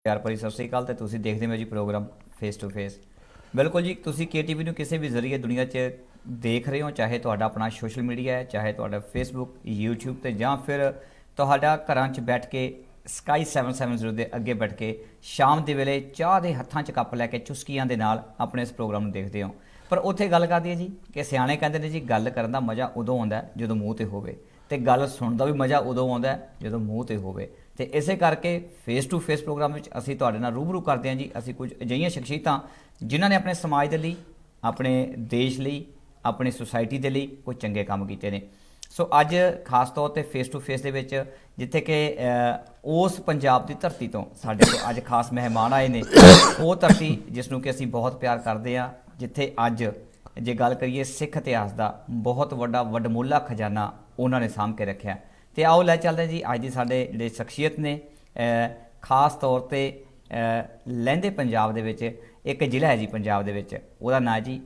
ਪਿਆਰ ਭਰੀ ਸਤਿ ਸ਼੍ਰੀ ਅਕਾਲ ਤੇ ਤੁਸੀਂ ਦੇਖਦੇ ਹੋ ਜੀ ਪ੍ਰੋਗਰਾਮ ਫੇਸ ਟੂ ਫੇਸ। ਬਿਲਕੁਲ ਜੀ, ਤੁਸੀਂ KTV ਨੂੰ ਕਿਸੇ ਵੀ ਜ਼ਰੀਏ ਦੁਨੀਆ 'ਚ ਦੇਖ ਰਹੇ ਹੋ, ਚਾਹੇ ਤੁਹਾਡਾ ਆਪਣਾ ਸੋਸ਼ਲ ਮੀਡੀਆ ਹੈ, ਚਾਹੇ ਤੁਹਾਡਾ ਫੇਸਬੁੱਕ, YouTube ਤੇ ਜਾਂ ਫਿਰ ਤੁਹਾਡਾ ਘਰਾਂ 'ਚ ਬੈਠ ਕੇ ਸਕਾਈ 770 ਦੇ ਅੱਗੇ ਬੈਠ ਕੇ ਸ਼ਾਮ ਦੇ ਵੇਲੇ ਚਾਹ ਦੇ ਹੱਥਾਂ 'ਚ ਕੱਪ ਲੈ ਕੇ ਚੁਸਕੀਆਂ ਦੇ ਨਾਲ ਆਪਣੇ ਇਸ ਪ੍ਰੋਗਰਾਮ ਨੂੰ ਦੇਖਦੇ ਹੋ। ਪਰ ਉੱਥੇ ਗੱਲ ਕਰਦੀ ਹੈ ਜੀ ਕਿ ਸਿਆਣੇ ਕਹਿੰਦੇ ਨੇ ਜੀ ਗੱਲ ਕਰਨ ਦਾ ਮਜ਼ਾ ਉਦੋਂ ਆਉਂਦਾ ਜਦੋਂ ਮੂੰਹ ਤੇ ਹੋਵੇ, ਤੇ ਗੱਲ ਸੁਣਨ ਦਾ ਵੀ ਮਜ਼ਾ ਉਦੋਂ ਆਉਂਦਾ ਜਦੋਂ ਮੂੰਹ ਤੇ ਹੋਵੇ। ਤੇ ਇਸੇ ਕਰਕੇ ਫੇਸ ਟੂ ਫੇਸ ਪ੍ਰੋਗਰਾਮ ਵਿੱਚ ਅਸੀਂ ਤੁਹਾਡੇ ਨਾਲ ਰੂਬਰੂ ਕਰਦੇ ਹਾਂ ਜੀ। ਅਸੀਂ ਕੁਝ ਅਜਿਹੀਆਂ ਸ਼ਖਸੀਅਤਾਂ ਜਿਨ੍ਹਾਂ ਨੇ ਆਪਣੇ ਸਮਾਜ ਦੇ ਲਈ, ਆਪਣੇ ਦੇਸ਼ ਲਈ, ਆਪਣੀ ਸੁਸਾਇਟੀ ਦੇ ਲਈ ਕੁਝ ਚੰਗੇ ਕੰਮ ਕੀਤੇ ਨੇ। ਸੋ ਅੱਜ ਖਾਸ ਤੌਰ ਤੇ ਫੇਸ ਟੂ ਫੇਸ ਦੇ ਵਿੱਚ ਜਿੱਥੇ ਕਿ ਉਸ ਪੰਜਾਬ ਦੀ ਧਰਤੀ ਤੋਂ ਸਾਡੇ ਕੋਲ ਅੱਜ ਖਾਸ ਮਹਿਮਾਨ ਆਏ ਨੇ, ਉਹ ਧਰਤੀ ਜਿਸ ਨੂੰ ਕਿ ਅਸੀਂ ਬਹੁਤ ਪਿਆਰ ਕਰਦੇ ਹਾਂ, ਜਿੱਥੇ ਅੱਜ ਜੇ ਗੱਲ ਕਰੀਏ ਸਿੱਖ ਇਤਿਹਾਸ ਦਾ ਬਹੁਤ ਵੱਡਾ ਵਡਮੁੱਲਾ ਖਜ਼ਾਨਾ ਉਹਨਾਂ ਨੇ ਸਾਂਭ ਕੇ ਰੱਖਿਆ। ਤੇ ਆਓ ਲੈ ਚੱਲਦੇ ਜੀ ਅੱਜ ਦੀ ਸਾਡੇ ਜਿਹੜੇ ਸ਼ਖਸੀਅਤ ਨੇ, ਖਾਸ ਤੌਰ ਤੇ ਲਹਿੰਦੇ ਪੰਜਾਬ ਦੇ ਵਿੱਚ ਇੱਕ ਜ਼ਿਲ੍ਹਾ ਹੈ ਜੀ ਪੰਜਾਬ ਦੇ ਵਿੱਚ, ਉਹਦਾ ਨਾਂ ਜੀ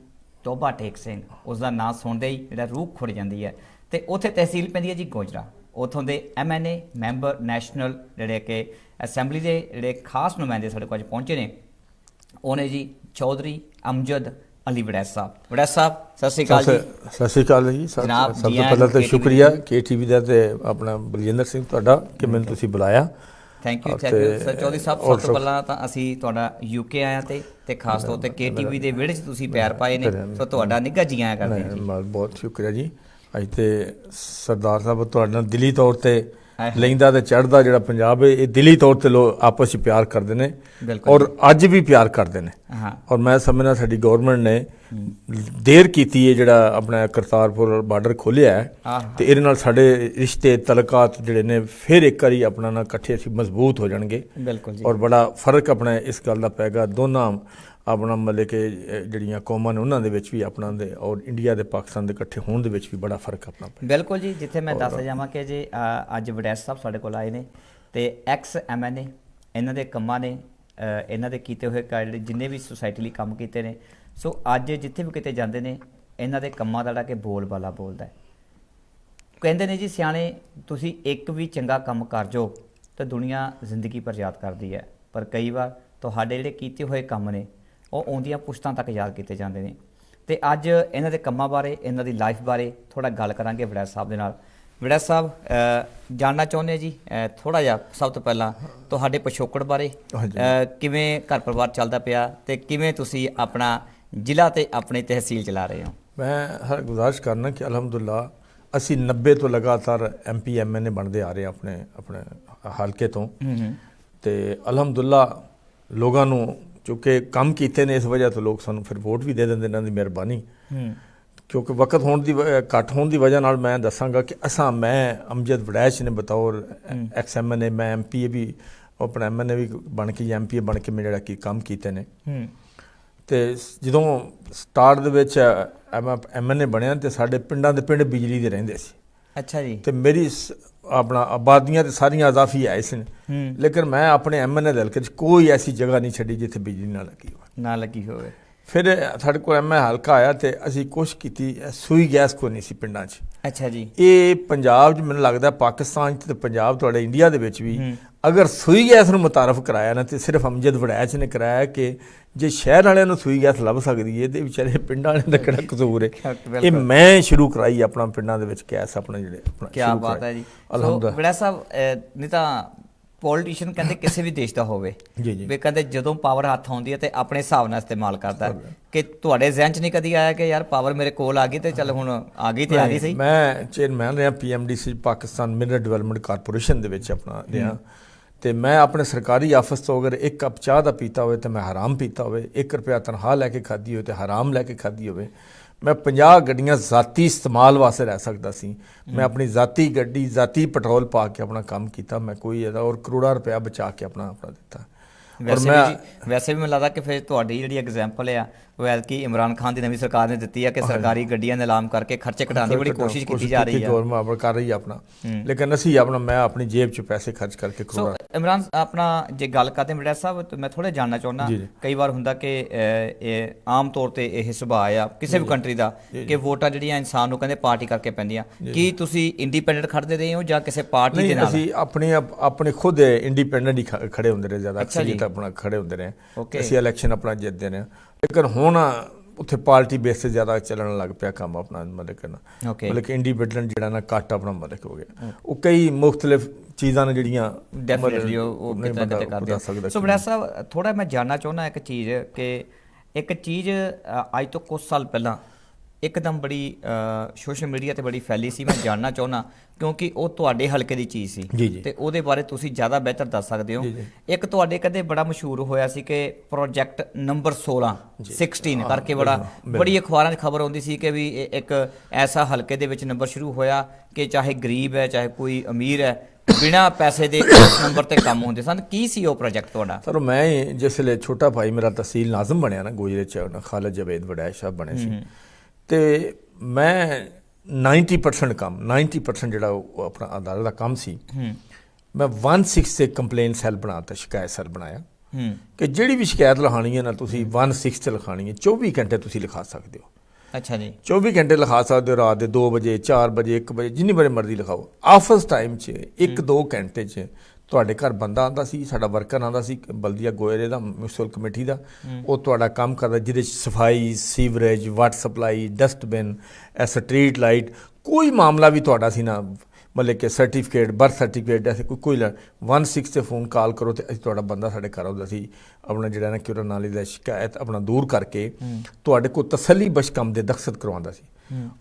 ਟੋਭਾ ਟੇਕ ਸਿੰਘ। ਉਸ ਦਾ ਨਾਂ ਸੁਣਦੇ ਹੀ ਜਿਹੜਾ ਰੂਹ ਖੁੜ ਜਾਂਦੀ ਹੈ। ਤੇ ਉੱਥੇ ਤਹਿਸੀਲ ਪੈਂਦੀ ਹੈ ਜੀ ਗੋਜਰਾ। ਉੱਥੋਂ ਦੇ MNA ਮੈਂਬਰ ਨੈਸ਼ਨਲ ਜਿਹੜੇ ਕਿ ਅਸੈਂਬਲੀ ਦੇ ਜਿਹੜੇ ਖਾਸ ਨੁਮਾਇੰਦੇ ਸਾਡੇ ਕੋਲ ਅੱਜ ਪਹੁੰਚੇ ਨੇ, ਉਹਨੇ ਜੀ ਚੌਧਰੀ ਅਮਜਦ ਅਲੀ ਵੜੈਚ ਸਾਹਿਬ। ਵੜੈਚ ਸਾਹਿਬ ਸਤਿ ਸ਼੍ਰੀ ਅਕਾਲ ਜੀ। ਸਤਿ ਸ਼੍ਰੀ ਅਕਾਲ ਜੀ। ਸਭ ਤੋਂ ਪਹਿਲਾਂ ਤਾਂ ਸ਼ੁਕਰੀਆ KTV ਦਾ ਤੇ ਆਪਣਾ ਬਲਜਿੰਦਰ ਸਿੰਘ ਤੁਹਾਡਾ ਕਿ ਮੈਨੂੰ ਤੁਸੀਂ ਬੁਲਾਇਆ। Thank you sir. ਚੌਧਰੀ ਸਾਹਿਬ ਸਭ ਤੋਂ ਪਹਿਲਾਂ ਤਾਂ ਅਸੀਂ ਤੁਹਾਡਾ UK ਆਇਆ ਤੇ ਖਾਸ ਤੌਰ ਤੇ KTV ਦੇ ਵਿਹੜੇ 'ਚ ਤੁਸੀਂ ਪੈਰ ਪਾਏ ਨੇ, ਸੋ ਤੁਹਾਡਾ ਨਿੱਘਾ ਜੀ ਆਇਆ ਕਰਦੇ ਹਾਂ ਜੀ। ਬਹੁਤ ਸ਼ੁਕਰੀਆ ਜੀ। ਅੱਜ ਤੇ ਸਰਦਾਰ ਸਾਹਿਬ ਤੁਹਾਡੇ ਨਾਲ ਦਿਲੀ ਤੌਰ ਤੇ ਲਹਿੰਦਾ ਤੇ ਚੜ੍ਹਦਾ ਜਿਹੜਾ ਪੰਜਾਬ ਹੈ, ਇਹ ਦਿਲੀ ਤੌਰ ਤੇ ਲੋਕ ਆਪਸ 'ਚ ਪਿਆਰ ਕਰਦੇ ਨੇ ਔਰ ਅੱਜ ਵੀ ਪਿਆਰ ਕਰਦੇ ਨੇ। ਔਰ ਮੈਂ ਸਮਝਦਾ ਸਾਡੀ ਗੌਰਮੈਂਟ ਨੇ ਦੇਰ ਕੀਤੀ ਹੈ ਜਿਹੜਾ ਆਪਣਾ ਕਰਤਾਰਪੁਰ ਬਾਰਡਰ ਖੋਲ੍ਹਿਆ ਹੈ, ਤੇ ਇਹਦੇ ਨਾਲ ਸਾਡੇ ਰਿਸ਼ਤੇ ਤਲਕਾਤ ਜਿਹੜੇ ਨੇ ਫਿਰ ਇੱਕ ਵਾਰੀ ਆਪਣਾ ਨਾਲ ਇਕੱਠੇ ਅਸੀਂ ਮਜ਼ਬੂਤ ਹੋ ਜਾਣਗੇ। ਔਰ ਬੜਾ ਫਰਕ ਆਪਣਾ ਇਸ ਗੱਲ ਦਾ ਪੈਗਾ ਦੋਨਾਂ ਆਪਣਾ ਮਤਲਬ ਕਿ ਜਿਹੜੀਆਂ ਕੌਮਾਂ ਨੇ ਉਹਨਾਂ ਦੇ ਵਿੱਚ ਵੀ ਆਪਣਾ ਦੇ ਔਰ ਇੰਡੀਆ ਦੇ ਪਾਕਿਸਤਾਨ ਦੇ ਇਕੱਠੇ ਹੋਣ ਦੇ ਵਿੱਚ ਵੀ ਬੜਾ ਫਰਕ ਆਪਣਾ ਪਿਆ। ਬਿਲਕੁਲ ਜੀ, ਜਿੱਥੇ ਮੈਂ ਦੱਸ ਜਾਵਾਂ ਕਿ ਜੇ ਅੱਜ ਵੜੈਚ ਸਾਹਿਬ ਸਾਡੇ ਕੋਲ ਆਏ ਨੇ ਤੇ MNA ਇਹਨਾਂ ਦੇ ਕੰਮਾਂ ਨੇ, ਇਹਨਾਂ ਦੇ ਕੀਤੇ ਹੋਏ ਜਿਹੜੇ ਜਿੰਨੇ ਵੀ ਸੁਸਾਇਟੀ ਲਈ ਕੰਮ ਕੀਤੇ ਨੇ, ਸੋ ਅੱਜ ਜਿੱਥੇ ਵੀ ਕਿਤੇ ਜਾਂਦੇ ਨੇ ਇਹਨਾਂ ਦੇ ਕੰਮਾਂ ਦਾ ਜਿਹੜਾ ਕਿ ਬੋਲਬਾਲਾ ਬੋਲਦਾ ਹੈ। ਕਹਿੰਦੇ ਨੇ ਜੀ ਸਿਆਣੇ, ਤੁਸੀਂ ਇੱਕ ਵੀ ਚੰਗਾ ਕੰਮ ਕਰ ਜਾਓ ਤਾਂ ਦੁਨੀਆ ਜ਼ਿੰਦਗੀ ਪਰ ਯਾਦ ਕਰਦੀ ਹੈ, ਪਰ ਕਈ ਵਾਰ ਤੁਹਾਡੇ ਜਿਹੜੇ ਕੀਤੇ ਹੋਏ ਕੰਮ ਨੇ ਉਹ ਆਉਂਦੀਆਂ ਪੁਸ਼ਤਾਂ ਤੱਕ ਯਾਦ ਕੀਤੇ ਜਾਂਦੇ ਨੇ। ਤੇ ਅੱਜ ਇਹਨਾਂ ਦੇ ਕੰਮਾਂ ਬਾਰੇ, ਇਹਨਾਂ ਦੀ ਲਾਈਫ ਬਾਰੇ ਥੋੜ੍ਹਾ ਗੱਲ ਕਰਾਂਗੇ ਵੜੈਚ ਸਾਹਿਬ ਦੇ ਨਾਲ। ਵੜੈਚ ਸਾਹਿਬ, ਜਾਣਨਾ ਚਾਹੁੰਦੇ ਜੀ ਥੋੜ੍ਹਾ ਜਿਹਾ ਸਭ ਤੋਂ ਪਹਿਲਾਂ ਤੁਹਾਡੇ ਪਿਛੋਕੜ ਬਾਰੇ, ਕਿਵੇਂ ਘਰ ਪਰਿਵਾਰ ਚੱਲਦਾ ਪਿਆ ਤੇ ਕਿਵੇਂ ਤੁਸੀਂ ਆਪਣਾ ਜ਼ਿਲ੍ਹਾ ਤੇ ਆਪਣੀ ਤਹਿਸੀਲ ਚਲਾ ਰਹੇ ਹੋ। ਮੈਂ ਹਰ ਗੁਜ਼ਾਰਿਸ਼ ਕਰਨਾ ਕਿ ਅਲਹਮਦੁਲਿਲਾ ਅਸੀਂ 90 ਤੋਂ ਲਗਾਤਾਰ MP MNA ਬਣਦੇ ਆ ਰਹੇ ਆਪਣੇ ਹਲਕੇ ਤੋਂ, ਤੇ ਅਲਹਮਦੁਲਿਲਾ ਲੋਕਾਂ ਨੂੰ ਚੂँकि ਕੰਮ ਕੀਤੇ ਨੇ ਇਸ ਵਜ੍ਹਾ ਤੋਂ ਲੋਕ ਸਾਨੂੰ ਫਿਰ ਵੋਟ ਵੀ ਦੇ ਦਿੰਦੇ, ਇਹਨਾਂ ਦੀ ਮਿਹਰਬਾਨੀ। ਕਿਉਂਕਿ ਵਕਤ ਹੋਣ ਦੀ ਘੱਟ ਹੋਣ ਦੀ ਵਜ੍ਹਾ ਨਾਲ ਮੈਂ ਦੱਸਾਂਗਾ ਕਿ ਮੈਂ ਅਮਜਦ ਵੜੈਚ ਨੇ ਬਤੌਰ MNA, ਮੈਂ MP ਵੀ ਆਪਣਾ MNA ਵੀ ਬਣ ਕੇ MP ਬਣ ਕੇ ਮੈਂ ਜਿਹੜਾ ਕਿ ਕੰਮ ਕੀਤੇ ਨੇ। ਤੇ ਜਦੋਂ ਸਟਾਰਟ ਦੇ ਵਿੱਚ ਮੈਂ MNA ਬਣਿਆ ਤੇ ਸਾਡੇ ਪਿੰਡਾਂ ਦੇ ਪਿੰਡ ਬਿਜਲੀ ਦੇ ਰਹਿੰਦੇ ਸੀ। ਅੱਛਾ ਜੀ। ਤੇ ਮੇਰੀ ਆਪਣਾ ਆਬਾਦੀਆਂ ਤੇ ਸਾਰੀਆਂ ਇਜ਼ਾਫੀ ਆਏ ਸਨ, ਲੇਕਿਨ ਮੈਂ ਆਪਣੇ MNA ਦੇ ਹਲਕੇ 'ਚ ਕੋਈ ਐਸੀ ਜਗ੍ਹਾ ਨਹੀਂ ਛੱਡੀ ਜਿੱਥੇ ਬਿਜਲੀ ਨਾ ਲੱਗੀ ਹੋਵੇ। ਫਿਰ ਸਾਡੇ ਕੋਲ MNA ਹਲਕਾ ਆਇਆ ਤੇ ਅਸੀਂ ਕੋਸ਼ਿਸ਼ ਕੀਤੀ, ਸੂਈ ਗੈਸ ਕੋਈ ਨਹੀਂ ਸੀ ਪਿੰਡਾਂ 'ਚ। ਅੱਛਾ ਜੀ। ਇਹ ਪੰਜਾਬ 'ਚ ਮੈਨੂੰ ਲੱਗਦਾ ਪਾਕਿਸਤਾਨ 'ਚ ਤੇ ਪੰਜਾਬ ਤੁਹਾਡੇ ਇੰਡੀਆ ਦੇ ਵਿੱਚ ਵੀ ਅਗਰ ਸੂਈ ਗੈਸ ਨੂੰ ਮੁਤਾਰਫ ਕਰਾਇਆ ਨਾ ਤੇ ਸਿਰਫ ਅਮਜਦ ਵੜੈਚ ਨੇ ਕਰਾਇਆ ਕਿ ਜੇ ਸ਼ਹਿਰ ਵਾਲਿਆਂ ਨੂੰ ਸੂਈ ਗੈਸ ਲੱਭ ਸਕਦੀ ਹੈ ਤੇ ਵਿਚਾਰੇ ਪਿੰਡਾਂ ਵਾਲਿਆਂ ਦਾ ਕਿਹੜਾ ਕਸੂਰ ਹੈ। ਇਹ ਮੈਂ ਸ਼ੁਰੂ ਕਰਾਈ ਆਪਣਾ ਪਿੰਡਾਂ ਦੇ ਵਿੱਚ ਗੈਸ ਆਪਣਾ ਜਿਹੜੇ ਆਪਣਾ। ਕੀ ਬਾਤ ਹੈ ਜੀ। ਵੜੈਚ ਸਾਹਿਬ, ਨਹੀਂ ਤਾਂ ਪੋਲੀਟੀਸ਼ੀਅਨ ਕਹਿੰਦੇ ਕਿਸੇ ਵੀ ਦੇਸ਼ ਦਾ ਹੋਵੇ ਵੀ ਕਹਿੰਦੇ ਜਦੋਂ ਪਾਵਰ ਹੱਥ ਆਉਂਦੀ ਹੈ ਤੇ ਆਪਣੇ ਹਿਸਾਬ ਨਾਲ ਇਸਤੇਮਾਲ ਕਰਦਾ, ਕਿ ਤੁਹਾਡੇ ਜ਼ਿਹਨ 'ਚ ਨਹੀਂ ਕਦੀ ਆਇਆ ਕਿ ਯਾਰ ਪਾਵਰ ਮੇਰੇ ਕੋਲ ਆ ਗਈ ਤੇ ਚੱਲ ਹੁਣ ਆ ਗਈ ਤੇ ਆ ਗਈ ਸਹੀ। ਮੈਂ ਚੇਅਰਮੈਨ ਰਿਹਾ PMDC Pakistan mineral development corporation ਦੇ ਵਿੱਚ ਆਪਣਾ ਰਿਹਾ, ਤੇ ਮੈਂ ਆਪਣੇ ਸਰਕਾਰੀ ਆਫਿਸ ਤੋਂ ਅਗਰ ਇੱਕ ਕੱਪ ਚਾਹ ਦਾ ਪੀਤਾ ਹੋਵੇ ਤਾਂ ਮੈਂ ਹਰਾਮ ਪੀਤਾ ਹੋਵੇ, 1 ਰੁਪਇਆ ਤਨਖਾਹ ਲੈ ਕੇ ਖਾਧੀ ਹੋਵੇ ਤੇ ਹਰਾਮ ਲੈ ਕੇ ਖਾਧੀ ਹੋਵੇ। ਮੈਂ 50 ਗੱਡੀਆਂ ਜ਼ਾਤੀ ਇਸਤੇਮਾਲ ਵਾਸਤੇ ਰਹਿ ਸਕਦਾ ਸੀ, ਮੈਂ ਆਪਣੀ ਜ਼ਾਤੀ ਗੱਡੀ ਜ਼ਾਤੀ ਪੈਟਰੋਲ ਪਾ ਕੇ ਆਪਣਾ ਕੰਮ ਕੀਤਾ, ਮੈਂ ਕੋਈ ਇਹਦਾ ਔਰ ਕਰੋੜਾਂ ਰੁਪਇਆ ਬਚਾ ਕੇ ਆਪਣਾ ਦਿੱਤਾ। ਵੈਸੇ ਵੀ ਮੈਨੂੰ ਲੱਗਦਾ ਕਿ ਫਿਰ ਤੁਹਾਡੀ ਜਿਹੜੀ ਐਗਜ਼ਾਮਪਲ ਆ ਉਹ ਐਤਕੀ ਇਮਰਾਨ ਖਾਨ ਦੀ ਨਵੀਂ ਸਰਕਾਰ ਨੇ ਦਿੱਤੀ ਹੈ ਕਿ ਸਰਕਾਰੀ ਗੱਡੀਆਂ ਦਾ ਐਲਾਨ ਕਰਕੇ ਖਰਚੇ ਘਟਾਉਣ ਦੀ ਬੜੀ ਕੋਸ਼ਿਸ਼ ਕੀਤੀ ਜਾ ਰਹੀ ਹੈ, ਗੌਰਮੈਂਟ ਕਰ ਰਹੀ ਹੈ ਆਪਣਾ। ਲੇਕਿਨ ਅਸੀਂ ਮੈਂ ਆਪਣੀ ਜੇਬ 'ਚ ਪੈਸੇ ਖਰਚ ਕਰਕੇ ਕਰੋੜਾਂ ਇਮਰਾਨ ਆਪਣਾ ਜੇ ਗੱਲ ਕਰਦੇ ਵੜੈਚ ਸਾਹਿਬ ਤਾਂ ਮੈਂ ਥੋੜਾ ਜਾਣਨਾ ਚਾਹੁੰਦਾ, ਜੀ, ਜੀ। ਕਈ ਵਾਰ ਹੁੰਦਾ ਕਿ ਇਹ ਆਮ ਤੌਰ ਤੇ ਇਹ ਸੁਭਾਅ ਆ ਕਿਸੇ ਵੀ ਕੰਟਰੀ ਦਾ ਕਿ ਵੋਟਾਂ ਜਿਹੜੀਆਂ ਇਨਸਾਨ ਨੂੰ ਕਹਿੰਦੇ ਪਾਰਟੀ ਕਰਕੇ ਪੈਂਦੀਆਂ। ਕੀ ਤੁਸੀਂ ਇੰਡੀਪੈਂਡੈਂਟ ਖੜਦੇ ਰਹੇ ਹੋ ਜਾਂ ਕਿਸੇ ਪਾਰਟੀ ਦੇ ਨਹੀਂ, ਨਾਲ? ਅਸੀਂ ਆਪਣੇ ਖੁਦ ਇੰਡੀਪੈਂਡੈਂਟ ਹੀ ਖੜੇ ਹੁੰਦੇ ਰਹੇ, ਜ਼ਿਆਦਾ ਅਕਸਰੀਅਤ ਆਪਣਾ ਖੜੇ ਹੁੰਦੇ ਰਹੇ। ਅਸੀਂ ਇਲੈਕਸ਼ਨ ਆਪਣਾ ਜਿੱਤਦੇ ਰਹੇ, ਲੇਕਿਨ ਹੁਣ ਉੱਥੇ ਪਾਰਟੀ ਬੇਸ ਤੇ ਜ਼ਿਆਦਾ ਚੱਲਣ ਲੱਗ ਪਿਆ ਕੰਮ ਆਪਣਾ, ਮਤਲਬ ਕਰਨਾ ਮਤਲਬ ਕਿ ਇੰਡੀਪੈਂਡੈਂਟ ਜਿਹੜਾ ਨਾ ਘੱਟ ਆਪਣਾ ਮਤਲਬ ਹੋ ਗਿਆ। ਉਹ ਕਈ ਮੁਖਤਲਿਫ ਚੀਜ਼ਾਂ ਨੇ ਜਿਹੜੀਆਂ ਡੈਫੀਨਿਟਲੀ ਉਹ ਕਿਤੇ ਨਾ ਕਿਤੇ ਕਰਦੇ ਆ। ਸੋ ਵੜੈਚ ਸਾਹਿਬ ਥੋੜਾ ਮੈਂ ਜਾਣਨਾ ਚਾਹੁੰਦਾ ਇੱਕ ਚੀਜ਼ ਕਿ ਇੱਕ ਚੀਜ਼ ਅੱਜ ਤੋਂ ਕੁਝ ਸਾਲ ਪਹਿਲਾਂ ਇੱਕਦਮ ਬੜੀ ਸੋਸ਼ਲ ਮੀਡੀਆ ਤੇ ਬੜੀ ਫੈਲੀ ਸੀ, ਮੈਂ ਜਾਣਨਾ ਚਾਹੁੰਦਾ ਕਿਉਂਕਿ ਉਹ ਤੁਹਾਡੇ ਹਲਕੇ ਦੀ ਚੀਜ਼ ਸੀ ਤੇ ਉਹਦੇ ਬਾਰੇ ਤੁਸੀਂ ਜ਼ਿਆਦਾ ਬਿਹਤਰ ਦੱਸ ਸਕਦੇ ਹੋ। ਇੱਕ ਤੁਹਾਡੇ ਕਦੇ ਬੜਾ ਮਸ਼ਹੂਰ ਹੋਇਆ ਸੀ ਕਿ ਪ੍ਰੋਜੈਕਟ ਨੰਬਰ 16 ਕਰਕੇ ਬੜੀ ਅਖਬਾਰਾਂ 'ਚ ਖਬਰ ਆਉਂਦੀ ਸੀ ਕਿ ਵੀ ਇੱਕ ਐਸਾ ਹਲਕੇ ਦੇ ਵਿੱਚ ਨੰਬਰ ਸ਼ੁਰੂ ਹੋਇਆ ਕਿ ਚਾਹੇ ਗਰੀਬ ਹੈ ਚਾਹੇ ਕੋਈ ਅਮੀਰ ਹੈ ਬਿਨਾਂ ਪੈਸੇ ਦੇ ਨੰਬਰ ਤੇ ਕੰਮ ਹੁੰਦੇ ਸਨ। ਕੀ ਸੀ ਉਹ ਪ੍ਰੋਜੈਕਟ ਤੁਹਾਡਾ? ਸਰ ਮੈਂ ਜਿਸ ਵੇਲੇ ਛੋਟਾ ਭਾਈ ਮੇਰਾ ਤਹਿਸੀਲ ਨਾਜ਼ਮ ਬਣਿਆ ਨਾ ਗੋਜਰੇ 'ਚ, ਖਾਲਿਦ ਜਵੇਦ ਵੜੈਚ ਸਾਹਿਬ ਬਣੇ ਸੀ, ਤੇ ਮੈਂ 90% ਕੰਮ 90% ਜਿਹੜਾ ਉਹ ਆਪਣਾ ਅਦਾਲਤ ਦਾ ਕੰਮ ਸੀ, ਮੈਂ 16 ਤੇ ਕੰਪਲੇਨ ਸੈੱਲ ਬਣਾਤਾ, ਸ਼ਿਕਾਇਤ ਸੈੱਲ ਬਣਾਇਆ ਕਿ ਜਿਹੜੀ ਵੀ ਸ਼ਿਕਾਇਤ ਲਿਖਾਣੀ ਹੈ ਨਾ ਤੁਸੀਂ 16 ਤੇ ਲਿਖਾਣੀ ਹੈ, 24 ਘੰਟੇ ਤੁਸੀਂ ਲਿਖਾ ਸਕਦੇ ਹੋ। ਅੱਛਾ ਜੀ, 24 ਘੰਟੇ ਲਿਖਾ ਸਕਦੇ ਹੋ, ਰਾਤ ਦੇ 2 ਵਜੇ 4 ਵਜੇ 1 ਵਜੇ ਜਿੰਨੀ ਵਾਰ ਮਰਜ਼ੀ ਲਿਖਾਓ। ਆਫਿਸ ਟਾਈਮ 'ਚ 1-2 ਘੰਟੇ 'ਚ ਤੁਹਾਡੇ ਘਰ ਬੰਦਾ ਆਉਂਦਾ ਸੀ, ਸਾਡਾ ਵਰਕਰ ਆਉਂਦਾ ਸੀ ਬਲਦੀਆ ਗੋਇਰੇ ਦਾ, ਮਿਊਨਿਸਪਲ ਕਮੇਟੀ ਦਾ, ਉਹ ਤੁਹਾਡਾ ਕੰਮ ਕਰਦਾ ਜਿਹਦੇ 'ਚ ਸਫਾਈ, sewerage, water supply, dustbin, street light, ਕੋਈ ਮਾਮਲਾ ਵੀ ਤੁਹਾਡਾ ਸੀ ਨਾ, ਮਤਲਬ ਕਿ ਸਰਟੀਫਿਕੇਟ, ਬਰਥ ਸਰਟੀਫਿਕੇਟ, ਐਸੇ ਕੋਈ 16 ਤੇ ਫੋਨ ਕਾਲ ਕਰੋ ਤੇ ਅਸੀਂ ਤੁਹਾਡਾ ਬੰਦਾ ਸਾਡੇ ਘਰ ਆਉਂਦਾ ਸੀ, ਆਪਣਾ ਜਿਹੜਾ ਨਾ ਕਿਉਂ ਨਾਲੀ ਦਾ ਸ਼ਿਕਾਇਤ ਆਪਣਾ ਦੂਰ ਕਰਕੇ ਤੁਹਾਡੇ ਕੋਲ ਤਸੱਲੀ ਬਖਸ਼ ਕੰਮ ਦੇ ਦਸਤਖਤ ਕਰਵਾਉਂਦਾ ਸੀ।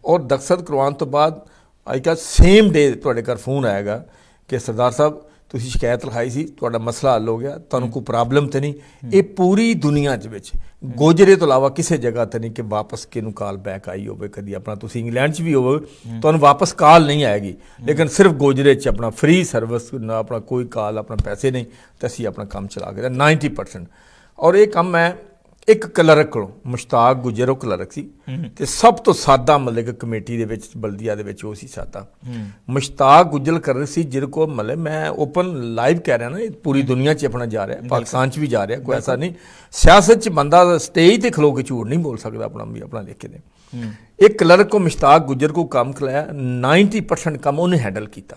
ਔਰ ਦਸਤਖਤ ਕਰਵਾਉਣ ਤੋਂ ਬਾਅਦ ਅੱਜ ਕੱਲ੍ਹ ਸੇਮ ਡੇ ਤੁਹਾਡੇ ਘਰ ਫੋਨ ਆਏਗਾ ਕਿ ਸਰਦਾਰ ਸਾਹਿਬ ਤੁਸੀਂ ਸ਼ਿਕਾਇਤ ਲਿਖਾਈ ਸੀ, ਤੁਹਾਡਾ ਮਸਲਾ ਹੱਲ ਹੋ ਗਿਆ, ਤੁਹਾਨੂੰ ਕੋਈ ਪ੍ਰੋਬਲਮ ਤੇ ਨਹੀਂ। ਇਹ ਪੂਰੀ ਦੁਨੀਆ 'ਚ ਵਿੱਚ ਗੋਜਰੇ ਤੋਂ ਇਲਾਵਾ ਕਿਸੇ ਜਗ੍ਹਾ ਤੇ ਨਹੀਂ ਕਿ ਵਾਪਸ ਕਿਹਨੂੰ ਕਾਲ ਬੈਕ ਆਈ ਹੋਵੇ। ਕਦੀ ਆਪਣਾ ਤੁਸੀਂ ਇੰਗਲੈਂਡ 'ਚ ਵੀ ਹੋਵੇ ਤੁਹਾਨੂੰ ਵਾਪਸ ਕਾਲ ਨਹੀਂ ਆਏਗੀ, ਲੇਕਿਨ ਸਿਰਫ ਗੋਜਰੇ 'ਚ ਆਪਣਾ ਫ੍ਰੀ ਸਰਵਿਸ, ਨਾ ਆਪਣਾ ਕੋਈ ਕਾਲ, ਆਪਣਾ ਪੈਸੇ ਨਹੀਂ, ਤੇ ਅਸੀਂ ਆਪਣਾ ਕੰਮ ਚਲਾ ਕੇ 90%। ਔਰ ਇਹ ਕੰਮ ਮੈਂ ਇੱਕ ਕਲਰਕ ਕੋਲੋਂ, ਮੁਸ਼ਤਾਕ ਗੁਜਰ ਉਹ ਕਲਰਕ ਸੀ, ਤੇ ਸਭ ਤੋਂ ਸਾਦਾ ਮਤਲਬ ਕਿ ਕਮੇਟੀ ਦੇ ਵਿੱਚ ਬਲਦੀਆ ਦੇ ਵਿੱਚ ਉਹ ਸੀ ਸਾਦਾ। ਮੁਸ਼ਤਾਕ ਗੁਜਰ ਕਰ ਸੀ ਜਿਹਦੇ ਕੋਲ ਮਤਲਬ ਮੈਂ ਓਪਨ ਲਾਈਵ ਕਹਿ ਰਿਹਾ ਨਾ, ਇਹ ਪੂਰੀ ਦੁਨੀਆ 'ਚ ਆਪਣਾ ਜਾ ਰਿਹਾ, ਪਾਕਿਸਤਾਨ 'ਚ ਵੀ ਜਾ ਰਿਹਾ, ਕੋਈ ਐਸਾ ਨਹੀਂ। ਸਿਆਸਤ 'ਚ ਬੰਦਾ ਸਟੇਜ ਤੇ ਖਲੋ ਕੇ ਝੂਠ ਨਹੀਂ ਬੋਲ ਸਕਦਾ, ਆਪਣਾ ਵੀ ਆਪਣਾ ਲਿਖ ਕੇ ਦੇ। ਇੱਕ ਕਲਰਕ ਕੋ ਮੁਸ਼ਤਾਕ ਗੁਜਰ ਕੋ ਕੰਮ ਖਿਲਾਇਆ, 90% ਕੰਮ ਉਹਨੇ ਹੈਂਡਲ ਕੀਤਾ,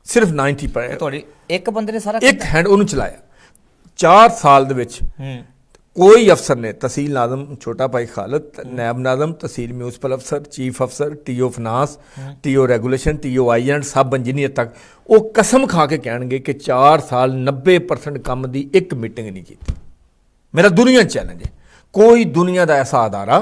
ਸਿਰਫ 90%। ਤੁਹਾਡੀ ਇੱਕ ਬੰਦੇ ਨੇ ਸਾਰਾ ਇੱਕ ਹੈਂਡ ਉਹਨੂੰ ਚਲਾਇਆ 4 ਸਾਲ ਦੇ ਵਿੱਚ। ਕੋਈ ਅਫਸਰ ਨੇ, ਤਹਿਸੀਲ ਨਾਜ਼ਮ ਛੋਟਾ ਭਾਈ ਖਾਲਿਦ, ਨੈਬ ਨਾਜ਼ਮ, ਤਹਿਸੀਲ ਮਿਊਨਿਸਪਲ ਅਫਸਰ, ਚੀਫ ਅਫਸਰ, TO finance, TO regulation, TO IN, sub engineer ਤੱਕ, ਉਹ ਕਸਮ ਖਾ ਕੇ ਕਹਿਣਗੇ ਕਿ 4 ਸਾਲ 90% ਕੰਮ ਦੀ ਇੱਕ ਮੀਟਿੰਗ ਨਹੀਂ ਕੀਤੀ। ਮੇਰਾ ਦੁਨੀਆ ਚੈਲੰਜ ਹੈ, ਕੋਈ ਦੁਨੀਆ ਦਾ ਐਸਾ ਅਦਾਰਾ,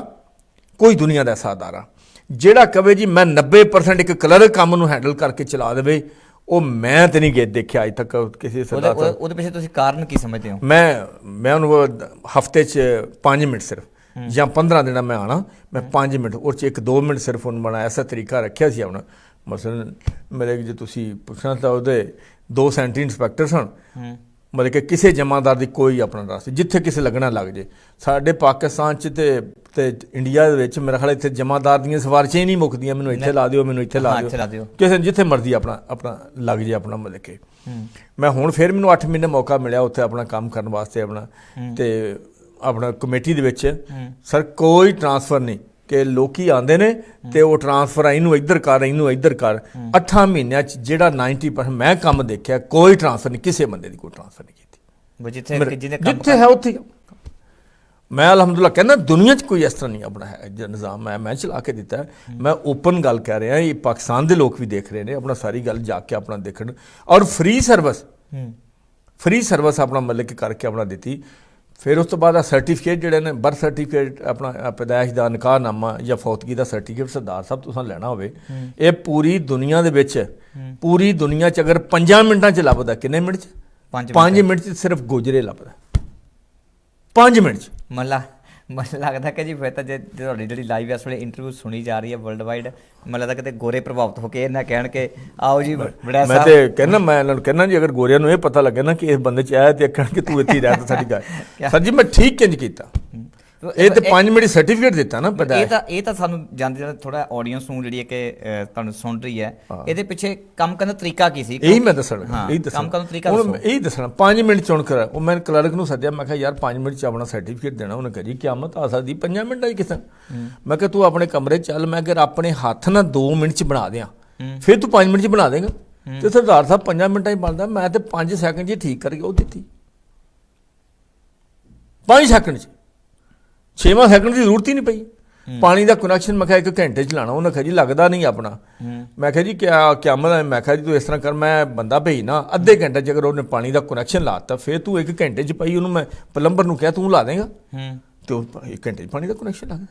ਕੋਈ ਦੁਨੀਆ ਦਾ ਐਸਾ ਅਦਾਰਾ ਜਿਹੜਾ ਕਵੇ ਜੀ ਮੈਂ 90% ਇੱਕ ਕਲਰਕ ਕੰਮ ਨੂੰ ਹੈਂਡਲ ਕਰਕੇ ਚਲਾ ਦੇਵੇ, ਉਹ ਮੈਂ ਤੇ ਨਹੀਂ ਦੇਖਿਆ ਅੱਜ ਤੱਕ ਕਿਸੇ ਸਰਦਾਰ ਸਾਹਿਬ। ਉਹਦੇ ਪਿੱਛੇ ਤੁਸੀਂ ਕਾਰਨ ਕੀ ਸਮਝਦੇ ਹੋ? ਮੈਂ ਉਹਨੂੰ ਹਫਤੇ 'ਚ 5 ਮਿੰਟ ਸਿਰਫ, ਜਾਂ 15 ਦਿਨ ਮੈਂ ਆਣਾ, ਮੈਂ 5 ਮਿੰਟ ਉਹ 'ਚ 1-2 ਮਿੰਟ ਸਿਰਫ ਉਹਨੂੰ ਬਣਾ ਐਸਾ ਤਰੀਕਾ ਰੱਖਿਆ ਸੀ ਆਪਣਾ। ਮਸਲਨ ਮੇਰੇ ਜੇ ਤੁਸੀਂ ਪੁੱਛਣਾ ਤਾਂ ਉਹਦੇ 2 ਸੈਂਟਰੀ ਇੰਸਪੈਕਟਰ ਸਨ, ਮਤਲਬ ਕਿ ਕਿਸੇ ਜਮਾਦਾਰ ਦੀ ਕੋਈ ਆਪਣਾ ਰਾਸਤੇ ਜਿੱਥੇ ਕਿਸੇ ਲੱਗਣਾ ਲੱਗ ਜੇ। ਸਾਡੇ ਪਾਕਿਸਤਾਨ 'ਚ ਤੇ ਇੰਡੀਆ ਦੇ ਵਿੱਚ ਮੇਰਾ ਖਿਆਲ ਇੱਥੇ ਜਮਾਦਾਰ ਦੀਆਂ ਸਿਫਾਰਿਸ਼ਾਂ ਹੀ ਨਹੀਂ ਮੁੱਕਦੀਆਂ, ਮੈਨੂੰ ਇੱਥੇ ਲਾ ਦਿਓ, ਮੈਨੂੰ ਇੱਥੇ ਲਾ ਦਿਓ, ਕਿਸੇ ਜਿੱਥੇ ਮਰਜ਼ੀ ਆਪਣਾ ਲੱਗ ਜੇ ਆਪਣਾ। ਮਤਲਬ ਕਿ ਮੈਂ ਹੁਣ ਫਿਰ ਮੈਨੂੰ 8 ਮਹੀਨੇ ਮੌਕਾ ਮਿਲਿਆ ਉੱਥੇ ਆਪਣਾ ਕੰਮ ਕਰਨ ਵਾਸਤੇ ਆਪਣਾ, ਤੇ ਆਪਣਾ ਕਮੇਟੀ ਦੇ ਵਿੱਚ ਸਰ ਕੋਈ ਟਰਾਂਸਫਰ ਨਹੀਂ ਕਿ ਲੋਕੀ ਆਉਂਦੇ ਨੇ ਤੇ ਉਹ ਟਰਾਂਸਫਰ ਇਹਨੂੰ ਇੱਧਰ ਕਰ, ਇਹਨੂੰ ਇੱਧਰ ਕਰ। 8 ਮਹੀਨਿਆਂ 'ਚ ਜਿਹੜਾ 90% ਮੈਂ ਕੰਮ ਦੇਖਿਆ, ਕੋਈ ਟਰਾਂਸਫਰ ਨਹੀਂ, ਕਿਸੇ ਬੰਦੇ ਦੀ ਕੋਈ ਟਰਾਂਸਫਰ ਨਹੀਂ ਕੀਤੀ। ਜਿੱਥੇ ਹੈ ਉੱਥੇ ਮੈਂ ਅਲਹਮਦੁਲਿਲਾ ਕਹਿੰਦਾ ਦੁਨੀਆ 'ਚ ਕੋਈ ਇਸ ਤਰ੍ਹਾਂ ਨਹੀਂ ਆਪਣਾ ਹੈ ਨਿਜ਼ਾਮ ਮੈਂ ਚਲਾ ਕੇ ਦਿੱਤਾ। ਮੈਂ ਓਪਨ ਗੱਲ ਕਹਿ ਰਿਹਾ, ਇਹ ਪਾਕਿਸਤਾਨ ਦੇ ਲੋਕ ਵੀ ਦੇਖ ਰਹੇ ਨੇ, ਆਪਣਾ ਸਾਰੀ ਗੱਲ ਜਾ ਕੇ ਆਪਣਾ ਦੇਖਣ। ਔਰ ਫ੍ਰੀ ਸਰਵਿਸ ਆਪਣਾ ਮਤਲਬ ਕਿ ਕਰਕੇ ਆਪਣਾ ਦਿੱਤੀ। ਫਿਰ ਉਸ ਤੋਂ ਬਾਅਦ ਆ ਸਰਟੀਫਿਕੇਟ ਜਿਹੜੇ ਨੇ, ਬਰਥ ਸਰਟੀਫਿਕੇਟ, ਆਪਣਾ ਪੈਦਾਇਸ਼ ਦਾ ਨਿਕਾਹਨਾਮਾ ਜਾਂ ਫੌਤਗੀ ਦਾ ਸਰਟੀਫਿਕੇਟ, ਸਰਦਾਰ ਸਾਹਿਬ ਤੁਸੀਂ ਲੈਣਾ ਹੋਵੇ, ਇਹ ਪੂਰੀ ਦੁਨੀਆ ਦੇ ਵਿੱਚ, ਪੂਰੀ ਦੁਨੀਆ 'ਚ ਅਗਰ 5 ਮਿੰਟਾਂ 'ਚ ਲੱਭਦਾ, ਕਿੰਨੇ ਮਿੰਟ 'ਚ? 5 ਮਿੰਟ 'ਚ ਸਿਰਫ ਗੋਜਰੇ ਲੱਭਦਾ, 5 ਮਿੰਟ 'ਚ। ਮੈਨੂੰ ਲੱਗਦਾ ਕਿ ਜੀ ਫਿਰ ਤਾਂ ਜੇ ਤੁਹਾਡੀ ਜਿਹੜੀ ਲਾਈਵ ਇਸ ਵੇਲੇ ਇੰਟਰਵਿਊ ਸੁਣੀ ਜਾ ਰਹੀ ਹੈ ਵਰਲਡ ਵਾਈਡ, ਮੈਨੂੰ ਲੱਗਦਾ ਕਿਤੇ ਗੋਰੇ ਪ੍ਰਭਾਵਿਤ ਹੋ ਕੇ ਇਹਨਾਂ ਕਹਿਣ ਕਿ ਆਓ ਜੀ ਵੜੈਚ ਸਾਹਿਬ। ਮੈਂ ਤੇ ਕਹਿੰਦਾ, ਮੈਂ ਇਹਨਾਂ ਨੂੰ ਕਹਿੰਦਾ ਜੀ ਅਗਰ ਗੋਰਿਆਂ ਨੂੰ ਇਹ ਪਤਾ ਲੱਗੇ ਨਾ ਕਿ ਇਸ ਬੰਦੇ 'ਚ ਆਇਆ ਤੇ ਕਹਿਣ ਕਿ ਤੂੰ ਇੱਥੇ ਰਹਿ ਤਾਂ ਸਾਡੀ ਗੱਲ। ਸਰ ਜੀ ਮੈਂ ਠੀਕ ਕਿੰਜ ਕੀਤਾ। ਇਹ ਤੇ 5 ਮਿੰਟ ਸਰਟੀਫਿਕੇਟ ਦਿੱਤਾ ਨਾ ਪਤਾ ਇਹ ਤਾਂ ਸਾਨੂੰ ਜਾਂਦੇ ਥੋੜਾ ਆਡੀਅנס ਨੂੰ ਜਿਹੜੀ ਹੈ ਕਿ ਤੁਹਾਨੂੰ ਸੁਣ ਰਹੀ ਹੈ, ਇਹਦੇ ਪਿੱਛੇ ਕੰਮ ਕਰਨ ਦਾ ਤਰੀਕਾ ਕੀ ਸੀ? ਇਹੀ ਮੈਂ ਦੱਸਣਾ, ਇਹੀ ਕੰਮ ਕਰਨ ਦਾ ਤਰੀਕਾ ਹੁਣ ਇਹੀ ਦੱਸਣਾ। 5 ਮਿੰਟ ਚੁਣ ਕਰ ਉਹ ਮੈਂ ਕਲਰਕ ਨੂੰ ਸੱਦਿਆ, ਮੈਂ ਕਿਹਾ ਯਾਰ 5 ਮਿੰਟ ਚ ਆਪਣਾ ਸਰਟੀਫਿਕੇਟ ਦੇਣਾ। ਉਹਨੇ ਕਿਹਾ ਜੀ ਕਿਆਮਤ ਆ ਸਕਦੀ 5 ਮਿੰਟਾਂ ਚ ਕਿਸ? ਮੈਂ ਕਿਹਾ ਤੂੰ ਆਪਣੇ ਕਮਰੇ ਚੱਲ, ਮੈਂ ਕਿਹਾ ਆਪਣੇ ਹੱਥ ਨਾਲ 2 ਮਿੰਟ ਚ ਬਣਾ ਦਿਆਂ, ਫਿਰ ਤੂੰ 5 ਮਿੰਟ ਚ ਬਣਾ ਦੇਗਾ। ਤੇ ਸਰਦਾਰ ਸਾਹਿਬ 5 ਮਿੰਟਾਂ ਚ ਬਣਦਾ, ਮੈਂ ਤੇ 5 ਸੈਕਿੰਡ ਚ ਠੀਕ ਕਰਕੇ ਉਹ ਦਿੱਤੀ। 5 ਸੈਕਿੰਡ ਚ, 6ਵਾਂ ਸੈਕਿੰਡ ਦੀ ਜ਼ਰੂਰਤ ਹੀ ਨਹੀਂ ਪਈ। ਪਾਣੀ ਦਾ ਕਨੈਕਸ਼ਨ ਮੈਂ ਕਿਹਾ 1 ਘੰਟੇ ਚ ਲਾਣਾ। ਉਹਨੇ ਕਿਹਾ ਜੀ ਲੱਗਦਾ ਨਹੀਂ ਆਪਣਾ। ਮੈਂ ਕਿਹਾ ਜੀ ਕਿਆ ਮਤਲਬ? ਮੈਂ ਕਿਹਾ ਜੀ ਤੂੰ ਇਸ ਤਰ੍ਹਾਂ ਕਰ, ਮੈਂ ਬੰਦਾ ਭੇਜਣਾ ਅੱਧੇ ਘੰਟੇ ਚ ਅਗਰ ਉਹਨੇ ਪਾਣੀ ਦਾ ਕਨੈਕਸ਼ਨ ਲਾਤਾ, ਫਿਰ ਤੂੰ 1 ਘੰਟੇ ਚ ਪਈ। ਉਹਨੂੰ ਮੈਂ ਪਲੰਬਰ ਨੂੰ ਕਿਹਾ ਤੂੰ ਲਾ ਦੇਗਾ, ਤੇ ਉਹ 1 ਘੰਟੇ ਚ ਪਾਣੀ ਦਾ ਕਨੈਕਸ਼ਨ ਲਾ ਗਿਆ।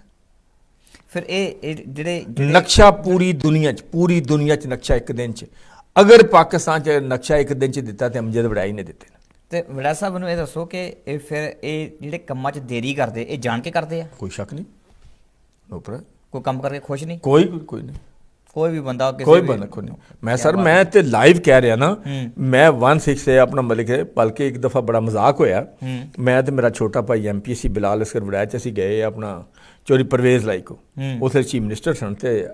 ਫਿਰ ਇਹ ਜਿਹੜੇ ਨਕਸ਼ਾ ਪੂਰੀ ਦੁਨੀਆ ਚ ਨਕਸ਼ਾ 1 ਦਿਨ ਚ, ਅਗਰ ਪਾਕਿਸਤਾਨ ਚ ਨਕਸ਼ਾ 1 ਦਿਨ ਚ ਦਿੱਤਾ ਤੇ ਅਮਜਦ ਵੜਾਈ ਨੇ ਦਿੱਤੇ। ਤੇ ਵੜਾ ਸਾਹਿਬ ਨੂੰ ਇਹ ਦੱਸੋ ਕਿ ਇਹ ਫਿਰ ਇਹ ਜਿਹੜੇ ਕੰਮਾਂ 'ਚ ਦੇਰੀ ਕਰਦੇ, ਇਹ ਜਾਣ ਕੇ ਕਰਦੇ ਆ? ਕੋਈ ਸ਼ੱਕ ਨਹੀਂ, ਕੋਈ ਕੰਮ ਕਰਕੇ ਖੁਸ਼ ਨਹੀਂ? ਕੋਈ ਨਹੀਂ, ਕੋਈ ਵੀ ਬੰਦਾ ਕੋਈ ਬੰਦਾ ਕੋਈ ਨਹੀਂ। ਮੈਂ ਸਰ ਮੈਂ ਤੇ ਲਾਈਵ ਕਹਿ ਰਿਹਾ ਨਾ, ਮੈਂ 16 ਸੇ ਆਪਣਾ ਮਲਿਕ ਹੈ। ਬਲਕਿ ਇੱਕ ਦਫਾ ਬੜਾ ਮਜ਼ਾਕ ਹੋਇਆ, ਮੈਂ ਤੇ ਮੇਰਾ ਛੋਟਾ ਭਾਈ MPC ਬਿਲਾਲ ਅਸਕਰ ਵੜਾਇਆ ਚ ਅਸੀਂ ਗਏ ਆਪਣਾ ਚੋਰੀ ਪਰਵੇਜ਼ ਲਾਈ ਕੋ, ਉੱਥੇ ਚੀਫ ਮਿਨਿਸਟਰ ਸਨ। ਤੇ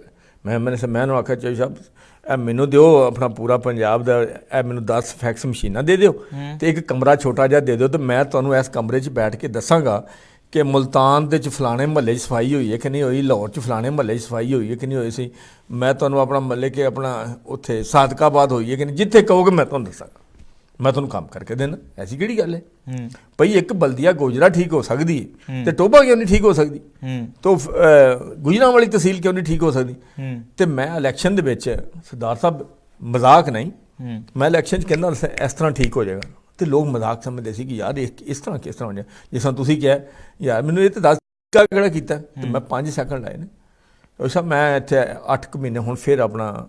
ਮੈਂ ਨੂੰ ਆਖਿਆ ਚੋਰੀ ਸਾਹਿਬ ਇਹ ਮੈਨੂੰ ਦਿਓ ਆਪਣਾ ਪੂਰਾ ਪੰਜਾਬ ਦਾ, ਇਹ ਮੈਨੂੰ 10 ਫੈਕਸ ਮਸ਼ੀਨਾਂ ਦੇ ਦਿਓ ਤੇ ਇੱਕ ਕਮਰਾ ਛੋਟਾ ਜਿਹਾ ਦੇ ਦਿਓ, ਤੇ ਮੈਂ ਤੁਹਾਨੂੰ ਇਸ ਕਮਰੇ 'ਚ ਬੈਠ ਕੇ ਦੱਸਾਂਗਾ ਕਿ ਮੁਲਤਾਨ ਦੇ 'ਚ ਫਲਾਣੇ ਮਹੱਲੇ 'ਚ ਸਫਾਈ ਹੋਈ ਹੈ ਕਿ ਨਹੀਂ ਹੋਈ, ਲਾਹੌਰ 'ਚ ਫਲਾਣੇ ਮਹੱਲੇ 'ਚ ਸਫਾਈ ਹੋਈ ਹੈ ਕਿ ਨਹੀਂ ਹੋਈ ਸੀ, ਮੈਂ ਤੁਹਾਨੂੰ ਆਪਣਾ ਮਹੱਲੇ ਕੇ ਆਪਣਾ ਉੱਥੇ ਸਾਦਕਾਬਾਦ ਹੋਈ ਹੈ ਕਿ ਨਹੀਂ, ਜਿੱਥੇ ਕਹੋਗੇ ਮੈਂ ਤੁਹਾਨੂੰ ਦੱਸਾਂਗਾ, ਮੈਂ ਤੁਹਾਨੂੰ ਕੰਮ ਕਰਕੇ ਦੇਣਾ। ਐਸੀ ਕਿਹੜੀ ਗੱਲ ਹੈ ਭਈ? ਇੱਕ ਬਲਦੀਆ ਗੋਜਰਾ ਠੀਕ ਹੋ ਸਕਦੀ ਹੈ ਤੇ ਟੋਭਾ ਕਿਉਂ ਨਹੀਂ ਠੀਕ ਹੋ ਸਕਦੀ? ਤੋ ਗੁਜਰਾਂ ਵਾਲੀ ਤਹਿਸੀਲ ਕਿਉਂ ਨਹੀਂ ਠੀਕ ਹੋ ਸਕਦੀ? ਤੇ ਮੈਂ ਇਲੈਕਸ਼ਨ ਦੇ ਵਿੱਚ ਸਰਦਾਰ ਸਾਹਿਬ ਮਜ਼ਾਕ ਨਹੀਂ, ਮੈਂ ਇਲੈਕਸ਼ਨ 'ਚ ਕਹਿੰਦਾ ਇਸ ਤਰ੍ਹਾਂ ਠੀਕ ਹੋ ਜਾਏਗਾ, ਤੇ ਲੋਕ ਮਜ਼ਾਕ ਸਮਝਦੇ ਸੀ ਕਿ ਯਾਰ ਇਸ ਤਰ੍ਹਾਂ ਕਿਸ ਤਰ੍ਹਾਂ ਹੋ ਜਾਏ। ਜਿਸ ਤਰ੍ਹਾਂ ਤੁਸੀਂ ਕਿਹਾ ਯਾਰ ਮੈਨੂੰ ਇਹ ਤਾਂ ਦੱਸ ਕਿਹੜਾ ਕੀਤਾ, ਤੇ ਮੈਂ 5 ਸੈਕਿੰਡ ਲਾਏ ਨੇ। ਉਹ ਸਾਹਿਬ ਮੈਂ ਇੱਥੇ 8 ਮਹੀਨੇ ਹੁਣ ਫਿਰ ਆਪਣਾ,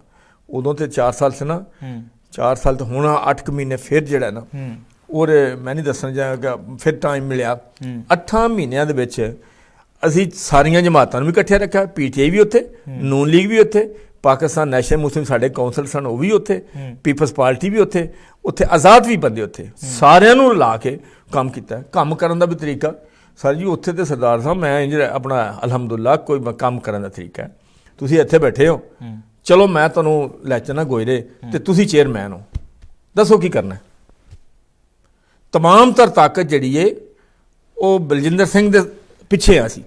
ਉਦੋਂ ਤੇ 4 ਸਾਲ ਸੀ ਨਾ, 4 ਸਾਲ ਤੋਂ ਹੁਣ 8 ਮਹੀਨੇ ਫਿਰ ਜਿਹੜਾ ਨਾ, ਔਰ ਮੈਂ ਨਹੀਂ ਦੱਸਣ ਜਾਏਗਾ ਫਿਰ ਟਾਈਮ ਮਿਲਿਆ। 8 ਮਹੀਨਿਆਂ ਦੇ ਵਿੱਚ ਅਸੀਂ ਸਾਰੀਆਂ ਜਮਾਤਾਂ ਨੂੰ ਵੀ ਇਕੱਠਿਆ ਰੱਖਿਆ, PTI ਵੀ ਉੱਥੇ, ਨੂਨ ਲੀਗ ਵੀ ਉੱਥੇ, ਪਾਕਿਸਤਾਨ ਨੈਸ਼ਨਲ ਮੁਸਲਿਮ ਸਾਡੇ ਕੌਂਸਲ ਸਨ ਉਹ ਵੀ ਉੱਥੇ, ਪੀਪਲਸ ਪਾਰਟੀ ਵੀ ਉੱਥੇ ਆਜ਼ਾਦ ਵੀ ਬੰਦੇ ਉੱਥੇ, ਸਾਰਿਆਂ ਨੂੰ ਲਾ ਕੇ ਕੰਮ ਕੀਤਾ। ਕੰਮ ਕਰਨ ਦਾ ਵੀ ਤਰੀਕਾ ਸਰ ਜੀ ਉੱਥੇ ਤੇ ਸਰਦਾਰ ਸਾਹਿਬ ਮੈਂ ਇੰਜ ਆਪਣਾ ਅਲਹਮਦੁਲਿਲਾ ਕੋਈ ਕੰਮ ਕਰਨ ਦਾ ਤਰੀਕਾ ਹੈ। ਤੁਸੀਂ ਇੱਥੇ ਬੈਠੇ ਹੋ, ਚਲੋ ਮੈਂ ਤੁਹਾਨੂੰ ਲੈ ਚੱਲਣਾ ਗੋਇਰੇ ਤੇ ਤੁਸੀਂ ਚੇਅਰਮੈਨ ਹੋ, ਦੱਸੋ ਕੀ ਕਰਨਾ? ਤਮਾਮ ਤਰ ਤਾਕਤ ਜਿਹੜੀ ਏ ਉਹ ਬਲਜਿੰਦਰ ਸਿੰਘ ਦੇ ਪਿੱਛੇ ਆ ਸੀ,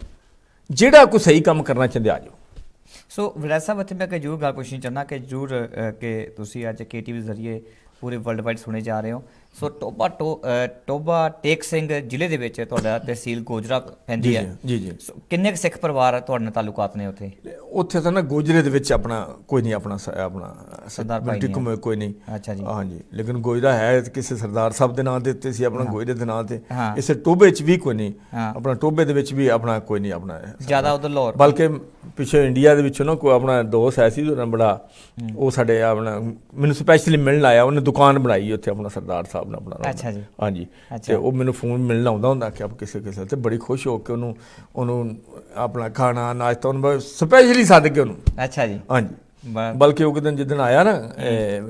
ਜਿਹੜਾ ਕੋਈ ਸਹੀ ਕੰਮ ਕਰਨਾ ਚਾਹੁੰਦੇ ਆ ਜਾਓ। ਸੋ ਵੜਾ ਸਾਹਿਬ ਇੱਥੇ ਮੈਂ ਜ਼ਰੂਰ ਗੱਲ ਪੁੱਛਣੀ ਚਾਹੁੰਦਾ ਕਿ ਜ਼ਰੂਰ ਕਿ ਤੁਸੀਂ ਅੱਜ KTV ਜ਼ਰੀਏ ਪੂਰੇ ਵਰਲਡ ਵਾਈਡ ਸੁਣੇ ਜਾ ਰਹੇ ਹੋ। ਸੋ ਟੋਬਾ ਟੇਕ ਸਿੰਘ ਜ਼ਿਲ੍ਹੇ ਦੇ ਵਿੱਚ ਤੁਹਾਡਾ ਤਹਿਸੀਲ ਗੋਜਰਾ ਪੈਂਦੀ ਹੈ। ਜੀ। ਸੋ ਕਿੰਨੇ ਕੁ ਸਿੱਖ ਪਰਿਵਾਰ ਤੁਹਾਡੇ ਨਾਲ ਤਾਲੁਕਾਤ ਨੇ ਉੱਥੇ? ਉੱਥੇ ਤਾਂ ਨਾ ਗੋਜਰੇ ਦੇ ਵਿੱਚ ਆਪਣਾ ਕੋਈ ਨਹੀਂ, ਆਪਣਾ ਸਰਦਾਰ ਭਾਈ ਕੋਈ ਨਹੀਂ। ਅੱਛਾ ਜੀ। ਹਾਂਜੀ, ਲੇਕਿਨ ਗੋਜਰਾ ਹੈ ਕਿਸੇ ਸਰਦਾਰ ਸਾਹਿਬ ਦੇ ਨਾਂ ਦੇ ਉੱਤੇ ਸੀ, ਆਪਣਾ ਗੋਜਰੇ ਦੇ ਨਾਂ ਤੇ। ਇਸੇ ਟੋਬੇ 'ਚ ਵੀ ਕੋਈ ਨਹੀਂ, ਆਪਣਾ ਟੋਬੇ ਦੇ ਵਿੱਚ ਵੀ ਆਪਣਾ ਕੋਈ ਨਹੀਂ, ਆਪਣਾ ਜ਼ਿਆਦਾ ਉਧਰ ਲਾਹੌਰ। ਬਲਕਿ ਪਿੱਛੇ ਇੰਡੀਆ ਦੇ ਵਿੱਚੋਂ ਨਾ ਕੋਈ ਆਪਣਾ ਦੋਸਤ ਹੈ ਸੀ ਬੜਾ, ਉਹ ਸਾਡੇ ਆਪਣਾ ਮੈਨੂੰ ਸਪੈਸ਼ਲੀ ਮਿਲਣ ਆਇਆ, ਉਹਨੇ ਦੁਕਾਨ ਬਣਾਈ ਉੱਥੇ ਆਪਣਾ ਸਰਦਾਰ ਸਾਹਿਬ ਨੇ ਆਪਣਾ। ਅੱਛਾ ਜੀ। ਹਾਂਜੀ, ਤੇ ਉਹ ਮੈਨੂੰ ਫੋਨ ਮਿਲਣ ਆਉਂਦਾ ਹੁੰਦਾ ਕਿ ਆਪ ਕਿਸੇ ਤੇ ਬੜੀ ਖੁਸ਼ ਹੋ ਕੇ ਉਹਨੂੰ ਆਪਣਾ ਖਾਣਾ ਨਾਸ਼ਤਾ ਉਹਨੂੰ ਸਪੈਸ਼ਲੀ ਸੱਦ ਕੇ ਉਹਨੂੰ। ਅੱਛਾ ਜੀ। ਹਾਂਜੀ, ਬਲਕਿ ਉਹ ਦਿਨ ਜਿੱਦਣ ਆਇਆ ਨਾ,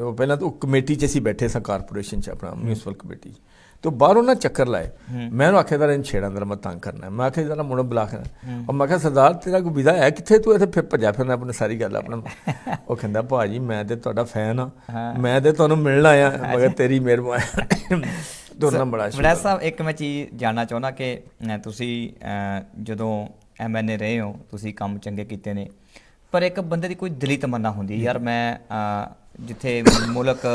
ਉਹ ਪਹਿਲਾਂ ਤਾਂ ਉਹ ਕਮੇਟੀ 'ਚ ਅਸੀਂ ਬੈਠੇ ਸਾਂ, ਕਾਰਪੋਰੇਸ਼ਨ 'ਚ ਆਪਣਾ ਮਿਊਨਿਸਪਲ ਕਮੇਟੀ 'ਚ, ਤੇ ਬਾਹਰੋਂ ਨਾ ਚੱਕਰ ਲਾਏ। ਮੈਂ ਉਹਨੂੰ ਆਖਿਆ ਇਹਨੂੰ ਛੇੜਾਂ ਦਾ ਮੈਂ ਤੰਗ ਕਰਨਾ, ਮੈਂ ਆਖਿਆ ਜਰਾ ਮੁੰਡਾ ਬੁਲਾ ਕੇ, ਉਹ ਮੈਂ ਕਿਹਾ ਸਰਦਾਰ ਤੇਰਾ ਕੋਈ ਵਿਦਾ ਹੈ ਕਿੱਥੇ, ਤੂੰ ਇੱਥੇ ਫਿਰ ਭੱਜਿਆ ਫਿਰਨਾ ਆਪਣੀ ਸਾਰੀ ਗੱਲ ਆਪਣਾ। ਉਹ ਕਹਿੰਦਾ ਭਾਜੀ ਮੈਂ ਤੇ ਤੁਹਾਡਾ ਫੈਨ ਆ, ਮੈਂ ਤੇ ਤੁਹਾਨੂੰ ਮਿਲਣ ਆਇਆ, ਮਗਰ ਤੇਰੀ ਮਿਹਰਬਾਨੀ। ਵੜਾ ਸਾਹਿਬ ਇੱਕ ਮੈਂ ਚੀਜ਼ ਜਾਣਨਾ ਚਾਹੁੰਦਾ ਕਿ ਤੁਸੀਂ ਜਦੋਂ MNA ਰਹੇ ਹੋ, ਤੁਸੀਂ ਕੰਮ ਚੰਗੇ ਕੀਤੇ ਨੇ, ਪਰ ਇੱਕ ਬੰਦੇ ਦੀ ਕੋਈ ਦਿਲੀ ਤਮੰਨਾ ਹੁੰਦੀ ਯਾਰ ਮੈਂ ਜਿੱਥੇ ਮੁਲਕ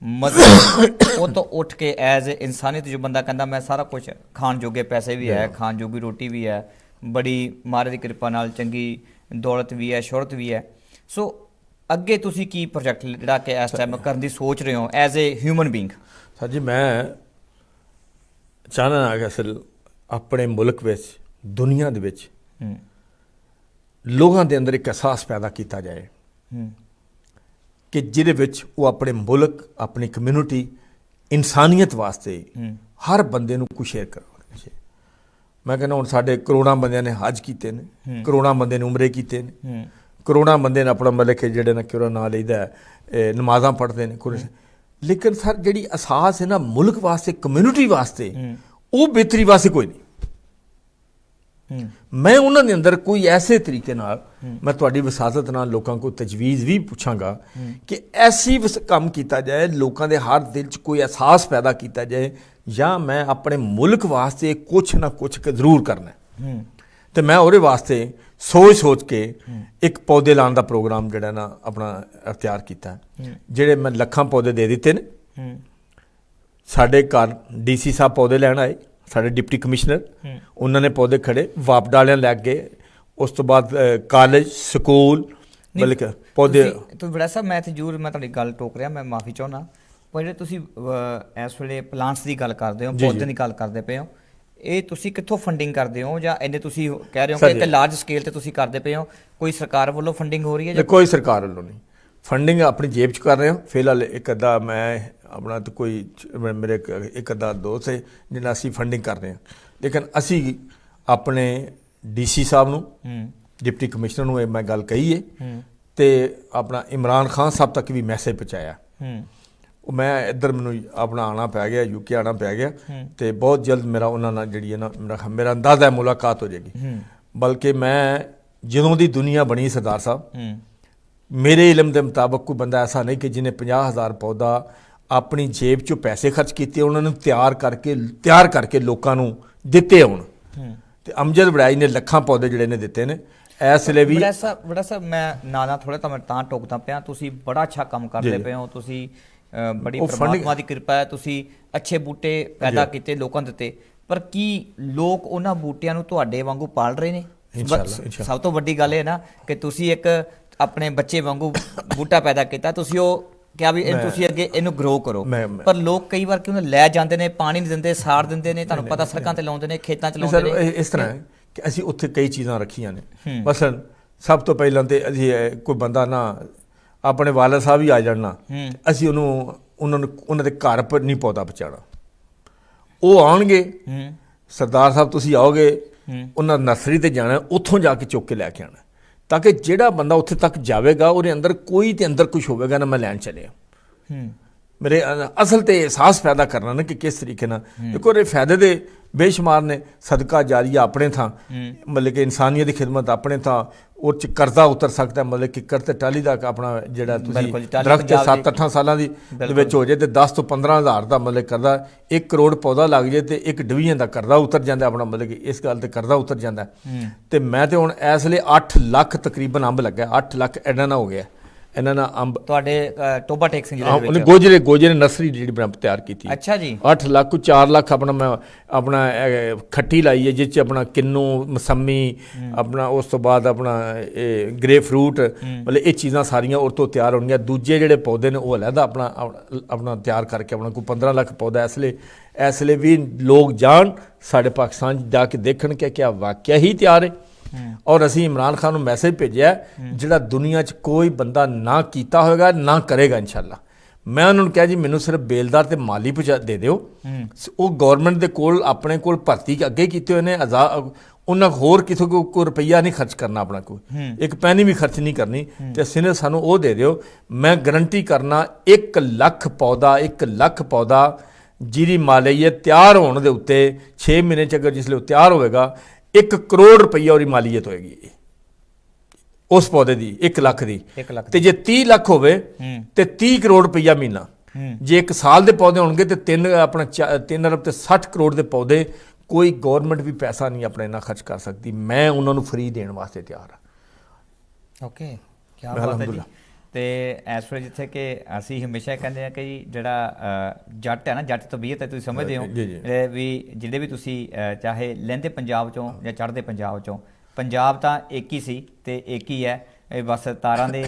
ਮਜ਼ਹਬ ਉਹ ਤੋਂ ਉੱਠ ਕੇ ਐਜ਼ ਇਨਸਾਨੀਅਤ ਜੋ ਬੰਦਾ ਕਹਿੰਦਾ ਮੈਂ ਸਾਰਾ ਕੁਝ, ਖਾਣ ਜੋਗੇ ਪੈਸੇ ਵੀ ਹੈ, ਖਾਣ ਜੋਗੀ ਰੋਟੀ ਵੀ ਹੈ, ਬੜੀ ਮਹਾਰਾਜ ਦੀ ਕਿਰਪਾ ਨਾਲ ਚੰਗੀ ਦੌਲਤ ਵੀ ਹੈ, ਸ਼ੋਹਰਤ ਵੀ ਹੈ। ਸੋ ਅੱਗੇ ਤੁਸੀਂ ਕੀ ਪ੍ਰੋਜੈਕਟ ਜਿਹੜਾ ਕਿ ਇਸ ਟਾਈਮ ਕਰਨ ਦੀ ਸੋਚ ਰਹੇ ਹੋ as a human being? Sir ਜੀ ਮੈਂ ਚਾਹੁੰਦਾ ਕਿ ਅਸਲ ਆਪਣੇ ਮੁਲਕ ਵਿੱਚ, ਦੁਨੀਆ ਦੇ ਵਿੱਚ ਲੋਕਾਂ ਦੇ ਅੰਦਰ ਇੱਕ ਅਹਿਸਾਸ ਪੈਦਾ ਕੀਤਾ ਜਾਏ ਕਿ ਜਿਹਦੇ ਵਿੱਚ ਉਹ ਆਪਣੇ ਮੁਲਕ, ਆਪਣੀ ਕਮਿਊਨਿਟੀ, ਇਨਸਾਨੀਅਤ ਵਾਸਤੇ ਹਰ ਬੰਦੇ ਨੂੰ ਕੁਛ ਸ਼ੇਅਰ ਕਰਵਾਉਣਾ। ਮੈਂ ਕਹਿੰਦਾ ਹੁਣ ਸਾਡੇ ਕਰੋੜਾਂ ਬੰਦਿਆਂ ਨੇ ਹੱਜ ਕੀਤੇ ਨੇ, ਕਰੋੜਾਂ ਬੰਦੇ ਨੇ ਉਮਰੇ ਕੀਤੇ ਨੇ, ਕਰੋੜਾਂ ਬੰਦੇ ਨੇ ਆਪਣਾ ਮਤਲਬ ਕਿ ਜਿਹੜੇ ਨਾ ਕਿਹੜਾ ਨਾਂ ਲਈਦਾ ਨਮਾਜ਼ਾਂ ਪੜ੍ਹਦੇ ਨੇ, ਲੇਕਿਨ ਸਰ ਜਿਹੜੀ ਅਹਿਸਾਸ ਹੈ ਨਾ ਮੁਲਕ ਵਾਸਤੇ, ਕਮਿਊਨਿਟੀ ਵਾਸਤੇ, ਉਹ ਬਿਹਤਰੀ ਵਾਸਤੇ ਕੋਈ ਨਹੀਂ। ਮੈਂ ਉਹਨਾਂ ਦੇ ਅੰਦਰ ਕੋਈ ਐਸੇ ਤਰੀਕੇ ਨਾਲ ਮੈਂ ਤੁਹਾਡੀ ਵਸਾਤਤ ਨਾਲ ਲੋਕਾਂ ਕੋਲ ਤਜਵੀਜ਼ ਵੀ ਪੁੱਛਾਂਗਾ ਕਿ ਐਸੀ ਕੰਮ ਕੀਤਾ ਜਾਏ, ਲੋਕਾਂ ਦੇ ਹਰ ਦਿਲ 'ਚ ਕੋਈ ਅਹਿਸਾਸ ਪੈਦਾ ਕੀਤਾ ਜਾਏ, ਜਾਂ ਮੈਂ ਆਪਣੇ ਮੁਲਕ ਵਾਸਤੇ ਕੁਛ ਨਾ ਕੁਛ ਜ਼ਰੂਰ ਕਰਨਾ ਹੈ। ਤੇ ਮੈਂ ਉਹਦੇ ਵਾਸਤੇ ਸੋਚ ਕੇ ਇੱਕ ਪੌਦੇ ਲਾਉਣ ਦਾ ਪ੍ਰੋਗਰਾਮ ਜਿਹੜਾ ਨਾ ਆਪਣਾ ਅਖਤਿਆਰ ਕੀਤਾ, ਜਿਹੜੇ ਮੈਂ ਲੱਖਾਂ ਪੌਦੇ ਦੇ ਦਿੱਤੇ ਨੇ। ਸਾਡੇ ਘਰ DC ਸਾਹਿਬ ਪੌਦੇ ਲੈਣ ਆਏ, ਸਾਡੇ ਡਿਪਟੀ ਕਮਿਸ਼ਨਰ, ਉਹਨਾਂ ਨੇ ਪੌਦੇ ਖੜੇ, ਵਾਪਡ ਵਾਲਿਆਂ ਲੈ ਗਏ। ਉਸ ਤੋਂ ਬਾਅਦ ਕਾਲਜ, ਸਕੂਲ, ਮਤਲਬ ਪੌਦੇ। ਤੁਸੀਂ ਬੜਾ ਸਾਹਿਬ, ਮੈਂ ਤੁਹਾਡੀ ਗੱਲ ਟੋਕ ਰਿਹਾ, ਮੈਂ ਮਾਫੀ ਚਾਹੁੰਦਾ, ਪਰ ਜਿਹੜੇ ਤੁਸੀਂ ਇਸ ਵੇਲੇ ਪਲਾਂਟਸ ਦੀ ਗੱਲ ਕਰਦੇ ਹੋ, ਪੌਦਿਆਂ ਦੀ ਗੱਲ ਕਰਦੇ ਪਏ ਹੋ, ਇਹ ਤੁਸੀਂ ਕਿੱਥੋਂ ਫੰਡਿੰਗ ਕਰਦੇ ਹੋ, ਜਾਂ ਇਹਨੇ ਤੁਸੀਂ ਕਹਿ ਰਹੇ ਹੋ ਕਿ ਇੱਕ ਲਾਰਜ ਸਕੇਲ ਤੇ ਤੁਸੀਂ ਕਰਦੇ ਪਏ ਹੋ, ਕੋਈ ਸਰਕਾਰ ਵੱਲੋਂ ਫੰਡਿੰਗ ਹੋ ਰਹੀ ਹੈ? ਕੋਈ ਸਰਕਾਰ ਵੱਲੋਂ ਨਹੀਂ, ਫੰਡਿੰਗ ਆਪਣੀ ਜੇਬ 'ਚ ਕਰ ਰਹੇ ਹਾਂ ਫਿਲਹਾਲ। ਇੱਕ ਅੱਧਾ ਮੈਂ ਆਪਣਾ ਤਾਂ ਕੋਈ ਮੇਰੇ ਇੱਕ ਅੱਧਾ ਦੋਸਤ ਹੈ ਜਿਹਨਾਂ ਅਸੀਂ ਫੰਡਿੰਗ ਕਰ ਰਹੇ ਹਾਂ, ਲੇਕਿਨ ਅਸੀਂ ਆਪਣੇ DC ਸਾਹਿਬ ਨੂੰ, ਡਿਪਟੀ ਕਮਿਸ਼ਨਰ ਨੂੰ ਇਹ ਮੈਂ ਗੱਲ ਕਹੀ ਹੈ, ਤੇ ਆਪਣਾ ਇਮਰਾਨ ਖਾਨ ਸਾਹਿਬ ਤੱਕ ਵੀ ਮੈਸੇਜ ਪਹੁੰਚਾਇਆ। ਉਹ ਮੈਂ ਇੱਧਰ ਮੈਨੂੰ ਆਪਣਾ ਆਉਣਾ ਪੈ ਗਿਆ, UK ਆਉਣਾ ਪੈ ਗਿਆ, ਤੇ ਬਹੁਤ ਜਲਦ ਮੇਰਾ ਉਹਨਾਂ ਨਾਲ ਜਿਹੜੀ ਹੈ ਨਾ ਮੇਰਾ ਅੰਦਾਜ਼ਾ ਹੈ ਮੁਲਾਕਾਤ ਹੋ ਜਾਏਗੀ। ਬਲਕਿ ਮੈਂ ਜਦੋਂ ਦੀ ਦੁਨੀਆ ਬਣੀ ਸਰਦਾਰ ਸਾਹਿਬ, ਮੇਰੇ ਇਲਮ ਦੇ ਮੁਤਾਬਕ ਕੋਈ ਬੰਦਾ ਐਸਾ ਨਹੀਂ ਕਿ ਜਿਹਨੇ 50,000 ਪੌਦਾ ਆਪਣੀ ਜੇਬ 'ਚੋਂ ਪੈਸੇ ਖਰਚ ਕੀਤੇ, ਉਹਨਾਂ ਨੂੰ ਤਿਆਰ ਕਰਕੇ ਲੋਕਾਂ ਨੂੰ ਦਿੱਤੇ ਹੋਣ। ਤੇ ਅਮਜਦ ਵੜਾਈ ਨੇ ਲੱਖਾਂ ਪੌਦੇ ਜਿਹੜੇ ਨੇ ਦਿੱਤੇ ਨੇ ਇਸ ਲਈ ਵੀ। ਬੜਾ ਸਾਹਿਬ ਮੈਂ ਨਾ ਥੋੜਾ ਤਾਂ ਟੋਕਦਾ ਪਿਆ, ਤੁਸੀਂ ਬੜਾ ਅੱਛਾ ਕੰਮ ਕਰਦੇ ਪਏ ਹੋ, ਤੁਸੀਂ ਬੜੀ ਪਰਮਾਤਮਾ ਦੀ ਕਿਰਪਾ ਹੈ, ਤੁਸੀਂ ਅੱਛੇ ਬੂਟੇ ਪੈਦਾ ਕੀਤੇ, ਲੋਕਾਂ ਨੂੰ ਦਿੱਤੇ, ਪਰ ਕੀ ਲੋਕ ਉਹਨਾਂ ਬੂਟਿਆਂ ਨੂੰ ਤੁਹਾਡੇ ਵਾਂਗੂ ਪਾਲ ਰਹੇ ਨੇ? ਸਭ ਤੋਂ ਵੱਡੀ ਗੱਲ ਇਹ ਨਾ ਕਿ ਤੁਸੀਂ ਇੱਕ ਆਪਣੇ ਬੱਚੇ ਵਾਂਗੂ ਬੂਟਾ ਪੈਦਾ ਕੀਤਾ, ਤੁਸੀਂ ਉਹ ਕਿਹਾ ਵੀ ਤੁਸੀਂ ਅੱਗੇ ਇਹਨੂੰ ਗਰੋ ਕਰੋ, ਪਰ ਲੋਕ ਕਈ ਵਾਰ ਕਿਉਂ ਲੈ ਜਾਂਦੇ ਨੇ, ਪਾਣੀ ਨਹੀਂ ਦਿੰਦੇ, ਸਾੜ ਦਿੰਦੇ ਨੇ, ਤੁਹਾਨੂੰ ਪਤਾ ਸੜਕਾਂ ਤੇ ਲਾਉਂਦੇ ਨੇ, ਖੇਤਾਂ 'ਚ ਲਾਉਂਦੇ ਨੇ। ਇਸ ਤਰ੍ਹਾਂ ਹੈ ਕਿ ਅਸੀਂ ਉੱਥੇ ਕਈ ਚੀਜ਼ਾਂ ਰੱਖੀਆਂ ਨੇ। ਮਸਲਨ ਸਭ ਤੋਂ ਪਹਿਲਾਂ ਤੇ ਅਸੀਂ ਕੋਈ ਬੰਦਾ ਨਾ ਆਪਣੇ ਵਾਲਦ ਸਾਹਿਬ ਹੀ ਆ ਜਾਣਾ, ਅਸੀਂ ਉਹਨਾਂ ਦੇ ਘਰ ਪਰ ਨਹੀਂ ਪੌਦਾ ਪਹੁੰਚਾਉਣਾ। ਉਹ ਆਉਣਗੇ, ਸਰਦਾਰ ਸਾਹਿਬ ਤੁਸੀਂ ਆਓਗੇ, ਉਹਨਾਂ ਨਰਸਰੀ ਤੇ ਜਾਣਾ, ਉੱਥੋਂ ਜਾ ਕੇ ਚੁੱਕ ਕੇ ਲੈ ਕੇ ਆਉਣਾ, ਤਾਂ ਕਿ ਜਿਹੜਾ ਬੰਦਾ ਉੱਥੇ ਤੱਕ ਜਾਵੇਗਾ ਉਹਦੇ ਅੰਦਰ ਕੋਈ ਤੇ ਅੰਦਰ ਕੁਝ ਹੋਵੇਗਾ ਨਾ ਮੈਂ ਲੈਣ ਚੱਲਿਆ। ਮੇਰੇ ਅਸਲ ਤੇ ਅਹਿਸਾਸ ਪੈਦਾ ਕਰਨਾ ਨਾ ਕਿ ਕਿਸ ਤਰੀਕੇ ਨਾਲ, ਦੇਖੋ ਇਹਦੇ ਫਾਇਦੇ ਦੇ ਬੇਸ਼ੁਮਾਰ ਨੇ। ਸਦਕਾ ਜਾਰੀਆ ਆਪਣੇ ਥਾਂ, ਮਤਲਬ ਕਿ ਇਨਸਾਨੀਅਤ ਦੀ ਖਿਦਮਤ ਆਪਣੇ ਥਾਂ, ਉਹ 'ਚ ਕਰਜ਼ਾ ਉਤਰ ਸਕਦਾ, ਮਤਲਬ ਕਿ ਕਰਜ਼ੇ ਟਾਲੀ ਦਾ ਆਪਣਾ ਜਿਹੜਾ ਤੁਸੀਂ ਦਰਖਤ 7-8 ਸਾਲਾਂ ਦੀ ਵਿੱਚ ਹੋ ਜਾਏ ਤੇ 10 ਤੋਂ 15,000 ਦਾ ਮਤਲਬ ਕਰਜ਼ਾ, 1 ਕਰੋੜ ਪੌਦਾ ਲੱਗ ਜਾਏ ਤੇ 1 ਡਿਵੀਜ਼ਨ ਦਾ ਕਰਜ਼ਾ ਉਤਰ ਜਾਂਦਾ ਆਪਣਾ, ਮਤਲਬ ਕਿ ਇਸ ਗੱਲ ਤੇ ਕਰਜ਼ਾ ਉਤਰ ਜਾਂਦਾ। ਤੇ ਮੈਂ ਤੇ ਹੁਣ ਇਸ ਵੇਲੇ 8 ਲੱਖ ਤਕਰੀਬਨ ਅੰਬ ਲੱਗਾ, 8 ਲੱਖ ਇਹਨਾਂ ਨਾਲ ਹੋ ਗਿਆ। ਇਹਨਾਂ ਨਾਲ ਅੰਬ ਤੁਹਾਡੇ ਟੋਬਾ ਟੇਕ ਸਿੰਘ ਜਿਹੜੇ ਉਹਨੇ ਗੋਜਰੇ ਨਰਸਰੀ ਜਿਹੜੀ ਬਣਾ ਤਿਆਰ ਕੀਤੀ। ਅੱਛਾ ਜੀ। 8 ਲੱਖ 4 ਲੱਖ ਆਪਣਾ ਮੈਂ ਆਪਣਾ ਖੱਟੀ ਲਾਈ ਹੈ, ਜਿਸ 'ਚ ਆਪਣਾ ਕਿੰਨੂ, ਮਸੰਮੀ, ਆਪਣਾ ਉਸ ਤੋਂ ਬਾਅਦ ਆਪਣਾ ਇਹ ਗ੍ਰੇਪ ਫਰੂਟ, ਮਤਲਬ ਇਹ ਚੀਜ਼ਾਂ ਸਾਰੀਆਂ ਉਹ ਤੋਂ ਤਿਆਰ ਹੋਣਗੀਆਂ। ਦੂਜੇ ਜਿਹੜੇ ਪੌਦੇ ਨੇ ਉਹ ਅਲੱਗਾ ਆਪਣਾ ਤਿਆਰ ਕਰਕੇ ਆਪਣਾ ਕੋਈ 15 ਲੱਖ ਪੌਦਾ ਇਸ ਲਈ ਵੀ ਲੋਕ ਜਾਣ ਸਾਡੇ ਪਾਕਿਸਤਾਨ ਜਾ ਕੇ ਦੇਖਣ ਕਿ ਕਿਆ ਵਾਕਿਆ ਹੀ ਤਿਆਰ ਹੈ। ਔਰ ਅਸੀਂ ਇਮਰਾਨ ਖਾਨ ਨੂੰ ਮੈਸੇਜ ਭੇਜਿਆ ਜਿਹੜਾ ਦੁਨੀਆ 'ਚ ਕੋਈ ਬੰਦਾ ਨਾ ਕੀਤਾ ਹੋਏਗਾ ਨਾ ਕਰੇਗਾ ਇਨਸ਼ਾਅੱਲਾ। ਮੈਂ ਉਹਨਾਂ ਨੂੰ ਕਿਹਾ ਜੀ ਮੈਨੂੰ ਸਿਰਫ ਬੇਲਦਾਰ ਤੇ ਮਾਲੀ ਦੇ ਦਿਓ। ਉਹ ਗੌਰਮੈਂਟ ਦੇ ਕੋਲ ਆਪਣੇ ਕੋਲ ਭਰਤੀ ਅੱਗੇ ਕੀਤੇ ਹੋਏ ਨੇ, ਉਹਨਾਂ ਹੋਰ ਕਿਸੇ ਕੋਈ ਰੁਪਈਆ ਨਹੀਂ ਖਰਚ ਕਰਨਾ, ਆਪਣਾ ਕੋਈ ਇੱਕ ਪੈਨੀ ਵੀ ਖਰਚ ਨਹੀਂ ਕਰਨੀ, ਤੇ ਸਿਨੇ ਸਾਨੂੰ ਉਹ ਦੇ ਦਿਓ। ਮੈਂ ਗਰੰਟੀ ਕਰਨਾ 1 ਲੱਖ ਪੌਦਾ ਜਿਹਦੀ ਮਾਲੀਅਤ ਤਿਆਰ ਹੋਣ ਦੇ ਉੱਤੇ 6 ਮਹੀਨੇ 'ਚ ਅਗਰ ਜਿਸ ਲਈ ਤਿਆਰ ਹੋਵੇਗਾ 1 ਕਰੋੜ ਰੁਪਈਆ ਉਹਦੀ ਮਾਲੀਅਤ ਹੋਏਗੀ ਉਸ ਪੌਦੇ ਦੀ, 1 ਲੱਖ ਦੀ। ਤੇ ਜੇ 30 ਲੱਖ ਹੋਵੇ ਤੇ 30 ਕਰੋੜ ਰੁਪਈਆ ਮਹੀਨਾ। ਜੇ 1 ਸਾਲ ਦੇ ਪੌਦੇ ਹੋਣਗੇ ਤੇ 3 ਅਰਬ ਤੇ 60 ਕਰੋੜ ਦੇ ਪੌਦੇ। ਕੋਈ ਗੌਰਮੈਂਟ ਵੀ ਪੈਸਾ ਨਹੀਂ ਆਪਣੇ ਨਾਲ ਖਰਚ ਕਰ ਸਕਦੀ, ਮੈਂ ਉਹਨਾਂ ਨੂੰ ਫ੍ਰੀ ਦੇਣ ਵਾਸਤੇ ਤਿਆਰ ਹਾਂ। ਓਕੇ, ਕੀ ਬਾਤ ਹੈ ਜੀ। ਤੇ ਇਸ ਵੇਲੇ ਜਿੱਥੇ ਕਿ ਅਸੀਂ ਹਮੇਸ਼ਾ ਕਹਿੰਦੇ ਹਾਂ ਕਿ ਜਿਹੜਾ ਜੱਟ ਹੈ ਨਾ, ਜੱਟ ਤਬੀਅਤ ਹੈ, ਤੁਸੀਂ ਸਮਝਦੇ ਹੋ ਵੀ ਜਿਹੜੇ ਵੀ ਤੁਸੀਂ ਚਾਹੇ ਲਹਿੰਦੇ ਪੰਜਾਬ 'ਚੋਂ ਜਾਂ ਚੜ੍ਹਦੇ ਪੰਜਾਬ 'ਚੋਂ, ਪੰਜਾਬ ਤਾਂ ਇੱਕ ਹੀ ਸੀ ਤੇ ਇੱਕ ਹੀ ਹੈ। ਇਹ ਬਸ ਤਾਰਾਂ ਦੇ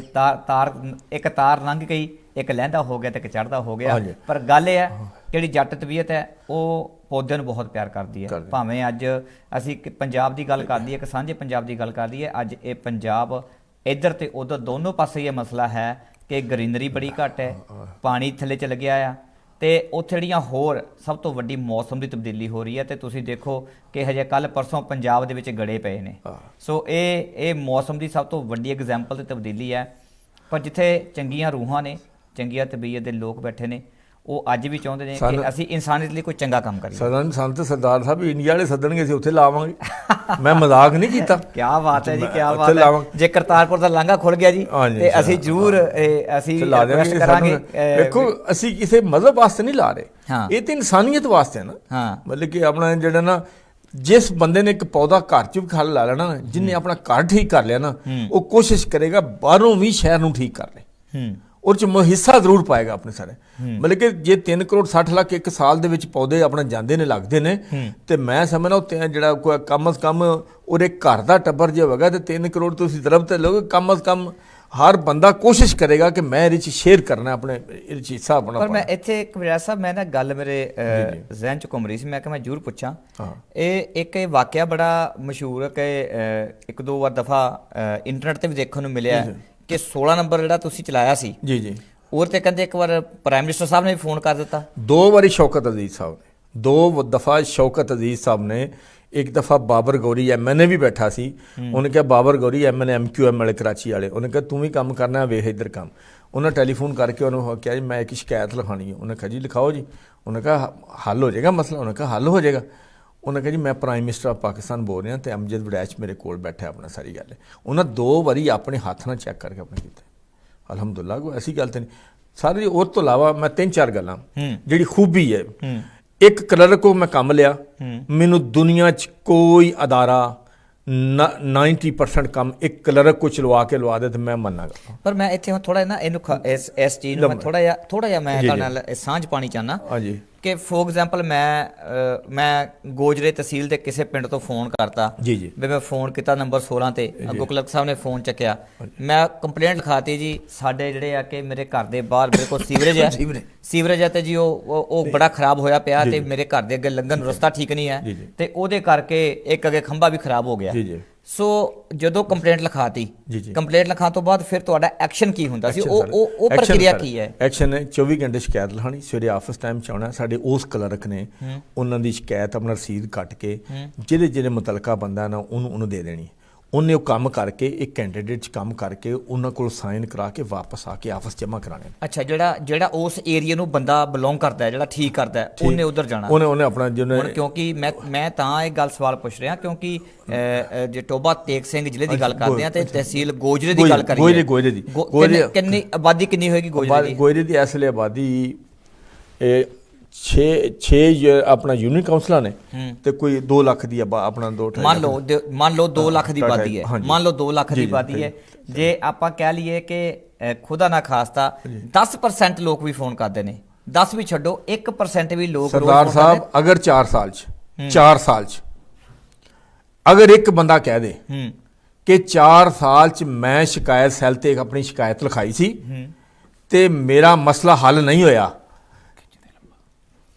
ਇੱਕ ਤਾਰ ਲੰਘ ਗਈ, ਇੱਕ ਲਹਿੰਦਾ ਹੋ ਗਿਆ ਤੇ ਇੱਕ ਚੜ੍ਹਦਾ ਹੋ ਗਿਆ। ਪਰ ਗੱਲ ਇਹ ਹੈ ਜਿਹੜੀ ਜੱਟ ਤਬੀਅਤ ਹੈ ਉਹ ਪੌਦਿਆਂ ਨੂੰ ਬਹੁਤ ਪਿਆਰ ਕਰਦੀ ਹੈ। ਭਾਵੇਂ ਅੱਜ ਅਸੀਂ ਪੰਜਾਬ ਦੀ ਗੱਲ ਕਰਦੀ ਹੈ, ਇੱਕ ਸਾਂਝੇ ਪੰਜਾਬ ਦੀ ਗੱਲ ਕਰਦੀ ਹੈ, ਅੱਜ ਇਹ ਪੰਜਾਬ ਇੱਧਰ ਤੇ ਉੱਧਰ ਦੋਨੋਂ ਪਾਸੇ ਇਹ ਮਸਲਾ ਹੈ ਕਿ ਗਰੀਨਰੀ ਬੜੀ ਘੱਟ ਹੈ, ਪਾਣੀ ਥੱਲੇ ਚਲ ਗਿਆ ਆ, ਤੇ ਉੱਥੇ ਜਿਹੜੀਆਂ ਹੋਰ ਸਭ ਤੋਂ ਵੱਡੀ ਮੌਸਮ ਦੀ ਤਬਦੀਲੀ ਹੋ ਰਹੀ ਹੈ। ਤੇ ਤੁਸੀਂ ਦੇਖੋ ਕਿ ਹਜੇ ਕੱਲ ਪਰਸੋਂ ਪੰਜਾਬ ਦੇ ਵਿੱਚ ਗੜੇ ਪਏ ਨੇ। ਸੋ ਇਹ ਮੌਸਮ ਦੀ ਸਭ ਤੋਂ ਵੱਡੀ ਐਗਜ਼ਾਮਪਲ ਤੇ ਤਬਦੀਲੀ ਹੈ। ਪਰ ਜਿੱਥੇ ਚੰਗੀਆਂ ਰੂਹਾਂ ਨੇ, ਚੰਗੀਆਂ ਤਬੀਅਤ ਦੇ ਲੋਕ ਬੈਠੇ ਨੇ, ਉਹ ਅੱਜ ਵੀ ਚਾਹੁੰਦੇ ਨੇ ਕਿ ਅਸੀਂ ਇਨਸਾਨੀਅਤ ਲਈ ਕੋਈ ਚੰਗਾ ਕੰਮ ਕਰੀਏ। ਸੰਤ ਸਰਦਾਰ ਸਾਹਿਬ ਇੰਡੀਆ ਵਾਲੇ ਸੱਦਣਗੇ, ਅਸੀਂ ਉੱਥੇ ਲਾਵਾਂਗੇ। ਮੈਂ ਮਜ਼ਾਕ ਨਹੀਂ ਕੀਤਾ। ਕੀ ਬਾਤ ਹੈ ਜੀ, ਕੀ ਬਾਤ ਹੈ। ਜੇ ਕਰਤਾਰਪੁਰ ਦਾ ਲਾਂਘਾ ਖੁੱਲ ਗਿਆ ਜੀ ਤੇ ਅਸੀਂ ਜ਼ਰੂਰ ਅਸੀਂ ਰਿਕੁਐਸਟ ਕਰਾਂਗੇ। ਦੇਖੋ ਅਸੀਂ ਕਿਸੇ ਮਜ਼ਹਬ ਵਾਸਤੇ ਨਹੀਂ ਲਾ ਰਹੇ, ਇਹ ਤਾਂ ਇਨਸਾਨੀਅਤ ਵਾਸਤੇ ਨਾ। ਮਤਲਬ ਕਿ ਆਪਣਾ ਜਿਹੜਾ ਨਾ, ਜਿਸ ਬੰਦੇ ਨੇ ਇੱਕ ਪੌਦਾ ਘਰ 'ਚ ਵੀ ਖਲ ਲਾ ਲੈਣਾ, ਜਿਹਨੇ ਆਪਣਾ ਘਰ ਠੀਕ ਕਰ ਲਿਆ ਨਾ, ਉਹ ਕੋਸ਼ਿਸ਼ ਕਰੇਗਾ ਬਾਹਰੋਂ ਵੀ ਸ਼ਹਿਰ ਨੂੰ ਠੀਕ ਕਰ ਲੇ, ਉਹ 'ਚ ਹਿੱਸਾ ਜ਼ਰੂਰ ਪਾਏਗਾ ਆਪਣੇ ਸਾਰੇ। ਮਤਲਬ ਕਿ ਜੇ 3 ਕਰੋੜ 60 ਲੱਖ ਇੱਕ ਸਾਲ ਦੇ ਵਿੱਚ ਪੌਦੇ ਆਪਣਾ ਜਾਂਦੇ ਨੇ, ਲੱਗਦੇ ਨੇ, ਤੇ ਮੈਂ ਸਮਝਦਾ ਉੱਤੇ ਜਿਹੜਾ ਕੋਈ ਕਮ ਅਜ਼ ਕਮ ਉਹਦੇ ਘਰ ਦਾ ਟੱਬਰ ਜੇ ਹੋਵੇਗਾ ਤੇ 3 ਕਰੋੜ ਤੁਸੀਂ ਤਰਫ ਤੇ ਲੋਗੇ, ਕਮ ਅਜ਼ ਕਮ ਹਰ ਬੰਦਾ ਕੋਸ਼ਿਸ਼ ਕਰੇਗਾ ਕਿ ਮੈਂ ਇਹਦੇ 'ਚ ਸ਼ੇਅਰ ਕਰਨਾ, ਆਪਣੇ ਇਹਦੇ 'ਚ ਹਿੱਸਾ ਆਪਣਾ। ਪਰ ਮੈਂ ਇੱਥੇ ਇੱਕ ਵਿਰਾਜ ਸਾਹਿਬ, ਮੈਂ ਨਾ ਗੱਲ ਮੇਰੇ ਜ਼ਹਿਨ 'ਚ ਘੁੰਮ ਰਹੀ ਸੀ, ਮੈਂ ਕਿਹਾ ਮੈਂ ਜ਼ਰੂਰ ਪੁੱਛਾਂ। ਇਹ ਇੱਕ ਵਾਕਿਆ ਬੜਾ ਮਸ਼ਹੂਰ ਹੈ ਕਿ 1-2 ਵਾਰ ਦਫਾ ਇੰਟਰਨੈਟ ਤੇ ਵੀ ਦੇਖਣ ਨੂੰ ਮਿਲਿਆ ਕਿ 16 ਨੰਬਰ ਜਿਹੜਾ ਤੁਸੀਂ ਚਲਾਇਆ ਸੀ ਜੀ ਉਹ ਤੇ ਕਹਿੰਦੇ ਇੱਕ ਵਾਰ ਪ੍ਰਾਈਮ ਮਿਨਿਸਟਰ ਸਾਹਿਬ ਨੇ ਵੀ ਫੋਨ ਕਰ ਦਿੱਤਾ। 2 ਵਾਰੀ ਸ਼ੌਕਤ ਅਜ਼ੀਜ਼ ਸਾਹਿਬ ਨੇ, 2 ਦਫਾ ਸ਼ੌਕਤ ਅਜ਼ੀਜ਼ ਸਾਹਿਬ ਨੇ। ਇੱਕ ਦਫਾ ਬਾਬਰ ਗੌਰੀ MNA ਵੀ ਬੈਠਾ ਸੀ, ਉਹਨੇ ਕਿਹਾ ਬਾਬਰ ਗੌਰੀ MNA MQM ਵਾਲੇ ਕਰਾਚੀ ਵਾਲੇ, ਉਹਨੇ ਕਿਹਾ ਤੂੰ ਵੀ ਕੰਮ ਕਰਨਾ, ਵੇਖ ਇੱਧਰ ਕੰਮ। ਉਹਨੇ ਟੈਲੀਫੋਨ ਕਰਕੇ ਉਹਨੂੰ ਕਿਹਾ ਜੀ ਮੈਂ ਇੱਕ ਸ਼ਿਕਾਇਤ ਲਿਖਾਉਣੀ ਹੈ। ਉਹਨੇ ਕਿਹਾ ਜੀ ਲਿਖਾਓ ਜੀ। ਉਹਨੇ ਕਿਹਾ ਹੱਲ ਹੋ ਜਾਏਗਾ ਮਸਲਾ? ਉਹਨੇ ਕਿਹਾ ਹੱਲ ਹੋ ਜਾਏਗਾ। ਉਹਨੇ ਕਿਹਾ ਜੀ ਮੈਂ ਪ੍ਰਾਈਮ ਮਿਨਿਸਟਰ ਆਫ ਪਾਕਿਸਤਾਨ ਬੋਲ ਰਿਹਾ ਤੇ ਅਮਜਦ ਵੜੈਚ ਮੇਰੇ ਕੋਲ ਬੈਠਾ, ਆਪਣਾ ਸਾਰੀ ਗੱਲ ਹੈ। ਉਹਨਾਂ 2 ਵਾਰੀ ਆਪਣੇ ਹੱਥ ਨਾਲ ਚੈੱਕ ਕਰਕੇ ਆਪਣੇ ਕੀਤਾ। ਅਲਹਮਦੁਲਿਲਾ ਕੋਈ ਐਸੀ ਗੱਲ ਤਾਂ ਨਹੀਂ। ਸਾਰੀ ਉਹ ਤੋਂ ਇਲਾਵਾ ਮੈਂ 3-4 ਗੱਲਾਂ ਜਿਹੜੀ ਖੂਬੀ ਹੈ। ਇੱਕ ਕਲਰਕ ਕੋ ਮੈਂ ਕੰਮ ਲਿਆ, ਮੈਨੂੰ ਦੁਨੀਆ 'ਚ ਕੋਈ ਅਦਾਰਾ 90% ਕੰਮ ਇੱਕ ਕਲਰਕ ਕੋ ਚਲਵਾ ਕੇ ਲਵਾ ਦੇ ਤੇ ਮੈਂ ਮੰਨਾਂਗਾ। ਪਰ ਮੈਂ ਇੱਥੇ ਥੋੜਾ ਨਾ ਇਹਨੂੰ ਇਸ ਚੀਜ਼ ਨੂੰ ਮੈਂ ਥੋੜਾ ਜਿਹਾ ਮੈਂ ਤੁਹਾਡੇ ਨਾਲ ਸਾਂਝ ਪਾਣੀ ਚਾਹਨਾ। ਹਾਂਜੀ ਕਿ ਫੋਰ ਐਗਜ਼ਾਮਪਲ ਮੈਂ ਗੋਜਰੇ ਤਹਿਸੀਲ ਦੇ ਕਿਸੇ ਪਿੰਡ ਤੋਂ ਫੋਨ ਕਰਤਾ ਜੀ ਵੀ ਮੈਂ ਫੋਨ ਕੀਤਾ ਨੰਬਰ 16 ਤੇ, ਅੱਗੋਂ ਕਲਰਕ ਸਾਹਿਬ ਨੇ ਫੋਨ ਚੱਕਿਆ, ਮੈਂ ਕੰਪਲੇਂਟ ਲਿਖਾਤੀ ਜੀ ਸਾਡੇ ਜਿਹੜੇ ਆ ਕਿ ਮੇਰੇ ਘਰ ਦੇ ਬਾਹਰ ਮੇਰੇ ਕੋਲ ਸੀਵਰੇਜ ਹੈ ਤੇ ਜੀ ਉਹ ਬੜਾ ਖਰਾਬ ਹੋਇਆ ਪਿਆ ਤੇ ਮੇਰੇ ਘਰ ਦੇ ਅੱਗੇ ਲੰਘਣ ਨੂੰ ਰਸਤਾ ਠੀਕ ਨਹੀਂ ਹੈ ਤੇ ਉਹਦੇ ਕਰਕੇ ਇੱਕ ਅੱਗੇ ਖੰਭਾ ਵੀ ਖਰਾਬ ਹੋ ਗਿਆ। ਸੋ ਜਦੋਂ ਕੰਪਲੇਂਟ ਲਿਖਾਤੀ, ਕੰਪਲੇਂਟ ਲਿਖਾਉਣ ਤੋਂ ਬਾਅਦ ਫਿਰ ਤੁਹਾਡਾ ਐਕਸ਼ਨ ਕੀ ਹੁੰਦਾ ਸੀ? ਉਹ ਪ੍ਰਕਿਰਿਆ ਕੀ ਹੈ? ਐਕਸ਼ਨ ਹੈ 24 ਘੰਟੇ ਸ਼ਿਕਾਇਤ ਲਿਖਾਣੀ, ਸਵੇਰੇ ਆਫਿਸ ਟਾਈਮ 'ਚ ਆਉਣਾ, ਸਾਡੇ ਉਸ ਕਲਰਕ ਨੇ ਉਹਨਾਂ ਦੀ ਸ਼ਿਕਾਇਤ ਆਪਣਾ ਰਸੀਦ ਕੱਟ ਕੇ ਜਿਹੜੇ ਮੁਤਲਕਾ ਬੰਦਾ ਨਾ ਉਹਨੂੰ ਦੇ ਦੇਣੀ। ਉਹਨੇ ਉਹ ਕੰਮ ਕਰਕੇ ਇੱਕ ਕੈਂਡੀਡੇਟ 'ਚ ਕੰਮ ਕਰਕੇ ਉਹਨਾਂ ਕੋਲ ਸਾਈਨ ਕਰਾ ਕੇ ਵਾਪਸ ਆ ਕੇ ਆਫਿਸ ਜਮ੍ਹਾਂ ਕਰਾਣੇ। ਅੱਛਾ, ਜਿਹੜਾ ਉਸ ਏਰੀਆ ਨੂੰ ਬੰਦਾ ਬਿਲੋਂਗ ਕਰਦਾ ਹੈ, ਜਿਹੜਾ ਠੀਕ ਕਰਦਾ ਹੈ, ਉਹਨੇ ਉਧਰ ਜਾਣਾ। ਉਹਨੇ ਆਪਣਾ ਕਿਉਂਕਿ ਮੈਂ ਤਾਂ ਇਹ ਗੱਲ ਸਵਾਲ ਪੁੱਛ ਰਿਹਾ ਕਿਉਂਕਿ ਜੇ ਟੋਬਾ ਤੇਗ ਸਿੰਘ ਜ਼ਿਲ੍ਹੇ ਦੀ ਗੱਲ ਕਰਦੇ ਆ ਤੇ ਤਹਿਸੀਲ ਗੋਜਰੇ ਦੀ ਗੱਲ ਕਰੀਏ, ਕਿੰਨੀ ਆਬਾਦੀ ਕਿੰਨੀ ਹੋਏਗੀ ਗੋਜਰੇ ਦੀ? ਇਸ ਵੇਲੇ ਆਬਾਦੀ 6 ਆਪਣਾ ਯੂਨਿਟ ਕਾਉਂਸਲਾਂ ਨੇ ਤੇ ਕੋਈ 2 ਲੱਖ ਦੀ ਆਪਣਾ ਮੰਨ ਲਓ 2 ਲੱਖ ਦੀ ਆਬਾਦੀ ਹੈ, ਮੰਨ ਲਓ 2 ਲੱਖ ਦੀ ਆਬਾਦੀ ਹੈ। ਜੇ ਆਪਾਂ ਕਹਿ ਲਈਏ ਕਿ ਖੁਦਾ ਨਾ ਖਾਸਤਾ 10% ਲੋਕ ਵੀ ਫੋਨ ਕਰਦੇ ਨੇ, 10 ਵੀ ਛੱਡੋ 1% ਵੀ ਲੋਕ ਸਰਦਾਰ ਸਾਹਿਬ ਅਗਰ 4 ਸਾਲ 'ਚ ਅਗਰ ਇੱਕ ਬੰਦਾ ਕਹਿ ਦੇ ਕਿ 4 ਸਾਲ 'ਚ ਮੈਂ ਸ਼ਿਕਾਇਤ ਸੈੱਲ ਤੇ ਆਪਣੀ ਸ਼ਿਕਾਇਤ ਲਿਖਾਈ ਸੀ ਤੇ ਮੇਰਾ ਮਸਲਾ ਹੱਲ ਨਹੀਂ ਹੋਇਆ,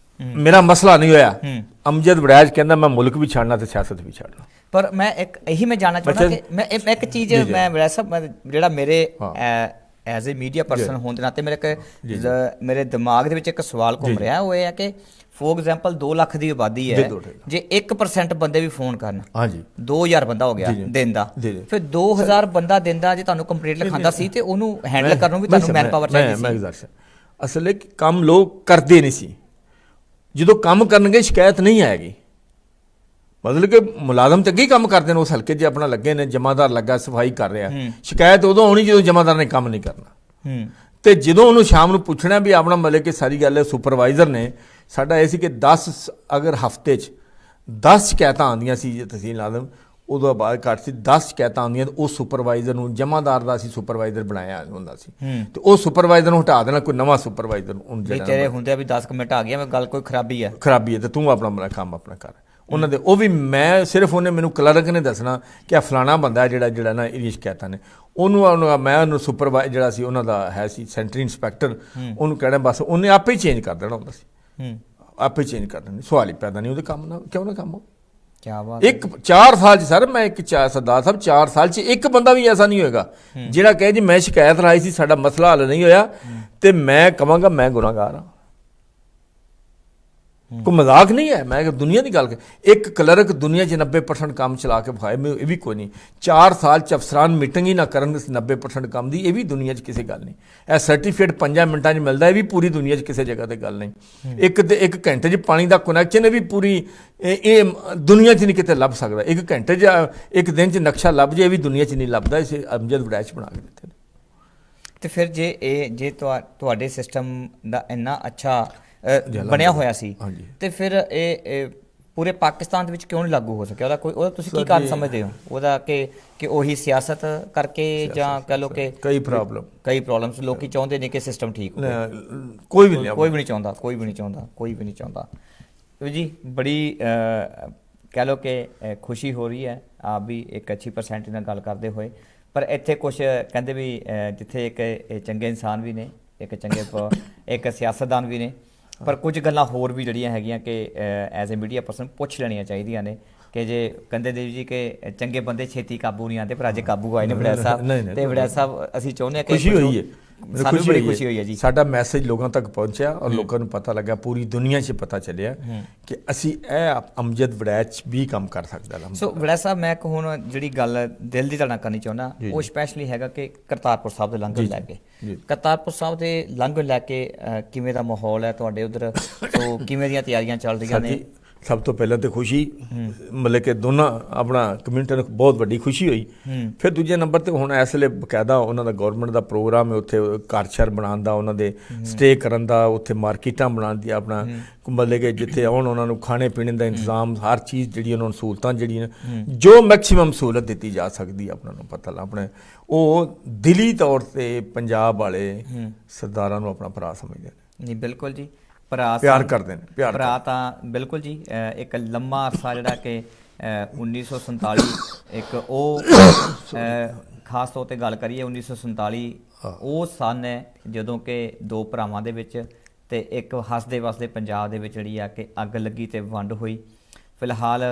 ਅਮਜਦ ਵੜੈਚ ਕਹਿੰਦਾ ਮੈਂ ਮੁਲਕ ਵੀ ਛੱਡਣਾ ਤੇ ਸਿਆਸਤ ਵੀ ਛੱਡਣਾ। ਪਰ ਮੈਂ ਇਹੀ ਜਾਣਨਾ ਚਾਹੁੰਦਾ ਕਿ ਮੈਂ ਇੱਕ ਚੀਜ਼ ਮੈਂ ਵੜੈਚ ਸਾਹਿਬ ਜਿਹੜਾ ਮੇਰੇ ਐਜ਼ ਏ ਮੀਡੀਆ ਪਰਸਨ ਹੋਣ ਦੇ ਨਾਤੇ ਮੇਰੇ ਦਿਮਾਗ ਦੇ ਵਿੱਚ ਇੱਕ ਸਵਾਲ ਘੁੰਮ ਰਿਹਾ, ਉਹ ਇਹ ਹੈ ਕਿ ਫੋਰ ਐਗਜ਼ਾਮਪਲ 2 ਲੱਖ ਦੀ ਆਬਾਦੀ ਹੈ, ਜੇ 1% ਬੰਦੇ ਵੀ ਫੋਨ ਕਰਨ, 2000 ਬੰਦਾ ਹੋ ਗਿਆ ਦਿਨ ਦਾ, ਫਿਰ 2000 ਬੰਦਾ ਦਿਨ ਦਾ ਜੇ ਤੁਹਾਨੂੰ ਕੰਪਲੀਟ ਲਿਖਾਉਂਦਾ ਸੀ ਤੇ ਉਹਨੂੰ ਹੈਂਡਲ ਕਰਨ ਨੂੰ ਵੀ ਤੁਹਾਨੂੰ ਮੈਨ ਪਾਵਰ ਚਾਹੀਦੀ ਸੀ। ਅਸਲ ਵਿੱਚ ਕੰਮ ਲੋਕ ਕਰਦੇ ਨਹੀਂ ਸੀ, ਜਦੋਂ ਕੰਮ ਕਰਨਗੇ ਸ਼ਿਕਾਇਤ ਨਹੀਂ ਆਏਗੀ। ਮਤਲਬ ਕਿ ਮੁਲਾਜ਼ਮ ਤੇ ਅੱਗੇ ਹੀ ਕੰਮ ਕਰਦੇ ਨੇ, ਉਸ ਹਲਕੇ 'ਚ ਆਪਣਾ ਲੱਗੇ ਨੇ, ਜਮਾਦਾਰ ਲੱਗਾ ਸਫਾਈ ਕਰ ਰਿਹਾ, ਸ਼ਿਕਾਇਤ ਉਦੋਂ ਆਉਣੀ ਜਦੋਂ ਜਮਾਦਾਰ ਨੇ ਕੰਮ ਨਹੀਂ ਕਰਨਾ। ਤੇ ਜਦੋਂ ਉਹਨੂੰ ਸ਼ਾਮ ਨੂੰ ਪੁੱਛਣਾ ਵੀ ਆਪਣਾ ਮਤਲਬ ਕਿ ਸਾਰੀ ਗੱਲ ਹੈ, ਸੁਪਰਵਾਈਜ਼ਰ ਨੇ ਸਾਡਾ ਇਹ ਸੀ ਕਿ 10 ਅਗਰ ਹਫਤੇ 'ਚ 10 ਸ਼ਿਕਾਇਤਾਂ ਆਉਂਦੀਆਂ ਸੀ ਜੇ ਤਹਿਸੀਲ ਆਦਮ, ਉਦੋਂ ਬਾਅਦ ਘੱਟ ਸੀ 10 ਸ਼ਿਕਾਇਤਾਂ ਆਉਂਦੀਆਂ ਉਹ ਸੁਪਰਵਾਈਜ਼ਰ ਨੂੰ, ਜਮਾਦਾਰ ਦਾ ਸੀ ਸੁਪਰਵਾਈਜ਼ਰ ਬਣਾਇਆ ਹੁੰਦਾ ਸੀ ਤੇ ਉਹ ਸੁਪਰਵਾਈਜ਼ਰ ਨੂੰ ਹਟਾ ਦੇਣਾ, ਕੋਈ ਨਵਾਂ ਸੁਪਰਵਾਈਜ਼ਰ ਨੂੰ ਤੇਰੇ ਹੁੰਦੇ ਵੀ 10 ਮਿੰਟ ਆ ਗਿਆ, ਮੈਂ ਗੱਲ ਕੋਈ ਖਰਾਬੀ ਹੈ ਤੇ ਤੂੰ ਆਪਣਾ ਕੰਮ ਆਪਣਾ ਕਰ। ਉਹਨਾਂ ਦੇ ਉਹ ਵੀ ਮੈਂ ਸਿਰਫ ਉਹਨੇ ਮੈਨੂੰ ਕਲਰਕ ਨੇ ਦੱਸਣਾ ਕਿ ਆ ਫਲਾਣਾ ਬੰਦਾ ਜਿਹੜਾ ਨਾ ਇਹਦੀਆਂ ਸ਼ਿਕਾਇਤਾਂ ਨੇ, ਮੈਂ ਉਹਨੂੰ ਸੁਪਰਵਾਈਜ਼ਰ ਜਿਹੜਾ ਸੀ ਉਹਨਾਂ ਦਾ ਹੈ ਸੀ ਸੈਂਟਰੀ ਇੰਸਪੈਕਟਰ, ਉਹਨੂੰ ਕਹਿਣਾ ਬਸ ਉਹਨੇ ਆਪੇ ਹੀ ਚੇਂਜ ਕਰ ਦੇਣਾ ਹੁੰਦਾ ਸੀ, ਆਪੇ ਚੇਂਜ ਕਰ ਦੇਣਾ, ਸਵਾਲ ਹੀ ਪੈਦਾ ਨਹੀਂ ਉਹਦੇ ਕੰਮ ਨਾਲ। ਕਿਉਂ ਨਾ ਕੰਮ ਇੱਕ 4 ਸਾਲ 'ਚ ਸਰ ਮੈਂ ਸਰਦਾਰ ਸਾਹਿਬ 4 ਸਾਲ 'ਚ ਇੱਕ ਬੰਦਾ ਵੀ ਐਸਾ ਨਹੀਂ ਹੋਏਗਾ ਜਿਹੜਾ ਕਹੇ ਜੀ ਮੈਂ ਸ਼ਿਕਾਇਤ ਲਾਈ ਸੀ ਸਾਡਾ ਮਸਲਾ ਹੱਲ ਨਹੀਂ ਹੋਇਆ ਤੇ ਮੈਂ ਕਹਾਂਗਾ ਮੈਂ ਗੁਨਾਹਗਾਰ ਹਾਂ। ਕੋਈ ਮਜ਼ਾਕ ਨਹੀਂ ਹੈ। ਮੈਂ ਦੁਨੀਆ ਦੀ ਗੱਲ ਕਰ ਇੱਕ ਕਲਰਕ ਦੁਨੀਆ 'ਚ 90% ਕੰਮ ਚਲਾ ਕੇ ਵਿਖਾਏ, ਮੈਂ ਇਹ ਵੀ ਕੋਈ ਨਹੀਂ 4 ਸਾਲ 'ਚ ਅਫਸਰਾਨ ਮੀਟਿੰਗ ਹੀ ਨਾ ਕਰਨ 90% ਕੰਮ ਦੀ, ਇਹ ਵੀ ਦੁਨੀਆ 'ਚ ਕਿਸੇ ਗੱਲ ਨਹੀਂ। ਇਹ ਸਰਟੀਫਿਕੇਟ 5 ਮਿੰਟਾਂ 'ਚ ਮਿਲਦਾ, ਇਹ ਵੀ ਪੂਰੀ ਦੁਨੀਆ 'ਚ ਕਿਸੇ ਜਗ੍ਹਾ ਤੇ ਗੱਲ ਨਹੀਂ। ਇੱਕ ਘੰਟੇ 'ਚ ਪਾਣੀ ਦਾ ਕਨੈਕਸ਼ਨ, ਇਹ ਵੀ ਪੂਰੀ ਇਹ ਦੁਨੀਆ 'ਚ ਨਹੀਂ ਕਿਤੇ ਲੱਭ ਸਕਦਾ। ਇੱਕ ਘੰਟੇ 'ਚ ਇੱਕ ਦਿਨ 'ਚ ਨਕਸ਼ਾ ਲੱਭ ਜੇ, ਇਹ ਵੀ ਦੁਨੀਆ 'ਚ ਨਹੀਂ ਲੱਭਦਾ। ਇਸੇ ਅਮਜਦ ਵੜੈਚ ਬਣਾ ਕੇ ਦਿੱਤੇ। ਤੇ ਫਿਰ ਜੇ ਤੁਹਾਡੇ ਸਿਸਟਮ ਦਾ ਇੰਨਾ ਅੱਛਾ ਬਣਿਆ ਹੋਇਆ ਸੀ, ਤੇ ਫਿਰ ਇਹ ਪੂਰੇ ਪਾਕਿਸਤਾਨ ਦੇ ਵਿੱਚ ਕਿਉਂ ਨਹੀਂ ਲਾਗੂ ਹੋ ਸਕਿਆ? ਉਹਦਾ ਤੁਸੀਂ ਕੀ ਕਾਰਨ ਸਮਝਦੇ ਹੋ? ਉਹਦਾ ਕਿ ਉਹੀ ਸਿਆਸਤ ਕਰਕੇ, ਜਾਂ ਕਹ ਲਓ ਕਿ ਕਈ ਪ੍ਰੋਬਲਮਸ ਲੋਕੀ ਚਾਹੁੰਦੇ ਨੇ ਕਿ ਸਿਸਟਮ ਠੀਕ ਹੋਵੇ? ਕੋਈ ਵੀ ਨਹੀਂ ਚਾਹੁੰਦਾ। ਜੀ ਬੜੀ ਕਹ ਲਓ ਕਿ ਖੁਸ਼ੀ ਹੋ ਰਹੀ ਹੈ ਆਪ ਵੀ ਇੱਕ ਅੱਛੀ ਪਰਸੈਂਟ ਨਾਲ ਗੱਲ ਕਰਦੇ ਹੋਏ। ਪਰ ਇੱਥੇ ਕੁਝ ਕਹਿੰਦੇ ਵੀ ਜਿੱਥੇ ਇੱਕ ਚੰਗੇ ਇਨਸਾਨ ਵੀ ਨੇ, ਇੱਕ ਸਿਆਸਤਦਾਨ ਵੀ ਨੇ, ਪਰ ਕੁਝ ਗੱਲਾਂ ਹੋਰ ਵੀ ਜਿਹੜੀਆਂ ਹੈਗੀਆਂ ਕਿ ਐਜ਼ ਏ ਮੀਡੀਆ ਪਰਸਨ ਪੁੱਛ ਲੈਣੀਆਂ ਚਾਹੀਦੀਆਂ ਨੇ। ਕਿ ਜੇ ਕਹਿੰਦੇ ਦੇਵ ਜੀ ਕਿ ਚੰਗੇ ਬੰਦੇ ਛੇਤੀ ਕਾਬੂ ਨਹੀਂ ਆਉਂਦੇ, ਪਰ ਅੱਜ ਕਾਬੂ ਆਏ ਨੇ ਵੜੈਚ ਸਾਹਿਬ। ਤੇ ਵੜੈਚ ਸਾਹਿਬ ਅਸੀਂ ਚਾਹੁੰਦੇ ਹਾਂ ਕਿ ਖੁਸ਼ੀ ਹੋਈ ਹੈ, ਸਾਨੂੰ ਬੜੀ ਖੁਸ਼ੀ ਹੋਈ ਹੈ ਜੀ। ਸਾਡਾ ਮੈਸੇਜ ਲੋਕਾਂ ਤੱਕ ਪਹੁੰਚਿਆ ਔਰ ਲੋਕਾਂ ਨੂੰ ਪਤਾ ਲੱਗਾ, ਪੂਰੀ ਦੁਨੀਆ 'ਚ ਪਤਾ ਚੱਲਿਆ ਕਿ ਅਸੀਂ ਇਹ ਅਮਜਦ ਵੜੈਚ ਵੀ ਕੰਮ ਕਰ ਸਕਦਾ। ਸੋ ਵੜੈਚ ਸਾਹਿਬ, ਮੈਂ ਇੱਕ ਹੁਣ ਜਿਹੜੀ ਗੱਲ ਦਿਲ ਦੀ ਤੁਹਾਡੇ ਨਾਲ ਕਰਨੀ ਚਾਹੁੰਦਾ, ਉਹ ਸਪੈਸ਼ਲੀ ਹੈਗਾ ਕਿ ਕਰਤਾਰਪੁਰ ਸਾਹਿਬ ਦੇ ਲੰਗਰ ਲੈ ਕੇ, ਕਰਤਾਰਪੁਰ ਸਾਹਿਬ ਦੇ ਲੰਗਰ ਲੈ ਕੇ ਕਿਵੇਂ ਦਾ ਮਾਹੌਲ ਹੈ ਤੁਹਾਡੇ ਉਧਰ? ਸੋ ਕਿਵੇਂ ਦੀਆਂ ਤਿਆਰੀਆਂ ਚੱਲ ਰਹੀਆਂ ਨੇ? ਸਭ ਤੋਂ ਪਹਿਲਾਂ ਤਾਂ ਖੁਸ਼ੀ, ਮਤਲਬ ਕਿ ਦੋਨਾਂ ਆਪਣਾ ਕਮਿਊਨਿਟੀ ਨੂੰ ਬਹੁਤ ਵੱਡੀ ਖੁਸ਼ੀ ਹੋਈ। ਫਿਰ ਦੂਜੇ ਨੰਬਰ ਤੇ ਹੁਣ ਇਸ ਵੇਲੇ ਬਕਾਇਦਾ ਉਹਨਾਂ ਦਾ ਗੌਰਮੈਂਟ ਦਾ ਪ੍ਰੋਗਰਾਮ ਹੈ, ਉੱਥੇ ਘਰ ਸ਼ਹਿਰ ਬਣਾਉਣ ਦਾ, ਉਹਨਾਂ ਦੇ ਸਟੇ ਕਰਨ ਦਾ, ਉੱਥੇ ਮਾਰਕੀਟਾਂ ਬਣਾਉਣ ਦੀ, ਆਪਣਾ ਮਤਲਬ ਕਿ ਜਿੱਥੇ ਆਉਣ ਉਹਨਾਂ ਨੂੰ ਖਾਣੇ ਪੀਣੇ ਦਾ ਇੰਤਜ਼ਾਮ, ਹਰ ਚੀਜ਼ ਜਿਹੜੀ ਉਹਨਾਂ ਨੂੰ ਸਹੂਲਤਾਂ ਜਿਹੜੀਆਂ ਜੋ ਮੈਕਸੀਮਮ ਸਹੂਲਤ ਦਿੱਤੀ ਜਾ ਸਕਦੀ ਆਪਣਾ ਨੂੰ ਪਤਾ ਲੱਗ, ਆਪਣੇ ਉਹ ਦਿਲੀ ਤੌਰ ਤੇ ਪੰਜਾਬ ਵਾਲੇ ਸਰਦਾਰਾਂ ਨੂੰ ਆਪਣਾ ਭਰਾ ਸਮਝਦੇ ਨੇ। ਨਹੀਂ ਬਿਲਕੁਲ ਜੀ, ਪਿਆਰ ਕਰਦੇ ਨੇ। ਭਰਾ ਤਾਂ ਬਿਲਕੁਲ ਜੀ। ਇੱਕ ਲੰਮਾ ਅਰਸਾ ਜਿਹੜਾ ਕਿ 1947 ਇੱਕ ਉਹ ਖਾਸ ਤੌਰ ਤੇ ਗੱਲ ਕਰੀਏ 1947 ਉਹ ਸਨ ਹੈ ਜਦੋਂ ਕਿ ਦੋ ਭਰਾਵਾਂ ਦੇ ਵਿੱਚ ਤੇ ਇੱਕ ਹੱਸਦੇ ਵਸਦੇ ਪੰਜਾਬ ਦੇ ਵਿੱਚ ਜਿਹੜੀ ਆ ਕਿ ਅੱਗ ਲੱਗੀ ਤੇ ਵੰਡ ਹੋਈ। ਫਿਲਹਾਲ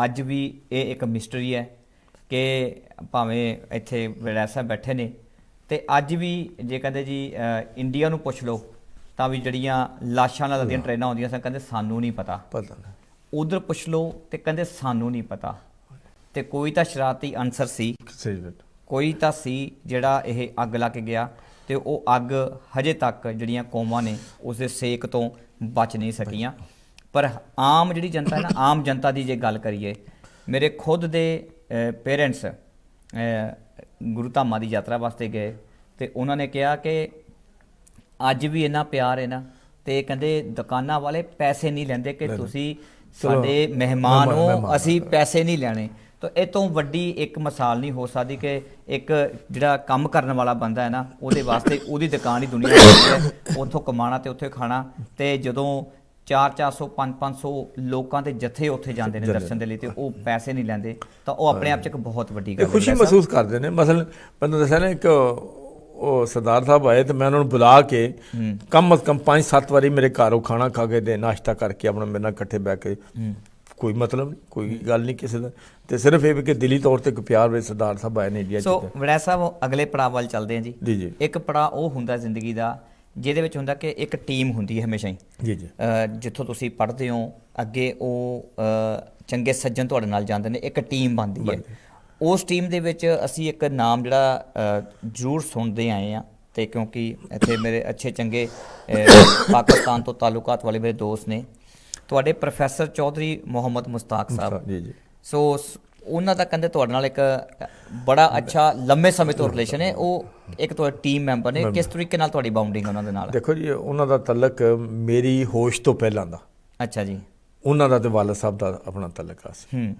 ਅੱਜ ਵੀ ਇਹ ਇੱਕ ਮਿਸਟਰੀ ਹੈ ਕਿ ਭਾਵੇਂ ਇੱਥੇ ਵੜੈਚ ਸਾਹਿਬ ਬੈਠੇ ਨੇ ਤੇ ਅੱਜ ਵੀ ਜੇ ਕਹਿੰਦੇ ਜੀ ਇੰਡੀਆ ਨੂੰ ਪੁੱਛ ਲਓ ਤਾਂ ਵੀ ਜਿਹੜੀਆਂ ਲਾਸ਼ਾਂ ਨਾਲ ਦੀਆਂ ਟ੍ਰੇਨਾਂ ਆਉਂਦੀਆਂ ਸਨ, ਕਹਿੰਦੇ ਸਾਨੂੰ ਨਹੀਂ ਪਤਾ। ਉਧਰ ਪੁੱਛ ਲਓ ਤੇ ਕਹਿੰਦੇ ਸਾਨੂੰ ਨਹੀਂ ਪਤਾ। ਤੇ ਕੋਈ ਤਾਂ ਸ਼ਰਾਰਤੀ ਅਨਸਰ ਸੀ, ਕੋਈ ਤਾਂ ਸੀ ਜਿਹੜਾ ਇਹ ਅੱਗ ਲਾ ਕੇ ਗਿਆ, ਤੇ ਉਹ ਅੱਗ ਹਜੇ ਤੱਕ ਜਿਹੜੀਆਂ ਕੌਮਾਂ ਨੇ ਉਸ ਦੇ ਸੇਕ ਤੋਂ ਬਚ ਨਹੀਂ ਸਕੀਆਂ। ਪਰ ਆਮ ਜਿਹੜੀ ਜਨਤਾ ਹੈ ਨਾ, ਆਮ ਜਨਤਾ ਦੀ ਜੇ ਗੱਲ ਕਰੀਏ, ਮੇਰੇ ਖੁਦ ਦੇ ਪੇਰੈਂਟਸ ਗੁਰੂ ਧਾਮਾਂ ਦੀ ਯਾਤਰਾ ਵਾਸਤੇ ਗਏ ਤੇ ਉਹਨਾਂ ਨੇ ਕਿਹਾ ਕਿ ਅੱਜ ਵੀ ਇੰਨਾ ਪਿਆਰ ਹੈ ਨਾ, ਤੇ ਕਹਿੰਦੇ ਦੁਕਾਨਾਂ ਵਾਲੇ ਪੈਸੇ ਨਹੀਂ ਲੈਂਦੇ ਕਿ ਤੁਸੀਂ ਸਾਡੇ ਮਹਿਮਾਨ ਹੋ, ਅਸੀਂ ਪੈਸੇ ਨਹੀਂ ਲੈਣੇ। ਤਾਂ ਇਹ ਤੋਂ ਵੱਡੀ ਇੱਕ ਮਿਸਾਲ ਨਹੀਂ ਹੋ ਸਕਦੀ ਕਿ ਇੱਕ ਜਿਹੜਾ ਕੰਮ ਕਰਨ ਵਾਲਾ ਬੰਦਾ ਹੈ ਨਾ, ਉਹਦੇ ਵਾਸਤੇ ਉਹਦੀ ਦੁਕਾਨ ਹੀ ਦੁਨੀਆ ਹੈ, ਉੱਥੋਂ ਕਮਾਣਾ ਤੇ ਉੱਥੇ ਖਾਣਾ। ਤੇ ਜਦੋਂ 400 500 ਲੋਕਾਂ ਦੇ ਜਥੇ ਉੱਥੇ ਜਾਂਦੇ ਨੇ ਦਰਸ਼ਨ ਦੇ ਲਈ, ਤੇ ਉਹ ਪੈਸੇ ਨਹੀਂ ਲੈਂਦੇ, ਤਾਂ ਉਹ ਆਪਣੇ ਆਪ 'ਚ ਇੱਕ ਬਹੁਤ ਵੱਡੀ ਗੱਲ ਹੈ, ਖੁਸ਼ੀ ਮਹਿਸੂਸ ਕਰਦੇ ਨੇ। ਮਸਲਨ ਮੈਨੂੰ ਦੱਸਿਆ ਨਾ, ਇੱਕ ਉਹ ਸਰਦਾਰ ਸਾਹਿਬ ਆਏ ਤੇ ਮੈਂ ਉਹਨਾਂ ਨੂੰ ਬੁਲਾ ਕੇ ਕਮ ਅਜ਼ ਕਮ 5-7 ਵਾਰੀ ਮੇਰੇ ਘਰੋਂ ਖਾਣਾ ਖਾ ਕੇ ਤੇ ਨਾਸ਼ਤਾ ਕਰਕੇ ਆਪਣਾ ਮੇਰੇ ਨਾਲ ਇਕੱਠੇ ਬਹਿ ਕੇ, ਕੋਈ ਮਤਲਬ ਕੋਈ ਗੱਲ ਨਹੀਂ ਕਿਸੇ ਦਾ, ਤੇ ਸਿਰਫ ਇਹ ਵੀ ਕਿ ਦਿਲੀ ਤੌਰ ਤੇ ਪਿਆਰ ਵਿੱਚ ਸਰਦਾਰ ਸਾਹਿਬ ਆਏ ਨੇ ਇੰਡੀਆ 'ਚ। ਸੋ ਵੜੈਚ ਸਾਹਿਬ, ਅਗਲੇ ਪੜਾਅ ਵੱਲ ਚੱਲਦੇ ਹਾਂ ਜੀ। ਇੱਕ ਪੜਾਅ ਉਹ ਹੁੰਦਾ ਜ਼ਿੰਦਗੀ ਦਾ ਜਿਹਦੇ ਵਿੱਚ ਹੁੰਦਾ ਕਿ ਇੱਕ ਟੀਮ ਹੁੰਦੀ ਹੈ ਹਮੇਸ਼ਾ ਹੀ। ਜਿੱਥੋਂ ਤੁਸੀਂ ਪੜ੍ਹਦੇ ਹੋ ਅੱਗੇ ਉਹ ਚੰਗੇ ਸੱਜਣ ਤੁਹਾਡੇ ਨਾਲ ਜਾਂਦੇ ਨੇ, ਇੱਕ ਟੀਮ ਬਣਦੀ ਹੈ। ਉਸ ਟੀਮ ਦੇ ਵਿੱਚ ਅਸੀਂ ਇੱਕ ਨਾਮ ਜਿਹੜਾ ਜ਼ਰੂਰ ਸੁਣਦੇ ਆਏ ਹਾਂ, ਤੇ ਕਿਉਂਕਿ ਇੱਥੇ ਮੇਰੇ ਅੱਛੇ ਚੰਗੇ ਪਾਕਿਸਤਾਨ ਤੋਂ ਤਾਲੁਕਾਤ ਵਾਲੇ ਮੇਰੇ ਦੋਸਤ ਨੇ, ਤੁਹਾਡੇ ਪ੍ਰੋਫੈਸਰ ਚੌਧਰੀ ਮੁਹੰਮਦ ਮੁਸ਼ਤਾਕ ਸਾਹਿਬ। ਸੋ ਉਹਨਾਂ ਦਾ ਕਹਿੰਦੇ ਤੁਹਾਡੇ ਨਾਲ ਇੱਕ ਬੜਾ ਅੱਛਾ ਲੰਮੇ ਸਮੇਂ ਤੋਂ ਰਿਲੇਸ਼ਨ ਹੈ, ਉਹ ਇੱਕ ਤੁਹਾਡੇ ਟੀਮ ਮੈਂਬਰ ਨੇ। ਕਿਸ ਤਰੀਕੇ ਨਾਲ ਤੁਹਾਡੀ ਬਾਉਂਡਿੰਗ ਉਹਨਾਂ ਦੇ ਨਾਲ? ਦੇਖੋ ਜੀ, ਉਹਨਾਂ ਦਾ ਤਲਕ ਮੇਰੀ ਹੋਸ਼ ਤੋਂ ਪਹਿਲਾਂ ਦਾ। ਅੱਛਾ ਜੀ। ਉਹਨਾਂ ਦਾ ਤੇ ਵਾਲਦ ਸਾਹਿਬ ਦਾ ਆਪਣਾ ਤਲਕ ਸੀ,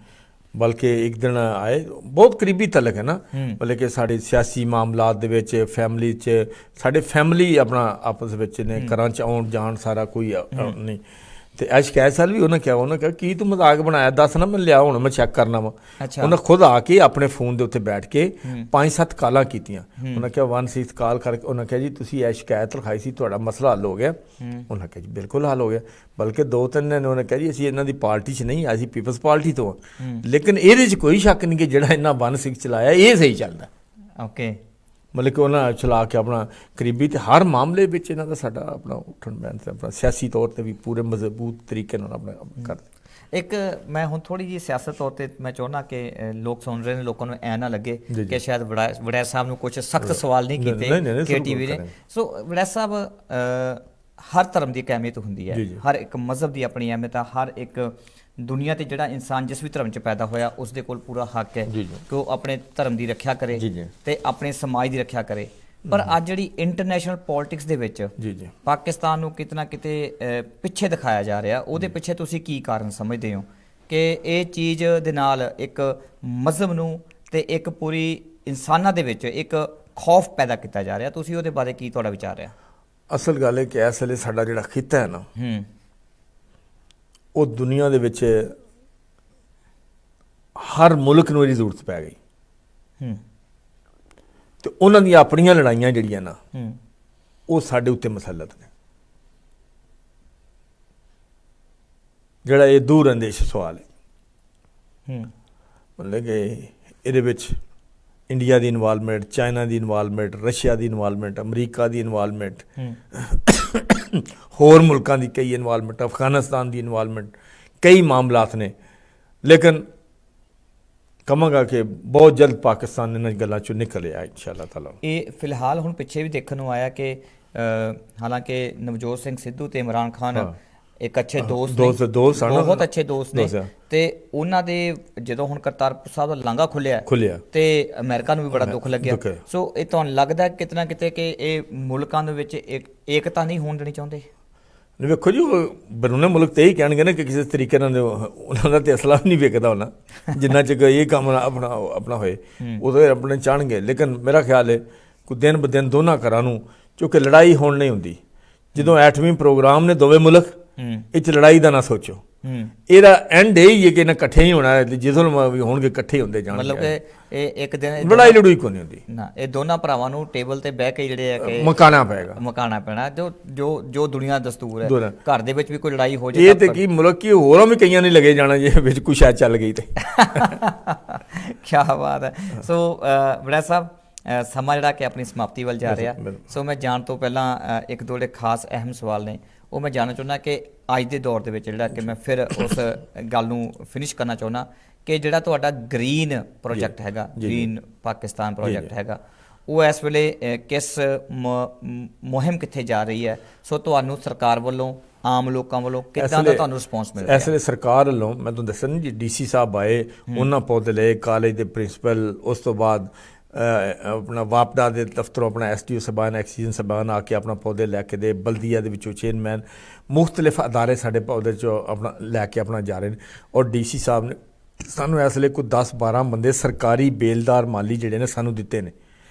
ਬਲਕਿ ਇੱਕ ਦਿਨ ਆਏ, ਬਹੁਤ ਕਰੀਬੀ ਤਲਕ ਹੈ ਨਾ, ਮਤਲਬ ਕਿ ਸਾਡੇ ਸਿਆਸੀ ਮਾਮਲਾਤ ਦੇ ਵਿੱਚ, ਫੈਮਿਲੀ 'ਚ ਸਾਡੇ ਫੈਮਿਲੀ ਆਪਣਾ ਆਪਸ ਵਿੱਚ ਨੇ, ਘਰਾਂ 'ਚ ਆਉਣ ਜਾਣ ਸਾਰਾ ਕੋਈ ਨਹੀਂ। ਤੇ ਇਹ ਸ਼ਿਕਾਇਤ ਸਾਲ ਵੀ ਉਹਨਾਂ ਕਿਹਾ ਕੀ ਤੂੰ ਮਜ਼ਾਕ ਬਣਾਇਆ, ਦੱਸ ਨਾ, ਮੈਂ ਲਿਆ ਹੁਣ ਮੈਂ ਚੈੱਕ ਕਰਨਾ ਵਾ। ਉਹਨਾਂ ਖੁਦ ਆ ਕੇ ਆਪਣੇ ਫੋਨ ਦੇ ਉੱਤੇ ਬੈਠ ਕੇ 5-7 ਕਾਲਾਂ ਕੀਤੀਆਂ। ਉਹਨਾਂ ਕਿਹਾ 1-6 ਕਾਲ ਕਰਕੇ ਉਹਨਾਂ ਕਿਹਾ ਜੀ ਤੁਸੀਂ ਇਹ ਸ਼ਿਕਾਇਤ ਲਿਖਾਈ ਸੀ, ਤੁਹਾਡਾ ਮਸਲਾ ਹੱਲ ਹੋ ਗਿਆ? ਉਹਨਾਂ ਕਿਹਾ ਜੀ ਬਿਲਕੁਲ ਹੱਲ ਹੋ ਗਿਆ। ਬਲਕਿ 2-3 ਨੇ ਉਹਨਾਂ ਕਿਹਾ ਜੀ ਅਸੀਂ ਇਹਨਾਂ ਦੀ ਪਾਰਟੀ 'ਚ ਨਹੀਂ, ਅਸੀਂ ਪੀਪਲਸ ਪਾਰਟੀ ਤੋਂ ਹਾਂ, ਲੇਕਿਨ ਇਹਦੇ 'ਚ ਕੋਈ ਸ਼ੱਕ ਨਹੀਂ ਕਿ ਜਿਹੜਾ ਇਹਨਾਂ 1-6 ਚਲਾਇਆ ਇਹ ਸਹੀ ਚੱਲਦਾ। ਓਕੇ। ਮਤਲਬ ਕਿ ਉਹਨਾਂ ਚਲਾ ਕੇ ਆਪਣਾ ਕਰੀਬੀ ਤੇ ਹਰ ਮਾਮਲੇ ਵਿੱਚ ਇਹਨਾਂ ਦਾ ਸਾਡਾ ਆਪਣਾ ਉੱਠਣ ਬਹਿਣ ਤੇ ਆਪਣਾ ਸਿਆਸੀ ਤੌਰ ਤੇ ਵੀ ਪੂਰੇ ਮਜ਼ਬੂਤ ਤਰੀਕੇ ਨਾਲ ਆਪਣਾ ਕਰਦੇ। ਇੱਕ ਮੈਂ ਹੁਣ ਥੋੜੀ ਜਿਹੀ ਸਿਆਸਤ ਤੌਰ ਤੇ ਮੈਂ ਚਾਹੁੰਦਾ ਕਿ ਲੋਕ ਸੁਣ ਰਹੇ ਨੇ, ਲੋਕਾਂ ਨੂੰ ਐ ਨਾ ਲੱਗੇ ਕਿ ਸ਼ਾਇਦ ਵੜੈਚ ਸਾਹਿਬ ਨੂੰ ਕੁਝ ਸਖਤ ਸਵਾਲ ਨਹੀਂ ਕੀਤੇ KTV ਨੇ। ਸੋ ਵੜੈਚ ਸਾਹਿਬ, ਹਰ ਧਰਮ ਦੀ ਇੱਕ ਅਹਿਮੀਅਤ ਹੁੰਦੀ ਹੈ, ਹਰ ਇੱਕ ਮਜ਼ਹਬ ਦੀ ਆਪਣੀ ਅਹਿਮੀਅਤ ਹੈ, ਹਰ ਇੱਕ ਦੁਨੀਆ ਤੇ ਜਿਹੜਾ ਇਨਸਾਨ ਜਿਸ ਵੀ ਧਰਮ 'ਚ ਪੈਦਾ ਹੋਇਆ ਉਸ ਦੇ ਕੋਲ ਪੂਰਾ ਹੱਕ ਹੈ ਕਿ ਉਹ ਆਪਣੇ ਧਰਮ ਦੀ ਰੱਖਿਆ ਕਰੇ ਤੇ ਆਪਣੇ ਸਮਾਜ ਦੀ ਰੱਖਿਆ ਕਰੇ। ਪਰ ਅੱਜ ਜਿਹੜੀ ਇੰਟਰਨੈਸ਼ਨਲ ਪੋਲਿਟਿਕਸ ਦੇ ਵਿੱਚ ਪਾਕਿਸਤਾਨ ਨੂੰ ਕਿਤੇ ਨਾ ਕਿਤੇ ਪਿੱਛੇ ਦਿਖਾਇਆ ਜਾ ਰਿਹਾ, ਉਹਦੇ ਪਿੱਛੇ ਤੁਸੀਂ ਕੀ ਕਾਰਨ ਸਮਝਦੇ ਹੋ ਕਿ ਇਹ ਚੀਜ਼ ਦੇ ਨਾਲ ਇੱਕ ਮਜ਼ਹਬ ਨੂੰ ਤੇ ਇੱਕ ਪੂਰੀ ਇਨਸਾਨਾਂ ਦੇ ਵਿੱਚ ਇੱਕ ਖੌਫ ਪੈਦਾ ਕੀਤਾ ਜਾ ਰਿਹਾ? ਤੁਸੀਂ ਉਹਦੇ ਬਾਰੇ ਕੀ ਤੁਹਾਡਾ ਵਿਚਾਰ ਹੈ? ਅਸਲ ਗੱਲ ਹੈ ਕਿ ਇਸ ਵੇਲੇ ਸਾਡਾ ਜਿਹੜਾ ਖਿੱਤਾ ਹੈ ਨਾ, ਉਹ ਦੁਨੀਆ ਦੇ ਵਿੱਚ ਹਰ ਮੁਲਕ ਨੂੰ ਇਹਦੀ ਜ਼ਰੂਰਤ ਪੈ ਗਈ ਤੇ ਉਹਨਾਂ ਦੀਆਂ ਆਪਣੀਆਂ ਲੜਾਈਆਂ ਜਿਹੜੀਆਂ ਨਾ ਉਹ ਸਾਡੇ ਉੱਤੇ ਮਸਲਤ ਨੇ। ਜਿਹੜਾ ਇਹ ਦੂਰ ਅੰਦੇਸ਼ ਸਵਾਲ ਹੈ, ਮਤਲਬ ਕਿ ਇਹਦੇ ਵਿੱਚ ਇੰਡੀਆ ਦੀ ਇਨਵਾਲਵਮੈਂਟ, ਚਾਈਨਾ ਦੀ ਇਨਵਾਲਵਮੈਂਟ, ਰਸ਼ੀਆ ਦੀ ਇਨਵਾਲਵਮੈਂਟ, ਅਮਰੀਕਾ ਦੀ ਇਨਵਾਲਵਮੈਂਟ, ਹੋਰ ਮੁਲਕਾਂ ਦੀ ਕਈ ਇਨਵਾਲਵਮੈਂਟ, ਅਫਗਾਨਿਸਤਾਨ ਦੀ ਇਨਵਾਲਵਮੈਂਟ, ਕਈ ਮਾਮਲਾਤ ਨੇ। ਲੇਕਿਨ ਕਹਾਂਗਾ ਕਿ ਬਹੁਤ ਜਲਦ ਪਾਕਿਸਤਾਨ ਇਹਨਾਂ ਗੱਲਾਂ ਚੋਂ ਨਿਕਲ ਆਇਆ ਇਨਸ਼ਾਅੱਲਾ ਤਾਲਾ। ਇਹ ਫਿਲਹਾਲ ਹੁਣ ਪਿੱਛੇ ਵੀ ਦੇਖਣ ਨੂੰ ਆਇਆ ਕਿ ਹਾਲਾਂਕਿ ਨਵਜੋਤ ਸਿੰਘ ਸਿੱਧੂ ਤੇ ਇਮਰਾਨ ਖਾਨ ਇੱਕ ਅੱਛੇ ਦੋਸਤ ਬਹੁਤ ਅੱਛੇ ਦੋਸਤ ਨੇ ਤੇ ਉਹਨਾਂ ਦੇ ਜਦੋਂ ਹੁਣ ਕਰਤਾਰਪੁਰ ਸਾਹਿਬ ਦਾ ਲਾਂਘਾ ਖੁੱਲਿਆ ਤੇ ਅਮਰੀਕਾ ਨੂੰ ਵੀ ਬੜਾ ਦੁੱਖ ਲੱਗਿਆ। ਸੋ ਇਹ ਤੁਹਾਨੂੰ ਲੱਗਦਾ ਕਿਤੇ ਨਾ ਕਿਤੇ ਕਿ ਇਹ ਮੁਲਕਾਂ ਦੇ ਵਿੱਚ ਏਕਤਾ ਨਹੀਂ ਹੋਣ ਦੇਣੀ ਚਾਹੁੰਦੇ? ਵੇਖੋ ਜੀ, ਉਹ ਬਰੂਨੇ ਮੁਲਕ ਤੇ ਹੀ ਕਹਿਣਗੇ ਨਾ ਕਿ ਕਿਸੇ ਤਰੀਕੇ ਨਾਲ ਉਹਨਾਂ ਦਾ ਤੇ ਅਸਲਾ ਵੀ ਨਹੀਂ ਵੇਖਦਾ ਹੋਣਾ ਜਿੰਨਾ ਚਿਰ ਇਹ ਕੰਮ ਆਪਣਾ ਹੋਏ, ਉਦੋਂ ਆਪਣੇ ਚਾਹਣਗੇ। ਲੇਕਿਨ ਮੇਰਾ ਖਿਆਲ ਹੈ ਕਿ ਦਿਨ ਬ ਦਿਨ ਦੋਨਾਂ ਘਰਾਂ ਨੂੰ, ਕਿਉਂਕਿ ਲੜਾਈ ਹੋਣ ਨਹੀਂ ਹੁੰਦੀ। ਜਦੋਂ ਐਟਮੀ ਪ੍ਰੋਗਰਾਮ ਨੇ ਦੋਵੇਂ ਮੁਲਕ, ਇਹ 'ਚ ਲੜਾਈ ਦਾ ਨਾ ਸੋਚੋ, ਇਹਦਾ ਐਂਡ ਇਹ ਹੀ ਹੈ ਕਿ ਇਹਨਾਂ ਇਕੱਠੇ ਹੀ ਹੋਣਾ, ਜਿਦੋਂ ਵੀ ਹੋਣਗੇ ਇਕੱਠੇ ਹੁੰਦੇ ਜਾਣਗੇ। ਮਤਲਬ ਕਿ ਇਹ ਇੱਕ ਦਿਨ ਲੜਾਈ ਲੜੂਈ ਕੋਈ ਨਹੀਂ ਹੁੰਦੀ ਨਾ, ਇਹ ਦੋਨਾਂ ਭਰਾਵਾਂ ਨੂੰ ਟੇਬਲ ਤੇ ਬਹਿ ਕੇ ਜਿਹੜੇ ਆ ਕਿ ਮਕਾਨਾ ਪੈਣਾ। ਜੋ ਦੁਨੀਆ ਦਸਤੂਰ ਹੈ, ਘਰ ਦੇ ਵਿੱਚ ਵੀ ਕੋਈ ਲੜਾਈ ਹੋ ਜਾਏ ਇਹ ਤੇ ਕੀ ਮੁਲਕ ਕੀ ਹੋਰਾਂ ਵੀ ਕਈਆਂ ਨਹੀਂ ਲੱਗੇ ਜਾਣਾ ਜੇ ਵਿੱਚ ਕੁਛ ਆ ਚੱਲ ਗਈ ਤੇ ਕੀ ਬਾਤ ਹੈ। ਸੋ ਵੜੈਚ ਸਾਹਿਬ, ਸਮਾਂ ਜਿਹੜਾ ਕਿ ਆਪਣੀ ਸਮਾਪਤੀ ਵੱਲ ਜਾ ਰਿਹਾ, ਸੋ ਮੈਂ ਜਾਣ ਤੋਂ ਪਹਿਲਾਂ ਇੱਕ ਦੋ ਜਿਹੜੇ ਖਾਸ ਅਹਿਮ ਸਵਾਲ ਨੇ ਉਹ ਮੈਂ ਜਾਣਨਾ ਚਾਹੁੰਦਾ ਕਿ ਅੱਜ ਦੇ ਦੌਰ ਦੇ ਵਿੱਚ ਜਿਹੜਾ ਕਿ ਮੈਂ ਫਿਰ ਉਸ ਗੱਲ ਨੂੰ ਫਿਨਿਸ਼ ਕਰਨਾ ਚਾਹੁੰਦਾ ਕਿ ਜਿਹੜਾ ਤੁਹਾਡਾ ਗ੍ਰੀਨ ਪ੍ਰੋਜੈਕਟ ਹੈਗਾ, ਗ੍ਰੀਨ ਪਾਕਿਸਤਾਨ ਪ੍ਰੋਜੈਕਟ ਹੈਗਾ, ਉਹ ਇਸ ਵੇਲੇ ਕਿਸ ਮੁਹਿੰਮ ਕਿੱਥੇ ਜਾ ਰਹੀ ਹੈ? ਸੋ ਤੁਹਾਨੂੰ ਸਰਕਾਰ ਵੱਲੋਂ, ਆਮ ਲੋਕਾਂ ਵੱਲੋਂ ਕਿੱਦਾਂ ਦਾ ਤੁਹਾਨੂੰ ਰਿਸਪੌਂਸ ਮਿਲ ਰਿਹਾ? ਇਸ ਵੇਲੇ ਸਰਕਾਰ ਵੱਲੋਂ ਮੈਂ ਤੁਹਾਨੂੰ ਦੱਸਿਆ ਨਹੀਂ ਜੀ, DC ਸਾਹਿਬ ਆਏ, ਉਹਨਾਂ ਪੌਦੇ ਲਏ, ਕਾਲਜ ਦੇ ਪ੍ਰਿੰਸੀਪਲ, ਉਸ ਤੋਂ ਬਾਅਦ ਆਪਣਾ ਵਾਪਡਾ ਦੇ ਦਫ਼ਤਰੋਂ ਆਪਣਾ SDO ਸਾਹਿਬਾਨ, ਐਕਸੀਜਨ ਸਾਹਿਬਾਨ ਆ ਕੇ ਆਪਣਾ ਪੌਦੇ ਲੈ ਕੇ ਦੇ, ਬਲਦੀਆ ਦੇ ਵਿੱਚੋਂ ਚੇਅਰਮੈਨ, ਮੁਖਤਲਿਫ ਅਦਾਰੇ ਸਾਡੇ ਪੌਦੇ 'ਚੋਂ ਆਪਣਾ ਲੈ ਕੇ ਆਪਣਾ ਜਾ ਰਹੇ ਨੇ। ਔਰ DC ਸਾਹਿਬ ਨੇ ਸਾਨੂੰ ਇਸ ਵੇਲੇ ਕੋਈ 10-12 ਬੰਦੇ ਸਰਕਾਰੀ ਬੇਲਦਾਰ ਮਾਲੀ ਜਿਹੜੇ ਨੇ ਸਾਨੂੰ ਦਿੱਤੇ ਨੇ।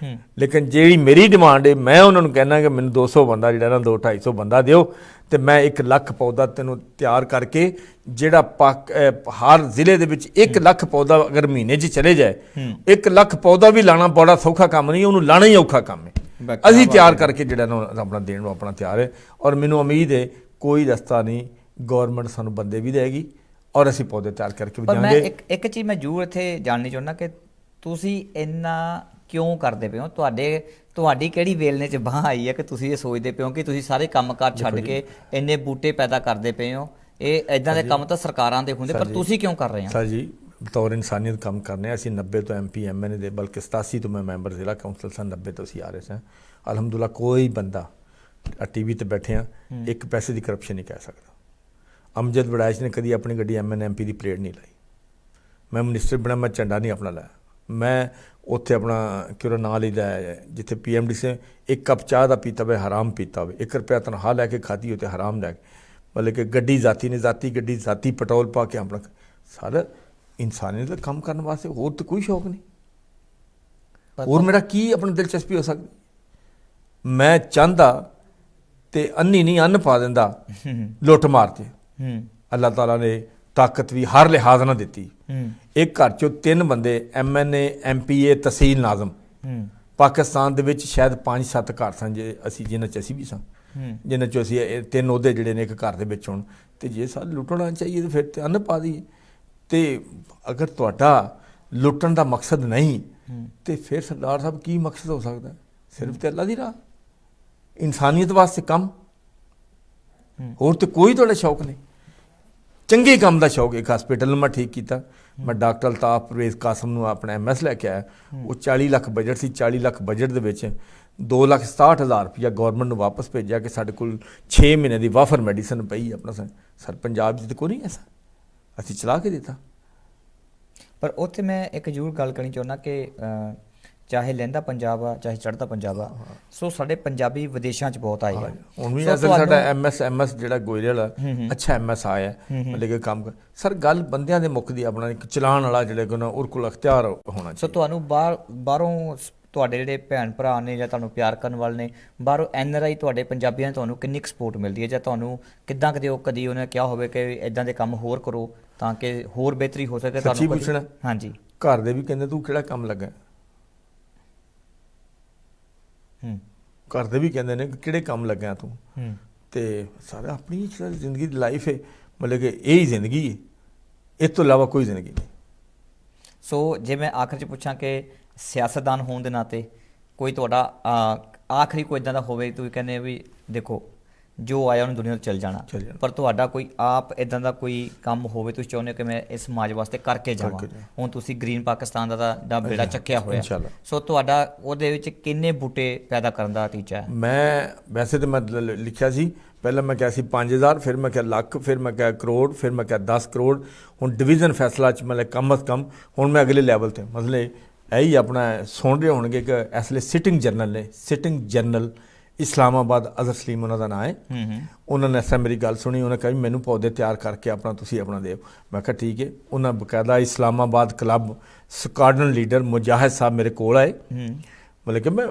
ਲੇਕਿਨ ਜਿਹੜੀ ਮੇਰੀ ਡਿਮਾਂਡ ਹੈ, ਮੈਂ ਉਹਨਾਂ ਨੂੰ ਕਹਿਣਾ ਕਿ ਮੈਨੂੰ 200 ਬੰਦਾ ਜਿਹੜਾ ਨਾ 200-250 ਬੰਦਾ ਦਿਓ ਤੇ ਮੈਂ 1 ਲੱਖ ਪੌਦਾ ਤੈਨੂੰ ਤਿਆਰ ਕਰਕੇ, ਜਿਹੜਾ ਹਰ ਜ਼ਿਲ੍ਹੇ ਦੇ ਵਿੱਚ 1 ਲੱਖ ਪੌਦਾ ਅਗਰ ਮਹੀਨੇ 'ਚ ਚਲੇ ਜਾਏ, 1 ਲੱਖ ਪੌਦਾ ਵੀ ਲਾਣਾ ਬੜਾ ਸੌਖਾ ਕੰਮ ਨਹੀਂ, ਉਹਨੂੰ ਲਾਣਾ ਹੀ ਔਖਾ ਕੰਮ ਹੈ। ਅਸੀਂ ਤਿਆਰ ਕਰਕੇ ਜਿਹੜਾ ਨਾ ਆਪਣਾ ਦੇਣ ਨੂੰ ਆਪਣਾ ਤਿਆਰ ਹੈ। ਔਰ ਮੈਨੂੰ ਉਮੀਦ ਹੈ ਕੋਈ ਰਸਤਾ ਨਹੀਂ, ਗੌਰਮੈਂਟ ਸਾਨੂੰ ਬੰਦੇ ਵੀ ਦੇਗੀ ਔਰ ਅਸੀਂ ਪੌਦੇ ਤਿਆਰ ਕਰਕੇ ਵੀ ਜਾਵਾਂਗੇ। ਪਰ ਮੈਂ ਇੱਕ ਚੀਜ਼ ਮੈਂ ਜ਼ਰੂਰ ਇੱਥੇ ਜਾਣਨੀ ਚਾਹੁੰਦਾ ਕਿ ਤੁਸੀਂ ਇੰਨਾ ਕਿਉਂ ਕਰਦੇ ਪਏ ਹੋ? ਤੁਹਾਡੀ ਕਿਹੜੀ ਵੇਲਨੇ 'ਚ ਬਾਂਹ ਆਈ ਹੈ ਕਿ ਤੁਸੀਂ ਇਹ ਸੋਚਦੇ ਪਏ ਹੋ ਕਿ ਤੁਸੀਂ ਸਾਰੇ ਕੰਮਕਾਰ ਛੱਡ ਕੇ ਇੰਨੇ ਬੂਟੇ ਪੈਦਾ ਕਰਦੇ ਪਏ ਹੋ? ਇਹ ਇਦਾਂ ਦੇ ਕੰਮ ਤਾਂ ਸਰਕਾਰਾਂ ਦੇ ਹੁੰਦੇ, ਪਰ ਤੁਸੀਂ ਕਿਉਂ ਕਰ ਰਹੇ ਹੋ? ਸਰ ਜੀ, ਬਤੌਰ ਇਨਸਾਨੀਅਤ ਕੰਮ ਕਰਨੇ। ਅਸੀਂ 90 ਤੋਂ MP MNA ਦੇ, ਬਲਕਿ 87 ਤੋਂ ਮੈਂ ਮੈਂਬਰ ਜ਼ਿਲ੍ਹਾ ਕੌਂਸਲ ਸਾਂ, 90 ਤੋਂ ਅਸੀਂ ਆ ਰਹੇ ਸਾਂ। ਅਲਹਮਦੁਲਿਲਾ ਕੋਈ ਬੰਦਾ TV ਤੇ ਬੈਠੇ ਆ 1 ਪੈਸੇ ਦੀ ਕਰਪਸ਼ਨ ਨਹੀਂ ਕਹਿ ਸਕਦਾ। ਅਮਜਦ ਵੜੈਚ ਨੇ ਕਦੀ ਆਪਣੀ ਗੱਡੀ MNA MP ਦੀ ਪਲੇਟ ਨਹੀਂ ਲਾਈ। ਮੈਂ ਮਿਨਿਸਟਰ ਬਣਾ, ਮੈਂ ਝੰਡਾ ਨਹੀਂ ਆਪਣਾ ਲਾਇਆ। ਮੈਂ ਉੱਥੇ ਆਪਣਾ ਕਿਉਂ ਨਾਂ ਲਈਦਾ ਜਿੱਥੇ PMDC 1 ਕੱਪ ਚਾਹ ਦਾ ਪੀਤਾ ਹੋਵੇ, ਹਰਾਮ ਪੀਤਾ ਹੋਵੇ, 1 ਰੁਪਇਆ ਤਨਖਾਹ ਲੈ ਕੇ ਖਾਧੀ ਹੋਵੇ ਤੇ ਹਰਾਮ ਲੈ ਕੇ, ਮਤਲਬ ਕਿ ਗੱਡੀ ਜ਼ਾਤੀ ਨੇ, ਜ਼ਾਤੀ ਗੱਡੀ, ਜ਼ਾਤੀ ਪੈਟਰੋਲ ਪਾ ਕੇ ਆਪਣਾ ਸਾਰਾ ਇਨਸਾਨੀਅਤ ਦਾ ਕੰਮ ਕਰਨ ਵਾਸਤੇ ਹੋਰ ਤਾਂ ਕੋਈ ਸ਼ੌਕ ਨਹੀਂ। ਹੋਰ ਮੇਰਾ ਕੀ ਆਪਣੀ ਦਿਲਚਸਪੀ ਹੋ ਸਕਦੀ? ਮੈਂ ਚਾਹੁੰਦਾ ਤੇ ਅੰਨੀ ਨਹੀਂ ਅੰਨ ਪਾ ਦਿੰਦਾ ਲੁੱਟ ਮਾਰ ਤੇ। ਅੱਲਾਹ ਤਾਲਾ ਨੇ ਤਾਕਤ ਵੀ ਹਰ ਲਿਹਾਜ਼ ਨਾਲ ਦਿੱਤੀ। ਇੱਕ ਘਰ 'ਚੋਂ 3 ਬੰਦੇ MNA MPA ਤਹਿਸੀਲ ਨਾਜ਼ਮ, ਪਾਕਿਸਤਾਨ ਦੇ ਵਿੱਚ ਸ਼ਾਇਦ 5-7 ਘਰ ਸਨ ਜੇ ਅਸੀਂ ਜਿਨ੍ਹਾਂ 'ਚ ਅਸੀਂ ਵੀ ਸਾਂ, ਜਿਨ੍ਹਾਂ 'ਚੋਂ ਅਸੀਂ 3 ਅਹੁਦੇ ਜਿਹੜੇ ਨੇ ਇੱਕ ਘਰ ਦੇ ਵਿੱਚ ਹੋਣ। ਤੇ ਜੇ ਸਾਨੂੰ ਲੁੱਟਣਾ ਚਾਹੀਏ ਤਾਂ ਫਿਰ ਤੇ ਅੰਨ ਪਾ ਦਈਏ। ਤੇ ਅਗਰ ਤੁਹਾਡਾ ਲੁੱਟਣ ਦਾ ਮਕਸਦ ਨਹੀਂ ਤੇ ਫਿਰ ਸਰਦਾਰ ਸਾਹਿਬ ਕੀ ਮਕਸਦ ਹੋ ਸਕਦਾ? ਸਿਰਫ ਤੇ ਅੱਲਾ ਦੀ ਰਾਹ, ਇਨਸਾਨੀਅਤ ਵਾਸਤੇ ਕੰਮ, ਹੋਰ ਤੇ ਕੋਈ ਤੁਹਾਡਾ ਸ਼ੌਕ ਨਹੀਂ। ਚੰਗੇ ਕੰਮ ਦਾ ਸ਼ੌਕ, ਇੱਕ ਹਸਪੀਟਲ ਨੂੰ ਮੈਂ ਠੀਕ ਕੀਤਾ, ਮੈਂ ਡਾਕਟਰ ਅਲਤਾਫ ਪਰਵੇਜ਼ ਕਾਸਮ ਨੂੰ ਆਪਣਾ MS ਲੈ ਕੇ ਆਇਆ, ਉਹ 40 ਲੱਖ ਬਜਟ ਸੀ, 40 ਲੱਖ ਬਜਟ ਦੇ ਵਿੱਚ 2,67,000 ਰੁਪਇਆ ਗੌਰਮੈਂਟ ਨੂੰ ਵਾਪਸ ਭੇਜਿਆ ਕਿ ਸਾਡੇ ਕੋਲ 6 ਮਹੀਨੇ ਦੀ ਵਾਫਰ ਮੈਡੀਸਨ ਪਈ ਆਪਣਾ ਸਰ ਪੰਜਾਬ 'ਚ ਤਾਂ ਕੋਈ ਨਹੀਂ ਐਸਾ, ਅਸੀਂ ਚਲਾ ਕੇ ਦਿੱਤਾ। ਪਰ ਉੱਥੇ ਮੈਂ ਇੱਕ ਜ਼ਰੂਰ ਗੱਲ ਕਰਨੀ ਚਾਹੁੰਦਾ ਕਿ ਚਾਹੇ ਲਹਿੰਦਾ ਪੰਜਾਬ ਆ ਚਾਹੇ ਚੜ੍ਹਦਾ ਪੰਜਾਬ ਆ, ਸੋ ਸਾਡੇ ਪੰਜਾਬੀ ਵਿਦੇਸ਼ਾਂ 'ਚ ਬਹੁਤ ਆਏ ਆ। ਹੁਣ ਵੀ ਅਸਲ ਸਾਡਾ MS ਜਿਹੜਾ ਗੋਇਲ ਵਾਲਾ ਅੱਛਾ MS ਆਇਆ, ਮਤਲਬ ਕਿ ਕੰਮ ਸਰ ਗੱਲ ਬੰਦਿਆਂ ਦੇ ਮੁੱਕਦੀ, ਆਪਣਾ ਇੱਕ ਚਲਾਉਣ ਵਾਲਾ ਜਿਹੜੇ ਕੋਲ ਉਹ ਕੋਲ ਅਖਤਿਆਰ ਹੋਣਾ ਚਾਹੀਦਾ। ਸੋ ਤੁਹਾਨੂੰ ਬਾਹਰੋਂ ਤੁਹਾਡੇ ਜਿਹੜੇ ਭੈਣ ਭਰਾ ਨੇ ਜਾਂ ਤੁਹਾਨੂੰ ਪਿਆਰ ਕਰਨ ਵਾਲੇ ਨੇ ਬਾਹਰੋਂ NRI ਤੁਹਾਡੇ ਪੰਜਾਬੀਆਂ ਨੇ ਤੁਹਾਨੂੰ ਕਿੰਨੀ ਸਪੋਰਟ ਮਿਲਦੀ ਹੈ, ਜਾਂ ਤੁਹਾਨੂੰ ਕਿੱਦਾਂ ਕਦੀ ਉਹਨੇ ਕਿਹਾ ਹੋਵੇ ਕਿ ਇਦਾਂ ਦੇ ਕੰਮ ਹੋਰ ਕਰੋ ਤਾਂ ਕਿ ਹੋਰ ਬਿਹਤਰੀ ਹੋ ਸਕੇ? ਸੱਚੀ ਪੁੱਛਣਾ, ਹਾਂਜੀ, ਘਰ ਦੇ ਵੀ ਕਹਿੰਦੇ ਤੂੰ ਕਿਹੜਾ ਕੰਮ ਲੱਗਾ, ਘਰ ਦੇ ਵੀ ਕਹਿੰਦੇ ਨੇ ਕਿਹੜੇ ਕੰਮ ਲੱਗਾ ਤੂੰ, ਤੇ ਸਾਰਾ ਆਪਣੀ ਜ਼ਿੰਦਗੀ ਦੀ ਲਾਈਫ ਹੈ, ਮਤਲਬ ਕਿ ਇਹ ਹੀ ਜ਼ਿੰਦਗੀ ਹੈ, ਇਸ ਤੋਂ ਇਲਾਵਾ ਕੋਈ ਜ਼ਿੰਦਗੀ ਨਹੀਂ। ਸੋ ਜੇ ਮੈਂ ਆਖਰ 'ਚ ਪੁੱਛਾਂ ਕਿ ਸਿਆਸਤਦਾਨ ਹੋਣ ਦੇ ਨਾਤੇ ਕੋਈ ਤੁਹਾਡਾ ਆਖਰੀ ਕੋਈ ਇਦਾਂ ਦਾ ਹੋਵੇ ਤੁਸੀਂ ਕਹਿੰਦੇ ਵੀ ਦੇਖੋ ਜੋ ਆਇਆ ਉਹਨੂੰ ਦੁਨੀਆ ਤੋਂ ਚੱਲ ਜਾਣਾ, ਪਰ ਤੁਹਾਡਾ ਕੋਈ ਆਪ ਇਦਾਂ ਦਾ ਕੋਈ ਕੰਮ ਹੋਵੇ ਤੁਸੀਂ ਚਾਹੁੰਦੇ ਹੋ ਕਿ ਮੈਂ ਇਸ ਸਮਾਜ ਵਾਸਤੇ ਕਰਕੇ ਜਾਵਾਂ? ਹੁਣ ਤੁਸੀਂ ਗ੍ਰੀਨ ਪਾਕਿਸਤਾਨ ਦਾ ਬੇੜਾ ਚੱਕਿਆ ਹੋਇਆ, ਸੋ ਤੁਹਾਡਾ ਉਹਦੇ ਵਿੱਚ ਕਿੰਨੇ ਬੂਟੇ ਪੈਦਾ ਕਰਨ ਦਾ ਟੀਚਾ ਹੈ? ਮੈਂ ਵੈਸੇ ਤਾਂ ਮੈਂ ਲਿਖਿਆ ਸੀ, ਪਹਿਲਾਂ ਮੈਂ ਕਿਹਾ ਸੀ 5000, ਫਿਰ ਮੈਂ ਕਿਹਾ ਲੱਖ, ਫਿਰ ਮੈਂ ਕਿਹਾ ਕਰੋੜ, ਫਿਰ ਮੈਂ ਕਿਹਾ 10 ਕਰੋੜ। ਹੁਣ ਡਿਵੀਜ਼ਨ ਫੈਸਲਾ 'ਚ ਮਤਲਬ ਕਮ ਅਜ਼ ਕਮ ਹੁਣ ਮੈਂ ਅਗਲੇ ਲੈਵਲ 'ਤੇ ਮਤਲਬ ਇਹੀ ਆਪਣਾ ਸੁਣ ਰਹੇ ਹੋਣਗੇ ਕਿ ਇਸ ਵੇਲੇ ਸਿਟਿੰਗ ਜਨਰਲ ਇਸਲਾਮਾਬਾਦ ਅਜ਼ਹਰ ਸਲੀਮ ਉਹਨਾਂ ਦਾ ਨਾਂ ਹੈ। ਉਹਨਾਂ ਨੇ ਐਸਾ ਮੇਰੀ ਗੱਲ ਸੁਣੀ, ਉਹਨਾਂ ਕਿਹਾ ਮੈਨੂੰ ਪੌਦੇ ਤਿਆਰ ਕਰਕੇ ਤੁਸੀਂ ਆਪਣਾ ਦਿਓ। ਮੈਂ ਕਿਹਾ ਠੀਕ ਹੈ। ਉਹਨਾਂ ਬਕਾਇਦਾ ਇਸਲਾਮਾਬਾਦ ਕਲੱਬ ਸਕਾਡਰਨ ਲੀਡਰ ਮੁਜਾਹਿਦ ਸਾਹਿਬ ਮੇਰੇ ਕੋਲ ਆਏ, ਮਤਲਬ ਕਿ ਮੈਂ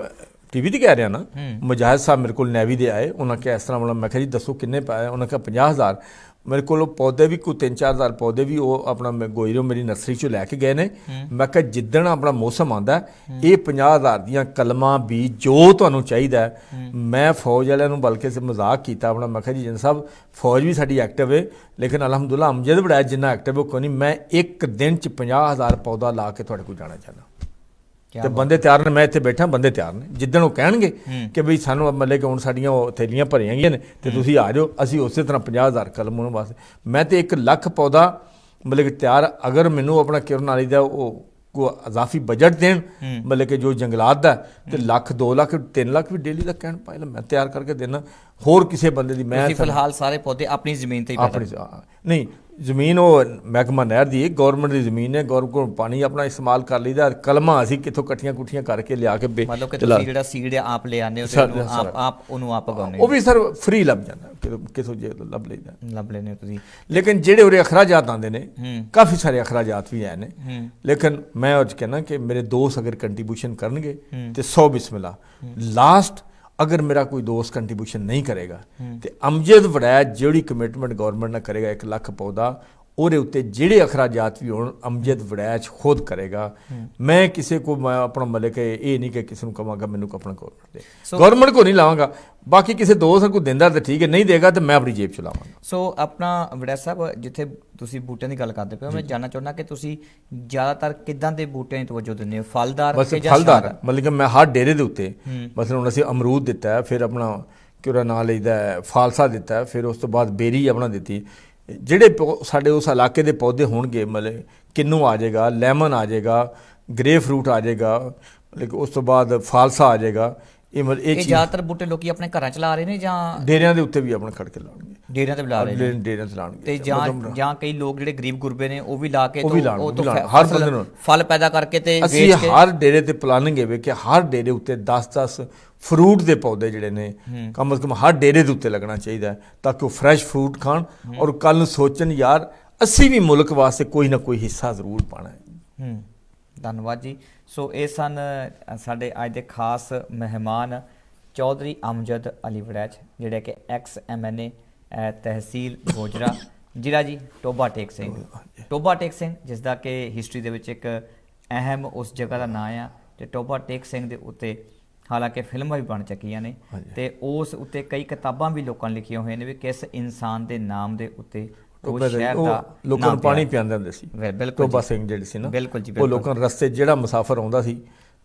TV 'ਤੇ ਕਹਿ ਰਿਹਾ ਨਾ, ਮੁਜਾਹਿਦ ਸਾਹਿਬ ਮੇਰੇ ਕੋਲ ਨੈਵੀ ਦੇ ਆਏ। ਉਹਨਾਂ ਕਿਹਾ ਇਸ ਤਰ੍ਹਾਂ ਮਤਲਬ, ਮੈਂ ਕਿਹਾ ਜੀ ਦੱਸੋ ਕਿੰਨੇ ਪਾਏ? ਉਹਨਾਂ ਕਿਹਾ 50,000। ਮੇਰੇ ਕੋਲ ਪੌਦੇ ਵੀ ਕੋਈ 3-4 ਪੌਦੇ ਵੀ ਉਹ ਆਪਣਾ ਗੋਇਰੋ ਮੇਰੀ ਨਰਸਰੀ 'ਚੋਂ ਲੈ ਕੇ ਗਏ ਨੇ। ਮੈਂ ਕਿਹਾ ਜਿੱਦਣ ਆਪਣਾ ਮੌਸਮ ਆਉਂਦਾ ਇਹ 50,000 ਦੀਆਂ ਕਲਮਾਂ ਵੀ ਜੋ ਤੁਹਾਨੂੰ ਚਾਹੀਦਾ। ਮੈਂ ਫੌਜ ਵਾਲਿਆਂ ਨੂੰ ਬਲਕਿ ਮਜ਼ਾਕ ਕੀਤਾ ਆਪਣਾ, ਮੈਂ ਕਿਹਾ ਜੀ ਜਨ ਸਾਹਿਬ ਫੌਜ ਵੀ ਸਾਡੀ ਐਕਟਿਵ ਹੈ, ਲੇਕਿਨ ਅਲਹਮਦੁਲਿਲਾ ਅਮਜਦ ਵੜੈਚ ਜਿੰਨਾ ਐਕਟਿਵ ਉਹ ਕੋਈ ਨਹੀਂ। ਮੈਂ ਇੱਕ ਦਿਨ 'ਚ 50,000 ਪੌਦਾ ਲਾ ਕੇ ਤੁਹਾਡੇ ਕੋਲ ਜਾਣਾ ਚਾਹੁੰਦਾ ਤੇ ਬੰਦੇ ਤਿਆਰ ਨੇ। ਮੈਂ ਇੱਥੇ ਬੈਠਾ, ਬੰਦੇ ਤਿਆਰ ਨੇ। ਜਿੱਦਣ ਉਹ ਕਹਿਣਗੇ ਕਿ ਬਈ ਸਾਨੂੰ ਮਤਲਬ ਕਿ ਹੁਣ ਸਾਡੀਆਂ ਉਹ ਥੈਲੀਆਂ ਭਰੀਆਂ ਗਈਆਂ ਨੇ ਤੇ ਤੁਸੀਂ ਆ ਜਾਓ, ਅਸੀਂ ਉਸੇ ਤਰ੍ਹਾਂ 50,000 ਕਲਮ ਉਹਨਾਂ ਵਾਸਤੇ। ਮੈਂ ਤੇ 1 ਲੱਖ ਪੌਦਾ ਮਤਲਬ ਕਿ ਤਿਆਰ, ਅਗਰ ਮੈਨੂੰ ਆਪਣਾ ਕਿਰਨ ਵਾਲੀ ਦਾ ਉਹ ਕੋਈ ਅਜ਼ਾਫੀ ਬਜਟ ਦੇਣ ਮਤਲਬ ਕਿ ਜੋ ਜੰਗਲਾਤ ਦਾ, ਤੇ 1 ਲੱਖ 2 ਲੱਖ 3 ਲੱਖ ਵੀ ਡੇਲੀ ਦਾ ਕਹਿਣ ਪਾਏ ਮੈਂ ਤਿਆਰ ਕਰਕੇ ਦੇਣਾ। ਹੋਰ ਕਿਸੇ ਬੰਦੇ ਦੀ ਮੈਂ ਫਿਲਹਾਲ ਸਾਰੇ ਪੌਦੇ ਆਪਣੀ ਜ਼ਮੀਨ ਤੇ ਆਪਣੀ ਨਹੀਂ, ਜ਼ਮੀਨ ਉਹ ਮਹਿਕਮਾ ਨਹਿਰ ਦੀ ਹੈ, ਗੌਰਮੈਂਟ ਦੀ ਜ਼ਮੀਨ ਹੈ, ਗੌਰਮੈਂਟ ਕੋਲ ਪਾਣੀ ਆਪਣਾ ਇਸਤੇਮਾਲ ਕਰ ਲਈਦਾ। ਕਲਮਾਂ ਅਸੀਂ ਕਿੱਥੋਂ ਇਕੱਠੀਆਂ ਕਰਕੇ ਲਿਆ ਕੇ ਮਤਲਬ ਕਿ ਤੁਸੀਂ ਜਿਹੜਾ ਸੀਡ ਆਪ ਲੈ ਆਉਂਦੇ ਹੋ ਆਪ ਉਹਨੂੰ ਆਪ ਉਗਾਉਂਦੇ ਹੋ? ਉਹ ਵੀ ਸਰ ਫ੍ਰੀ ਲੱਭ ਜਾਂਦਾ, ਕਿਥੋਂ ਜੇ ਲੱਭ ਲੈਂਦੇ ਹੋ ਤੁਸੀਂ। ਲੇਕਿਨ ਜਿਹੜੇ ਉਰੇ ਅਖਰਾਜਾਤ ਆਉਂਦੇ ਨੇ, ਕਾਫੀ ਸਾਰੇ ਅਖਰਾਜਾਤ ਵੀ ਹੈ ਨੇ, ਲੇਕਿਨ ਮੈਂ ਉਹ ਕਹਿੰਦਾ ਕਿ ਮੇਰੇ ਦੋਸਤ ਅਗਰ ਕੰਟਰੀਬਿਊਸ਼ਨ ਕਰਨਗੇ ਤੇ 100 ਬਿਸਮਿल्लाह। ਲਾਸਟ ਅਗਰ ਮੇਰਾ ਕੋਈ ਦੋਸਤ ਕੰਟਰੀਬਿਊਸ਼ਨ ਨਹੀਂ ਕਰੇਗਾ ਤੇ ਅਮਜਦ ਵੜੈਚ ਜਿਹੜੀ ਕਮਿਟਮੈਂਟ ਗੌਰਮੈਂਟ ਨਾਲ ਕਰੇਗਾ 1 ਲੱਖ ਪੌਦਾ, ਉਹਦੇ ਉੱਤੇ ਜਿਹੜੇ ਅਖਰਾਜਾਤ ਵੀ ਹੋਣ ਅਮਜਦ ਵੜੈਚ ਖੁਦ ਕਰੇਗਾ। ਮੈਂ ਕਿਸੇ ਕੋ ਮੈਂ ਆਪਣਾ ਮਤਲਬ ਕਿ ਇਹ ਨਹੀਂ ਕਿ ਕਿਸੇ ਨੂੰ ਕਹਾਂਗਾ ਮੈਨੂੰ ਆਪਣਾ ਗੌਰਮੈਂਟ ਦੇ, ਗੌਰਮੈਂਟ ਕੋ ਨਹੀਂ ਲਾਵਾਂਗਾ। ਬਾਕੀ ਕਿਸੇ ਦੋਸਤ ਨੂੰ ਦਿੰਦਾ ਤਾਂ ਠੀਕ ਹੈ, ਨਹੀਂ ਦੇਗਾ ਤਾਂ ਮੈਂ ਆਪਣੀ ਜੇਬ ਚ ਲਾਵਾਂਗਾ। ਸੋ ਆਪਣਾ ਵੜੈਚ ਸਾਹਿਬ, ਜਿੱਥੇ ਤੁਸੀਂ ਬੂਟਿਆਂ ਦੀ ਗੱਲ ਕਰਦੇ ਪਏ ਹੋ, ਮੈਂ ਜਾਣਨਾ ਚਾਹੁੰਦਾ ਕਿ ਤੁਸੀਂ ਜ਼ਿਆਦਾਤਰ ਕਿੱਦਾਂ ਦੇ ਬੂਟਿਆਂ ਦੀ ਤਵੱਜੋ ਦਿੰਦੇ ਹੋ? ਫਲਦਾਰ ਫਲਦਾਰ ਮਤਲਬ ਕਿ ਮੈਂ ਹਰ ਡੇਰੇ ਦੇ ਉੱਤੇ ਮਸਲਨ ਹੁਣ ਅਸੀਂ ਅਮਰੂਦ ਦਿੱਤਾ ਹੈ, ਫਿਰ ਆਪਣਾ ਕਿਹੜਾ ਨਾਂ ਲਈਦਾ ਫਾਲਸਾ ਦਿੱਤਾ, ਫਿਰ ਉਸ ਤੋਂ ਬਾਅਦ ਬੇਰੀ ਆਪਣਾ ਦਿੱਤੀ। ਜਿਹੜੇ ਸਾਡੇ ਉਸ ਇਲਾਕੇ ਦੇ ਪੌਦੇ ਹੋਣਗੇ, ਮਤਲਬ ਕਿੰਨੂ ਆ ਜਾਏਗਾ, ਲੈਮਨ ਆ ਜਾਏਗਾ, ਗ੍ਰੇ ਫਰੂਟ ਆ ਜਾਏਗਾ, ਮਤਲਬ ਉਸ ਤੋਂ ਬਾਅਦ ਫਾਲਸਾ ਆ ਜਾਏਗਾ। ਇਹ ਜ਼ਿਆਦਾਤਰ ਬੂਟੇ ਲੋਕੀ ਆਪਣੇ ਘਰਾਂ ਚ ਲਾ ਰਹੇ ਨੇ ਜਾਂ ਡੇਰਿਆਂ ਦੇ ਉੱਤੇ ਵੀ ਆਪਣਾ ਖੜ ਕੇ ਲਾਉਣਗੇ? ਡੇਰਿਆਂ ਤੇ ਲਾ ਰਹੇ ਨੇ, ਡੇਰਿਆਂ ਤੇ ਲਾਉਣਗੇ। ਤੇ ਜਾਂ ਕਈ ਲੋਕ ਜਿਹੜੇ ਗਰੀਬ ਗੁਰਬੇ ਨੇ ਉਹ ਵੀ ਲਾ ਕੇ ਹਰ ਬੰਦੇ ਨੂੰ ਫਲ ਪੈਦਾ ਕਰਕੇ ਤੇ ਅਸੀਂ ਹਰ ਡੇਰੇ ਤੇ ਪਲਾਨਿੰਗ ਹੈ ਕਿ ਹਰ ਡੇਰੇ ਉੱਤੇ 10-10 ਫਰੂਟ ਦੇ ਪੌਦੇ ਜਿਹੜੇ ਨੇ ਕਮ ਅਜ਼ ਕਮ ਹਰ ਡੇਰੇ ਦੇ ਉੱਤੇ ਲੱਗਣਾ ਚਾਹੀਦਾ, ਤਾਂ ਕਿ ਉਹ ਫਰੈਸ਼ ਫਰੂਟ ਖਾਣ ਔਰ ਕੱਲ ਨੂੰ ਸੋਚਣ ਯਾਰ ਅਸੀਂ ਵੀ ਮੁਲਕ ਵਾਸਤੇ ਕੋਈ ਨਾ ਕੋਈ ਹਿੱਸਾ ਜ਼ਰੂਰ ਪਾਉਣਾ ਹੈ। ਧੰਨਵਾਦ ਜੀ। ਸੋ ਇਹ ਸਨ ਸਾਡੇ ਅੱਜ ਦੇ ਖਾਸ ਮਹਿਮਾਨ ਚੌਧਰੀ ਅਮਜਦ ਅਲੀ ਵੜੈਚ, ਜਿਹੜੇ ਕਿ ex-MNA ਤਹਿਸੀਲ ਗੋਜਰਾ, ਜ਼ਿਲ੍ਹਾ ਜੀ ਟੋਬਾ ਟੇਕ ਸਿੰਘ, ਜਿਸ ਦਾ ਕਿ ਹਿਸਟਰੀ ਦੇ ਵਿੱਚ ਇੱਕ ਅਹਿਮ ਉਸ ਜਗ੍ਹਾ ਦਾ ਨਾਂ ਆ। ਤੇ ਟੋਬਾ ਟੇਕ ਸਿੰਘ ਦੇ ਉੱਤੇ ਹਾਲਾਂਕਿ ਫਿਲਮਾਂ ਵੀ ਬਣ ਚੁੱਕੀਆਂ ਨੇ ਤੇ ਉਸ ਉੱਤੇ ਕਈ ਕਿਤਾਬਾਂ ਵੀ ਲੋਕਾਂ ਨੇ ਲਿਖੀਆਂ ਹੋਈਆਂ ਨੇ ਵੀ ਕਿਸ ਇਨਸਾਨ ਦੇ ਨਾਮ ਦੇ ਉੱਤੇ ਉਹ ਸ਼ਹਿਰ ਦਾ ਲੋਕਾਂ ਨੂੰ ਪਾਣੀ ਪਿਆਉਂਦੇ ਹੁੰਦੇ ਸੀ। ਬਿਲਕੁਲ ਟੋਬਾ ਸਿੰਘ ਜਿਹੜੇ ਸੀ ਨਾ, ਬਿਲਕੁਲ ਜੀ, ਉਹ ਲੋਕਾਂ ਨੂੰ ਰਸਤੇ ਜਿਹੜਾ ਮੁਸਾਫਰ ਆਉਂਦਾ ਸੀ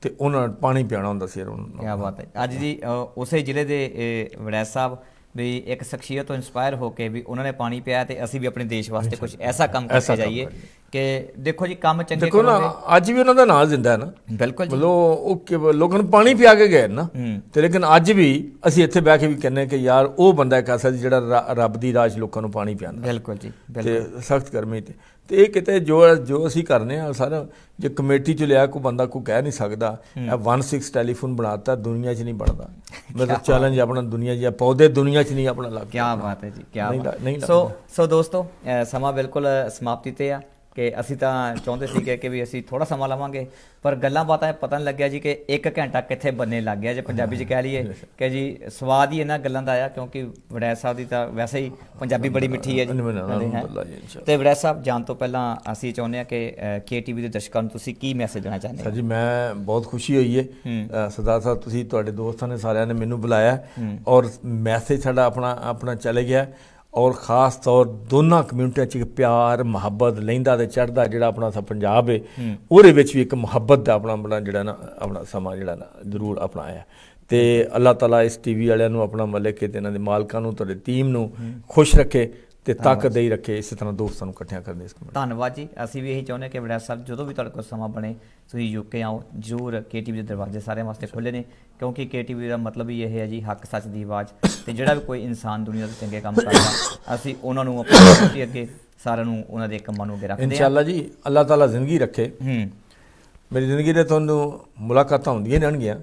ਤੇ ਉਹਨਾਂ ਨੂੰ ਪਾਣੀ ਪਿਆਣਾ ਹੁੰਦਾ ਸੀ ਉਹਨਾਂ ਨੂੰ। ਕਿਆ ਬਾਤ ਹੈ। ਅੱਜ ਜੀ ਉਸੇ ਜ਼ਿਲ੍ਹੇ ਦੇ ਵੜੈਚ ਸਾਹਿਬ ਵੀ ਇੱਕ ਸ਼ਖਸੀਅਤ ਤੋਂ ਇਨਸਪਾਇਰ ਹੋ ਕੇ ਵੀ ਉਹਨਾਂ ਨੇ ਪਾਣੀ ਪਿਆ ਤੇ ਅਸੀਂ ਵੀ ਆਪਣੇ ਦੇਸ਼ ਵਾਸਤੇ ਕੁਝ ਐਸਾ ਕੰਮ ਕਰਕੇ ਜਾਈਏ ਕਿ ਦੇਖੋ ਜੀ ਕੰਮ ਚੰਗੇ ਦੇਖੋ ਨਾ ਅੱਜ ਵੀ ਉਹਨਾਂ ਦਾ ਨਾਂ ਜ਼ਿੰਦਾ ਹੈ ਨਾ। ਬਿਲਕੁਲ ਜੀ। ਮਤਲਬ ਉਹ ਲੋਕਾਂ ਨੂੰ ਪਾਣੀ ਪਿਆ ਕੇ ਗਏ ਨਾ, ਤੇ ਲੇਕਿਨ ਅੱਜ ਵੀ ਅਸੀਂ ਇੱਥੇ ਬਹਿ ਕੇ ਵੀ ਕਹਿੰਦੇ ਕਿ ਯਾਰ ਉਹ ਬੰਦਾ ਇੱਕ ਐਸਾ ਜਿਹੜਾ ਰੱਬ ਦੀ ਰਾਜ ਲੋਕਾਂ ਨੂੰ ਪਾਣੀ ਪਿਆਉਂਦਾ। ਬਿਲਕੁਲ ਜੀ ਤੇ ਬਿਲਕੁਲ। ਸਖਤ ਗਰਮੀ ਤੇ ਇਹ ਕਿਤੇ ਜੋ ਅਸੀਂ ਕਰਨੇ ਆ ਸਾਰਾ, ਜੇ ਕਮੇਟੀ ਚ ਲਿਆ ਕੋਈ ਬੰਦਾ ਕੋਈ ਕਹਿ ਨਹੀਂ ਸਕਦਾ। ਇਹ 16 ਟੈਲੀਫੋਨ ਬਣਾਤਾ, ਦੁਨੀਆ 'ਚ ਨਹੀਂ ਬਣਦਾ। ਮਤਲਬ ਚੈਲੰਜ ਆਪਣਾ ਦੁਨੀਆ 'ਚ ਪੌਦੇ ਦੁਨੀਆ 'ਚ ਨਹੀਂ ਆਪਣਾ ਲੱਗ। ਕਿਆ ਬਾਤ ਹੈ ਜੀ, ਕਿਆ ਬਾਤ। ਨਹੀਂ ਸੋ ਦੋਸਤੋ ਸਮਾਂ ਬਿਲਕੁਲ ਸਮਾਪਤੀ ਤੇ ਆ ਕਿ ਅਸੀਂ ਤਾਂ ਚਾਹੁੰਦੇ ਸੀਗੇ ਕਿ ਵੀ ਅਸੀਂ ਥੋੜਾ ਸਮਾਂ ਲਵਾਂਗੇ, ਪਰ ਗੱਲਾਂ ਬਾਤਾਂ ਪਤਾ ਨਹੀਂ ਲੱਗਿਆ ਜੀ ਕਿ 1 ਘੰਟਾ ਕਿੱਥੇ ਬੰਨੇ ਲੱਗ ਗਿਆ ਜੇ ਪੰਜਾਬੀ 'ਚ ਕਹਿ ਲਈਏ ਕਿ ਜੀ ਸਵਾਦ ਹੀ ਇਹਨਾਂ ਗੱਲਾਂ ਦਾ ਆਇਆ, ਕਿਉਂਕਿ ਵੜੈਚ ਸਾਹਿਬ ਦੀ ਤਾਂ ਵੈਸੇ ਹੀ ਪੰਜਾਬੀ ਬੜੀ ਮਿੱਠੀ ਹੈ ਜੀ। ਤੇ ਵੜੈਚ ਸਾਹਿਬ ਜਾਣ ਤੋਂ ਪਹਿਲਾਂ ਅਸੀਂ ਚਾਹੁੰਦੇ ਹਾਂ ਕਿ KTV ਦੇ ਦਰਸ਼ਕਾਂ ਨੂੰ ਤੁਸੀਂ ਕੀ ਮੈਸੇਜ ਦੇਣਾ ਚਾਹੁੰਦੇ ਹੋ? ਸਰ ਜੀ ਮੈਂ ਬਹੁਤ ਖੁਸ਼ੀ ਹੋਈ ਹੈ ਸਰਦਾਰ ਸਾਹਿਬ, ਤੁਸੀਂ ਤੁਹਾਡੇ ਦੋਸਤਾਂ ਨੇ ਸਾਰਿਆਂ ਨੇ ਮੈਨੂੰ ਬੁਲਾਇਆ ਔਰ ਮੈਸੇਜ ਸਾਡਾ ਆਪਣਾ ਚਲੇ ਗਿਆ। ਔਰ ख़ास ਤੌਰ ਦੋਨਾਂ ਕਮਿਊਨਿਟੀਆਂ 'ਚ ਇੱਕ ਪਿਆਰ ਮੁਹੱਬਤ ਲਹਿੰਦਾ ਤੇ ਚੜ੍ਹਦਾ ਜਿਹੜਾ ਆਪਣਾ ਪੰਜਾਬ ਹੈ, ਉਹਦੇ ਵਿੱਚ ਵੀ ਇੱਕ ਮੁਹੱਬਤ ਦਾ ਆਪਣਾ ਜਿਹੜਾ ਨਾ ਆਪਣਾ ਸਮਾਂ ਜਿਹੜਾ ਨਾ ਜ਼ਰੂਰ ਆਪਣਾ ਆਇਆ। ਤੇ ਅੱਲਾਹ ਤਾਲਾ ਇਸ TV ਵਾਲਿਆਂ ਨੂੰ ਆਪਣਾ ਮਲਿਕ ਤੇ ਇਹਨਾਂ ਦੇ ਮਾਲਕਾਂ ਨੂੰ, ਤੁਹਾਡੀ ਟੀਮ ਨੂੰ ਖੁਸ਼ ਰੱਖੇ ਤੇ ਤਾਕਤ ਦੇਈ ਰੱਖੇ, ਇਸੇ ਤਰ੍ਹਾਂ ਦੋਸਤਾਂ ਨੂੰ ਇਕੱਠਿਆਂ ਕਰਦੇ ਇਸ। ਧੰਨਵਾਦ ਜੀ। ਅਸੀਂ ਵੀ ਇਹੀ ਚਾਹੁੰਦੇ ਕਿ ਵੜੈਚ ਸਾਹਿਬ ਜਦੋਂ ਵੀ ਤੁਹਾਡੇ ਕੋਲ ਸਮਾਂ ਬਣੇ ਤੁਸੀਂ UK ਆਓ ਜ਼ਰੂਰ। KTV ਦੇ ਦਰਵਾਜ਼ੇ ਸਾਰਿਆਂ ਵਾਸਤੇ ਖੁੱਲ੍ਹੇ ਨੇ, ਕਿਉਂਕਿ KTV ਦਾ ਮਤਲਬ ਹੀ ਇਹ ਹੈ ਜੀ ਹੱਕ ਸੱਚ ਦੀ ਆਵਾਜ਼। ਤੇ ਜਿਹੜਾ ਵੀ ਕੋਈ ਇਨਸਾਨ ਦੁਨੀਆ 'ਤੇ ਚੰਗੇ ਕੰਮ ਕਰਦਾ ਅਸੀਂ ਉਹਨਾਂ ਨੂੰ ਆਪਣੀ ਅੱਗੇ ਸਾਰਿਆਂ ਨੂੰ ਉਹਨਾਂ ਦੇ ਕੰਮਾਂ ਨੂੰ ਅੱਗੇ ਰੱਖਦੇ ਹਾਂ। ਇਨਸ਼ਾਅੱਲਾ ਜੀ ਅੱਲਾਹ ਤਾਲਾ ਜ਼ਿੰਦਗੀ ਰੱਖੇ। ਮੇਰੀ ਜ਼ਿੰਦਗੀ ਦੇ ਤੁਹਾਨੂੰ ਮੁਲਾਕਾਤਾਂ ਹੁੰਦੀਆਂ ਰਹਿਣਗੀਆਂ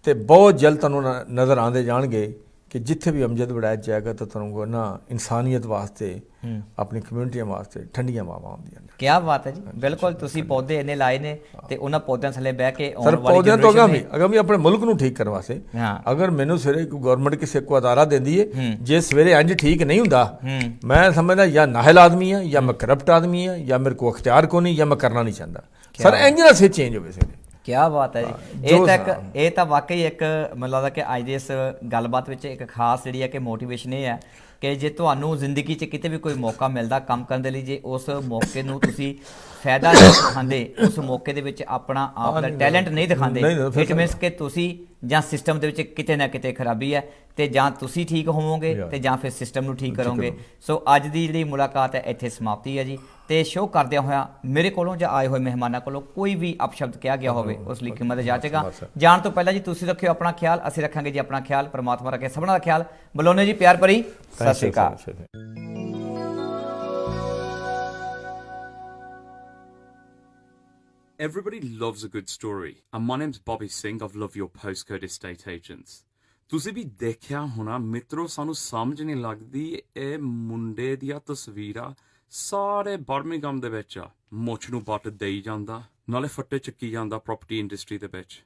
ਤੇ ਬਹੁਤ ਜਲਦ ਤੁਹਾਨੂੰ ਨਜ਼ਰ ਆਉਂਦੇ ਜਾਣਗੇ ਕਿ ਜਿੱਥੇ ਵੀ ਅਮਜਦ ਵੜੈਚ ਜਾਏਗਾ ਤਾਂ ਤੁਹਾਨੂੰ ਨਾ ਇਨਸਾਨੀਅਤ ਵਾਸਤੇ ਆਪਣੀ ਕਮਿਊਨਿਟੀਆਂ ਵਾਸਤੇ ਠੰਡੀਆਂ ਹਵਾਵਾਂ ਆਉਂਦੀਆਂ ਨੇ। ਕੀ ਬਾਤ ਹੈ ਜੀ। ਬਿਲਕੁਲ ਤੁਸੀਂ ਪੌਦੇ ਇੰਨੇ ਲਾਏ ਨੇ ਤੇ ਉਹਨਾਂ ਪੌਦਿਆਂ ਥੱਲੇ ਬਹਿ ਕੇ ਸਰ ਪੌਦਿਆਂ ਤੋਂ ਅਗਾਂ ਵੀ ਆਪਣੇ ਮੁਲਕ ਨੂੰ ਠੀਕ ਕਰਨ ਵਾਸਤੇ ਅਗਰ ਮੈਨੂੰ ਸਵੇਰੇ ਕੋਈ ਗਵਰਨਮੈਂਟ ਕਿਸੇ ਕੋ ਅਦਾਰਾ ਦਿੰਦੀ ਹੈ, ਜੇ ਸਵੇਰੇ ਇੰਜ ਠੀਕ ਨਹੀਂ ਹੁੰਦਾ ਮੈਂ ਸਮਝਦਾ ਜਾਂ ਨਾਹਿਲ ਆਦਮੀ ਆ ਜਾਂ ਮੈਂ ਕਰਪਟ ਆਦਮੀ ਆ ਜਾਂ ਮੇਰੇ ਕੋ ਅਖਤਿਆਰ ਕੋ ਨਹੀਂ ਜਾਂ ਮੈਂ ਕਰਨਾ ਨਹੀਂ ਚਾਹੁੰਦਾ। ਸਰ ਇੰਜ ਨਾ ਸੇ ਚੇਂਜ ਹੋਵੇ ਸਵੇਰੇ। ਕਿਆ ਬਾਤ ਹੈ ਜੀ। ਇਹ ਤਾਂ ਵਾਕਈ ਇੱਕ ਮੈਨੂੰ ਲੱਗਦਾ ਕਿ ਅੱਜ ਦੇ ਇਸ ਗੱਲਬਾਤ ਵਿੱਚ ਇੱਕ ਖਾਸ ਜਿਹੜੀ ਹੈ ਕਿ ਮੋਟੀਵੇਸ਼ਨ ਇਹ ਹੈ ਕਿ ਜੇ ਤੁਹਾਨੂੰ ਜ਼ਿੰਦਗੀ 'ਚ ਕਿਤੇ ਵੀ ਕੋਈ ਮੌਕਾ ਮਿਲਦਾ ਕੰਮ ਕਰਨ ਦੇ ਲਈ, ਜੇ ਉਸ ਮੌਕੇ ਨੂੰ ਤੁਸੀਂ ਫਾਇਦਾ ਨਹੀਂ ਦਿਖਾਉਂਦੇ, ਉਸ ਮੌਕੇ ਦੇ ਵਿੱਚ ਆਪਣਾ ਆਪ ਦਾ ਟੈਲੈਂਟ ਨਹੀਂ ਦਿਖਾਉਂਦੇ, ਇਟ ਮੀਨਸ ਕਿ ਤੁਸੀਂ ਜਾਂ ਸਿਸਟਮ ਦੇ ਵਿੱਚ ਕਿਤੇ ਨਾ ਕਿਤੇ ਖਰਾਬੀ ਹੈ ਤੇ ਜਾਂ ਤੁਸੀਂ ਠੀਕ ਹੋਵੋਗੇ ਤੇ ਜਾਂ ਫਿਰ ਸਿਸਟਮ ਨੂੰ ਠੀਕ ਕਰੋਗੇ। ਸੋ ਅੱਜ ਦੀ ਜਿਹੜੀ ਮੁਲਾਕਾਤ ਹੈ ਇੱਥੇ ਸਮਾਪਤੀ ਹੈ ਜੀ। ਤੇ ਸ਼ੋਅ ਕਰਦਿਆਂ ਹੋਇਆ ਮੇਰੇ ਕੋਲੋਂ ਜਾਂ ਆਏ ਹੋਏ ਮਹਿਮਾਨਾਂ ਕੋਲੋਂ ਕੋਈ ਵੀ ਅਪਸ਼ਬਦ ਕਿਹਾ ਗਿਆ ਹੋਵੇ ਉਸ ਲਈ ਕੀਮਤ ਜਾਚੇਗਾ। ਜਾਣ ਤੋਂ ਪਹਿਲਾਂ ਜੀ ਤੁਸੀਂ ਰੱਖਿਓ ਆਪਣਾ ਖਿਆਲ, ਅਸੀਂ ਰੱਖਾਂਗੇ ਜੀ ਆਪਣਾ ਖਿਆਲ। ਪਰਮਾਤਮਾ ਰੱਖੇ ਸਭਨਾਂ ਦਾ ਖਿਆਲ। ਬੁਲਾਉਂਦੇ ਜੀ ਪਿਆਰ ਭਰੀ ਸਤਿ ਸ਼੍ਰੀ ਅਕਾਲ। Everybody loves a good story, and my name's Bobby Singh of Love Your Postcode Estate Agents. ਤੁਸੀਂ ਵੀ ਦੇਖਿਆ ਹੋਣਾ ਮਿੱਤਰੋ, ਸਾਨੂੰ ਸਮਝ ਨਹੀਂ ਲੱਗਦੀ ਇਹ ਮੁੰਡੇ ਦੀਆਂ ਤਸਵੀਰਾਂ ਸਾਰੇ ਬਰਮਿੰਗਮ ਦੇ ਵਿੱਚ ਆ, ਮੁੱਛ ਨੂੰ ਬੱਟ ਦੇਈ ਜਾਂਦਾ, ਨਾਲੇ ਫੱਟੇ ਚੱਕੀ ਜਾਂਦਾ ਪ੍ਰਾਪਰਟੀ ਇੰਡਸਟਰੀ ਦੇ ਵਿੱਚ।